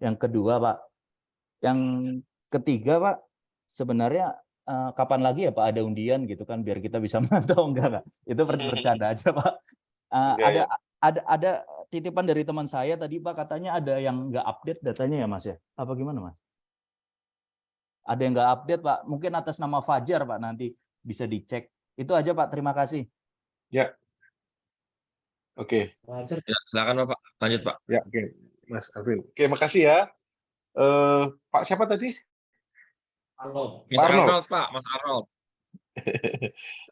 yang kedua Pak. Yang ketiga Pak, sebenarnya kapan lagi ya Pak ada undian gitu kan biar kita bisa mantau enggak? Itu bercanda aja Pak. Ada titipan dari teman saya tadi Pak, katanya ada yang nggak update datanya ya Mas ya? Apa gimana Mas? Ada yang nggak update Pak, mungkin atas nama Fajar Pak, nanti bisa dicek. Itu aja Pak, terima kasih. Ya, oke. Ya, silakan Bapak. Lanjut Pak. Ya, oke. Mas Alvin. Oke, makasih ya. Pak siapa tadi? Mas Pak Arnold. Arnold Pak, Mas Arnold.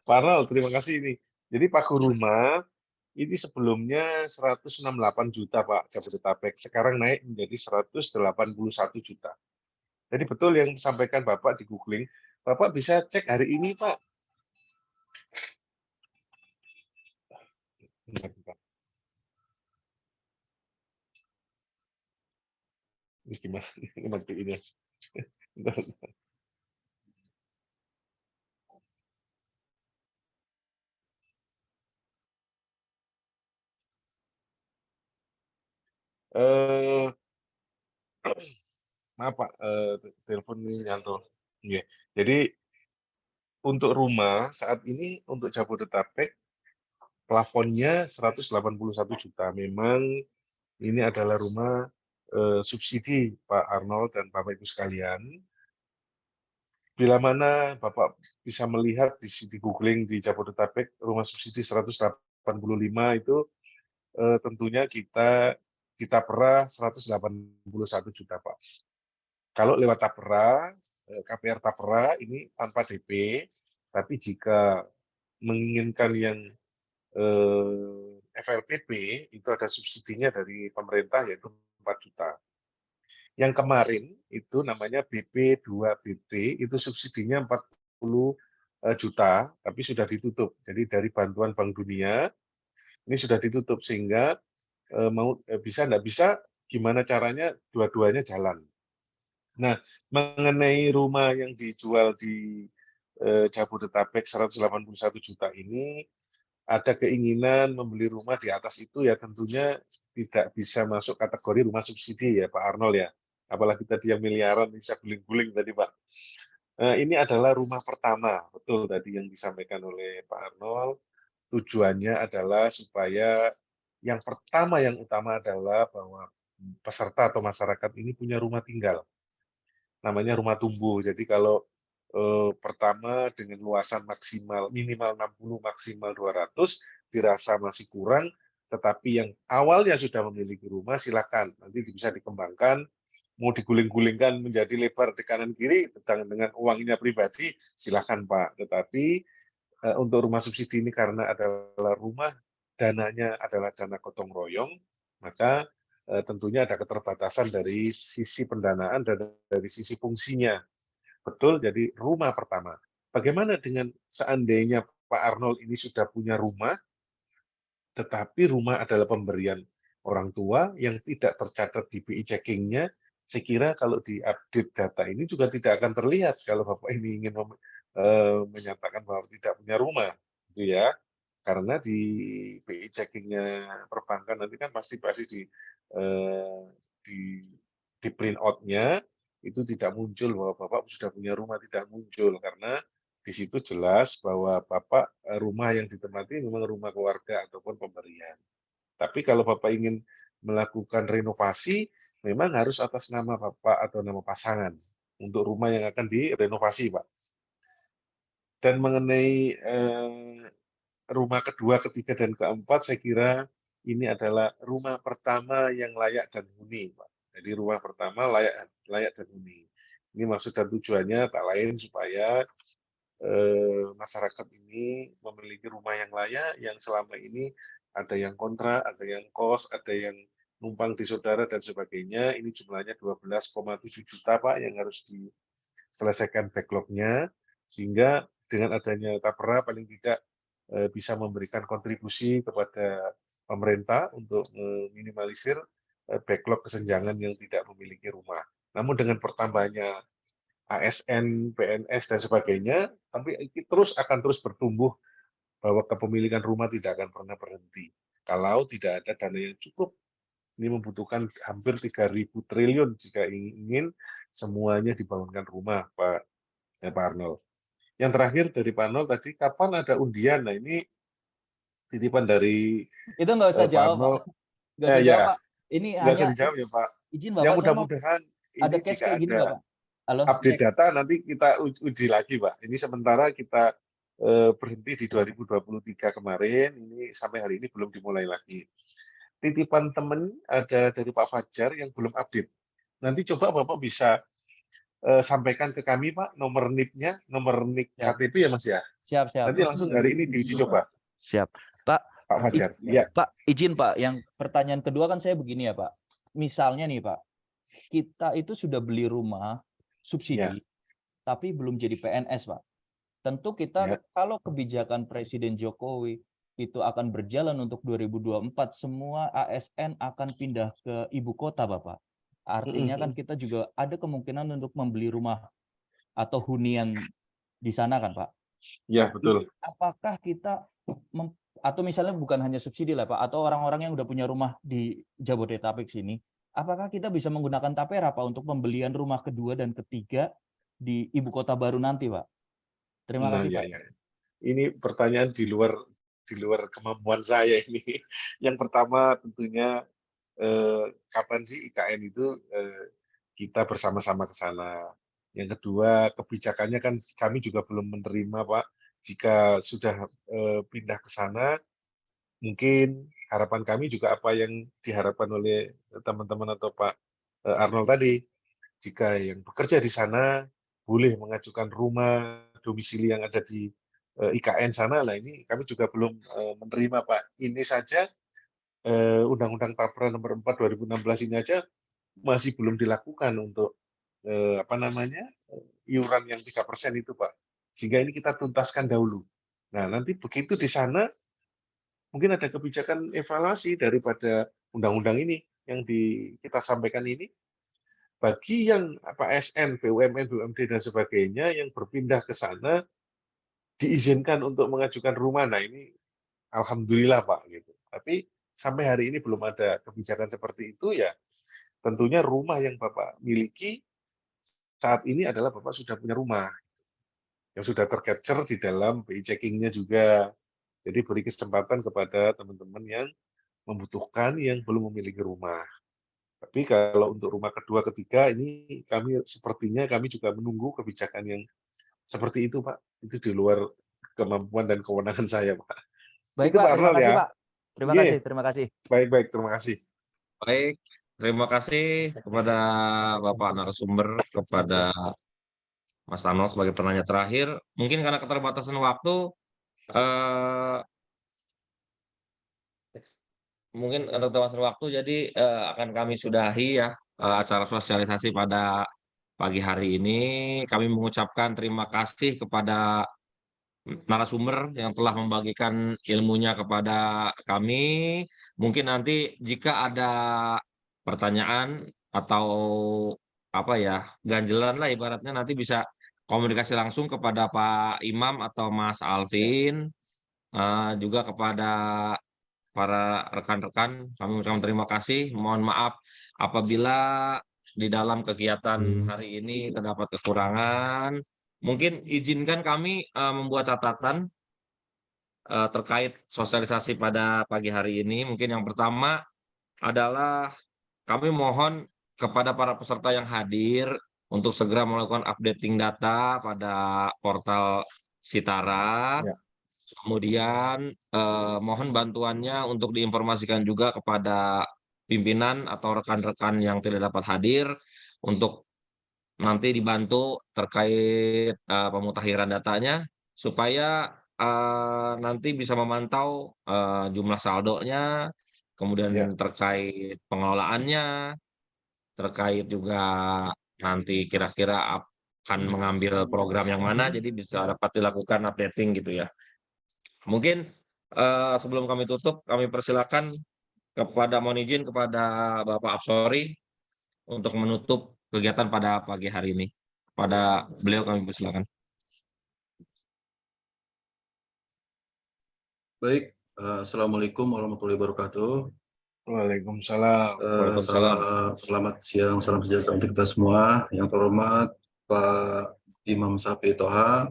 Pak Arnold, terima kasih ini. Jadi Paku Rumah ini sebelumnya 168 juta Pak Jabodetabek. Sekarang naik menjadi 181 juta. Jadi betul yang disampaikan Bapak di googling. Bapak bisa cek hari ini Pak. Bentar. Ini gimana? Ini nanti ini. Bentar. Maaf Pak, telepon ini nyantol. Iya. Jadi untuk rumah saat ini untuk Jabodetabek plafonnya 181 juta. Memang ini adalah rumah subsidi Pak Arnold dan Bapak Ibu sekalian. Bila mana Bapak bisa melihat di googling di Jabodetabek rumah subsidi 185 itu tentunya kita Tapera 181 juta Pak. Kalau lewat Tapera, KPR Tapera ini tanpa DP, tapi jika menginginkan yang FLPP itu ada subsidinya dari pemerintah yaitu 4 juta. Yang kemarin itu namanya BP2BT itu subsidinya 40 juta, tapi sudah ditutup. Jadi dari bantuan Bank Dunia ini sudah ditutup sehingga bisa nggak bisa gimana caranya dua-duanya jalan. Nah, mengenai rumah yang dijual di Jabodetabek 181 juta ini ada keinginan membeli rumah di atas itu ya tentunya tidak bisa masuk kategori rumah subsidi ya Pak Arnold ya. Apalagi tadi yang miliaran bisa guling-guling tadi Pak. Ini adalah rumah pertama, betul tadi yang disampaikan oleh Pak Arnold. Tujuannya adalah supaya yang pertama yang utama adalah bahwa peserta atau masyarakat ini punya rumah tinggal. Namanya rumah tumbuh. Jadi kalau pertama dengan luasan maksimal minimal 60 maksimal 200 dirasa masih kurang, tetapi yang awalnya sudah memiliki rumah silakan nanti bisa dikembangkan, mau diguling-gulingkan menjadi lebar di kanan kiri dengan uangnya pribadi silakan Pak. Tetapi untuk rumah subsidi ini karena adalah rumah dananya adalah dana gotong royong, maka tentunya ada keterbatasan dari sisi pendanaan dan dari sisi fungsinya. Betul, jadi rumah pertama. Bagaimana dengan seandainya Pak Arnold ini sudah punya rumah, tetapi rumah adalah pemberian orang tua yang tidak tercatat di BI checking-nya, saya kira kalau di-update data ini juga tidak akan terlihat kalau Bapak ini ingin menyatakan bahwa tidak punya rumah, gitu ya. Karena di BI checking-nya perbankan nanti kan pasti di print out-nya itu tidak muncul bahwa Bapak sudah punya rumah, tidak muncul karena di situ jelas bahwa Bapak rumah yang ditempati memang rumah keluarga ataupun pemberian. Tapi kalau Bapak ingin melakukan renovasi, memang harus atas nama Bapak atau nama pasangan untuk rumah yang akan direnovasi, Pak. Dan mengenai rumah kedua, ketiga, dan keempat, saya kira ini adalah rumah pertama yang layak dan huni, Pak. Jadi rumah pertama layak dan huni. Ini maksud dan tujuannya tak lain supaya masyarakat ini memiliki rumah yang layak, yang selama ini ada yang kontrak, ada yang kos, ada yang numpang di saudara dan sebagainya. Ini jumlahnya 12,7 juta Pak yang harus diselesaikan backlog-nya, sehingga dengan adanya Tapera paling tidak bisa memberikan kontribusi kepada pemerintah untuk meminimalisir backlog kesenjangan yang tidak memiliki rumah. Namun dengan pertambahannya ASN, PNS, dan sebagainya, tapi akan terus bertumbuh bahwa kepemilikan rumah tidak akan pernah berhenti. Kalau tidak ada dana yang cukup, ini membutuhkan hampir 3.000 triliun jika ingin semuanya dibangunkan rumah, Pak Arnold. Yang terakhir dari Pak Arnold tadi, kapan ada undian? Nah ini titipan dari Itu nggak usah Pak jawab, Arnold. Pak. Nggak usah jawab, Pak. Ini nggak usah hanya dijawab ya, Pak. izin Yang Bapak, saya mau mudah-mudahan ada ini case jika kayak gini ada nggak, Pak? Halo, update cek. data nanti kita uji lagi, Pak. Ini sementara kita berhenti di 2023 kemarin, ini sampai hari ini belum dimulai lagi. Titipan temen ada dari Pak Fajar yang belum update. Nanti coba Bapak bisa sampaikan ke kami Pak nomor NIP-nya, nomor NIK Siap. KTP ya Mas ya. Siap, siap. Nanti langsung hari ini diuji coba Siap. Pak, Pak Fajar. Ya. Pak, izin Pak, yang pertanyaan kedua kan saya begini ya Pak. Misalnya nih Pak, kita itu sudah beli rumah subsidi, tapi belum jadi PNS Pak. Tentu kita kalau kebijakan Presiden Jokowi itu akan berjalan untuk 2024, semua ASN akan pindah ke ibu kota Bapak. Artinya kan kita juga ada kemungkinan untuk membeli rumah atau hunian di sana kan Pak. Ya, betul. Apakah kita atau misalnya bukan hanya subsidi lah Pak, atau orang-orang yang udah punya rumah di Jabodetabek sini, apakah kita bisa menggunakan tapera Pak untuk pembelian rumah kedua dan ketiga di ibu kota baru nanti Pak? Terima kasih Pak. Ya. Ini pertanyaan di luar kemampuan saya ini. Yang pertama tentunya kapan sih IKN itu kita bersama-sama ke sana. Yang kedua, kebijakannya kan kami juga belum menerima Pak. Jika sudah pindah ke sana, mungkin harapan kami juga apa yang diharapkan oleh teman-teman atau Pak Arnold tadi. Jika yang bekerja di sana boleh mengajukan rumah domisili yang ada di IKN sana, lah ini kami juga belum menerima Pak. Ini saja Undang-Undang Tapera Nomor 4 2016 ini aja masih belum dilakukan untuk iuran yang 3% itu Pak. Sehingga ini kita tuntaskan dahulu. Nah, nanti begitu di sana mungkin ada kebijakan evaluasi daripada undang-undang ini yang kita sampaikan ini. Bagi yang ASN, BUMN, BUMD dan sebagainya yang berpindah ke sana diizinkan untuk mengajukan rumah. Nah, ini alhamdulillah Pak gitu. Tapi sampai hari ini belum ada kebijakan seperti itu ya. Tentunya rumah yang Bapak miliki saat ini adalah Bapak sudah punya rumah yang sudah tercapture di dalam BI checking-nya juga. Jadi beri kesempatan kepada teman-teman yang membutuhkan yang belum memiliki rumah. Tapi kalau untuk rumah kedua, ketiga, ini sepertinya kami juga menunggu kebijakan yang seperti itu, Pak. Itu di luar kemampuan dan kewenangan saya, Pak. Baik, Itu Pak. Pak Terima Arnold kasih, ya. Pak. Terima kasih. Baik, terima kasih. Baik, terima kasih kepada Bapak narasumber, kepada Mas Arnold sebagai penanya terakhir. Mungkin karena keterbatasan waktu, jadi akan kami sudahi ya acara sosialisasi pada pagi hari ini. Kami mengucapkan terima kasih kepada narasumber yang telah membagikan ilmunya kepada kami. Mungkin nanti jika ada pertanyaan atau ganjelan lah ibaratnya, nanti bisa komunikasi langsung kepada Pak Imam atau Mas Alvin, juga kepada para rekan-rekan. Kami mengucapkan terima kasih. Mohon maaf apabila di dalam kegiatan hari ini terdapat kekurangan. Mungkin izinkan kami membuat catatan terkait sosialisasi pada pagi hari ini. Mungkin yang pertama adalah kami mohon kepada para peserta yang hadir untuk segera melakukan updating data pada portal Sitara. Kemudian mohon bantuannya untuk diinformasikan juga kepada pimpinan atau rekan-rekan yang tidak dapat hadir untuk nanti dibantu terkait pemutakhiran datanya supaya nanti bisa memantau jumlah saldonya, kemudian terkait pengelolaannya, terkait juga nanti kira-kira akan mengambil program yang mana, jadi bisa dapat dilakukan updating gitu ya. Mungkin sebelum kami tutup, kami persilakan mohon izin kepada Bapak Absori untuk menutup kegiatan pada pagi hari ini. Pada beliau kami persilakan. Baik, Assalamualaikum warahmatullahi wabarakatuh. Waalaikumsalam. Selamat siang, salam sejahtera untuk kita semua. Yang terhormat Pak Imam Safi Toha,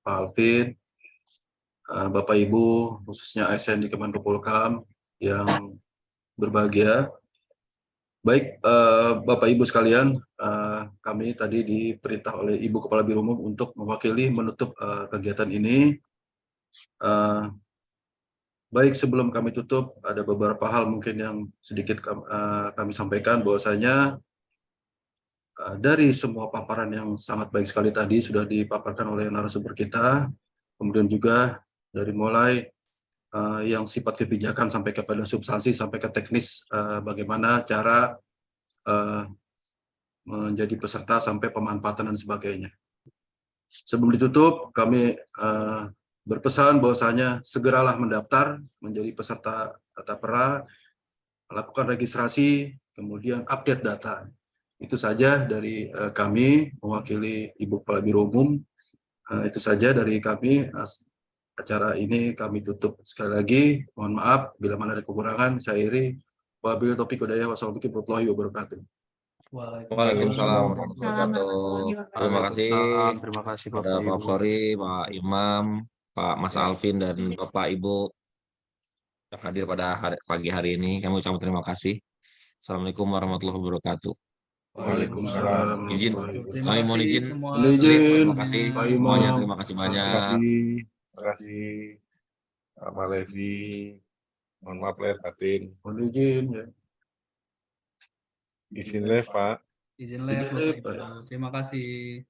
Pak Alvin, Bapak Ibu, khususnya ASN di Kemenkopolhukam yang berbahagia. Baik, Bapak Ibu sekalian, kami tadi diperintah oleh Ibu Kepala Biro Umum untuk mewakili menutup kegiatan ini. Baik, sebelum kami tutup, ada beberapa hal mungkin yang sedikit kami sampaikan bahwasanya dari semua paparan yang sangat baik sekali tadi sudah dipaparkan oleh narasumber kita, kemudian juga dari mulai yang sifat kebijakan sampai kepada substansi sampai ke teknis bagaimana cara menjadi peserta sampai pemanfaatan dan sebagainya. Sebelum ditutup, kami berpesan bahwasanya segeralah mendaftar menjadi peserta tapera, lakukan registrasi, kemudian update data. Itu saja dari kami mewakili Ibu Kepala Biro Umum. Itu saja dari kami. Acara ini kami tutup. Sekali lagi, mohon maaf bila mana ada kekurangan. Saya akhiri. Wabillahi taufiq wal hidayah. Wassalamualaikum warahmatullahi wabarakatuh. Waalaikumsalam warahmatullahi wabarakatuh. Terima kasih Terima kasih kepada Bapak Pak Ibu. Flori, Pak Imam, Pak Mas Alvin, dan Bapak Ibu yang hadir pada pagi hari ini. Kami ucapkan terima kasih. Assalamualaikum warahmatullahi wabarakatuh. Waalaikumsalam. Izin, kami mohon izin. Mohon Clear, izin, terima kasih Pak semuanya. Imam. Terima kasih Terima banyak. kasih. Terima kasih. Pak Levi. Mohon maaf lahir batin. Mohon izin. Ya. Izin live, Pak. Izin live Bapak Ibu. Terima kasih.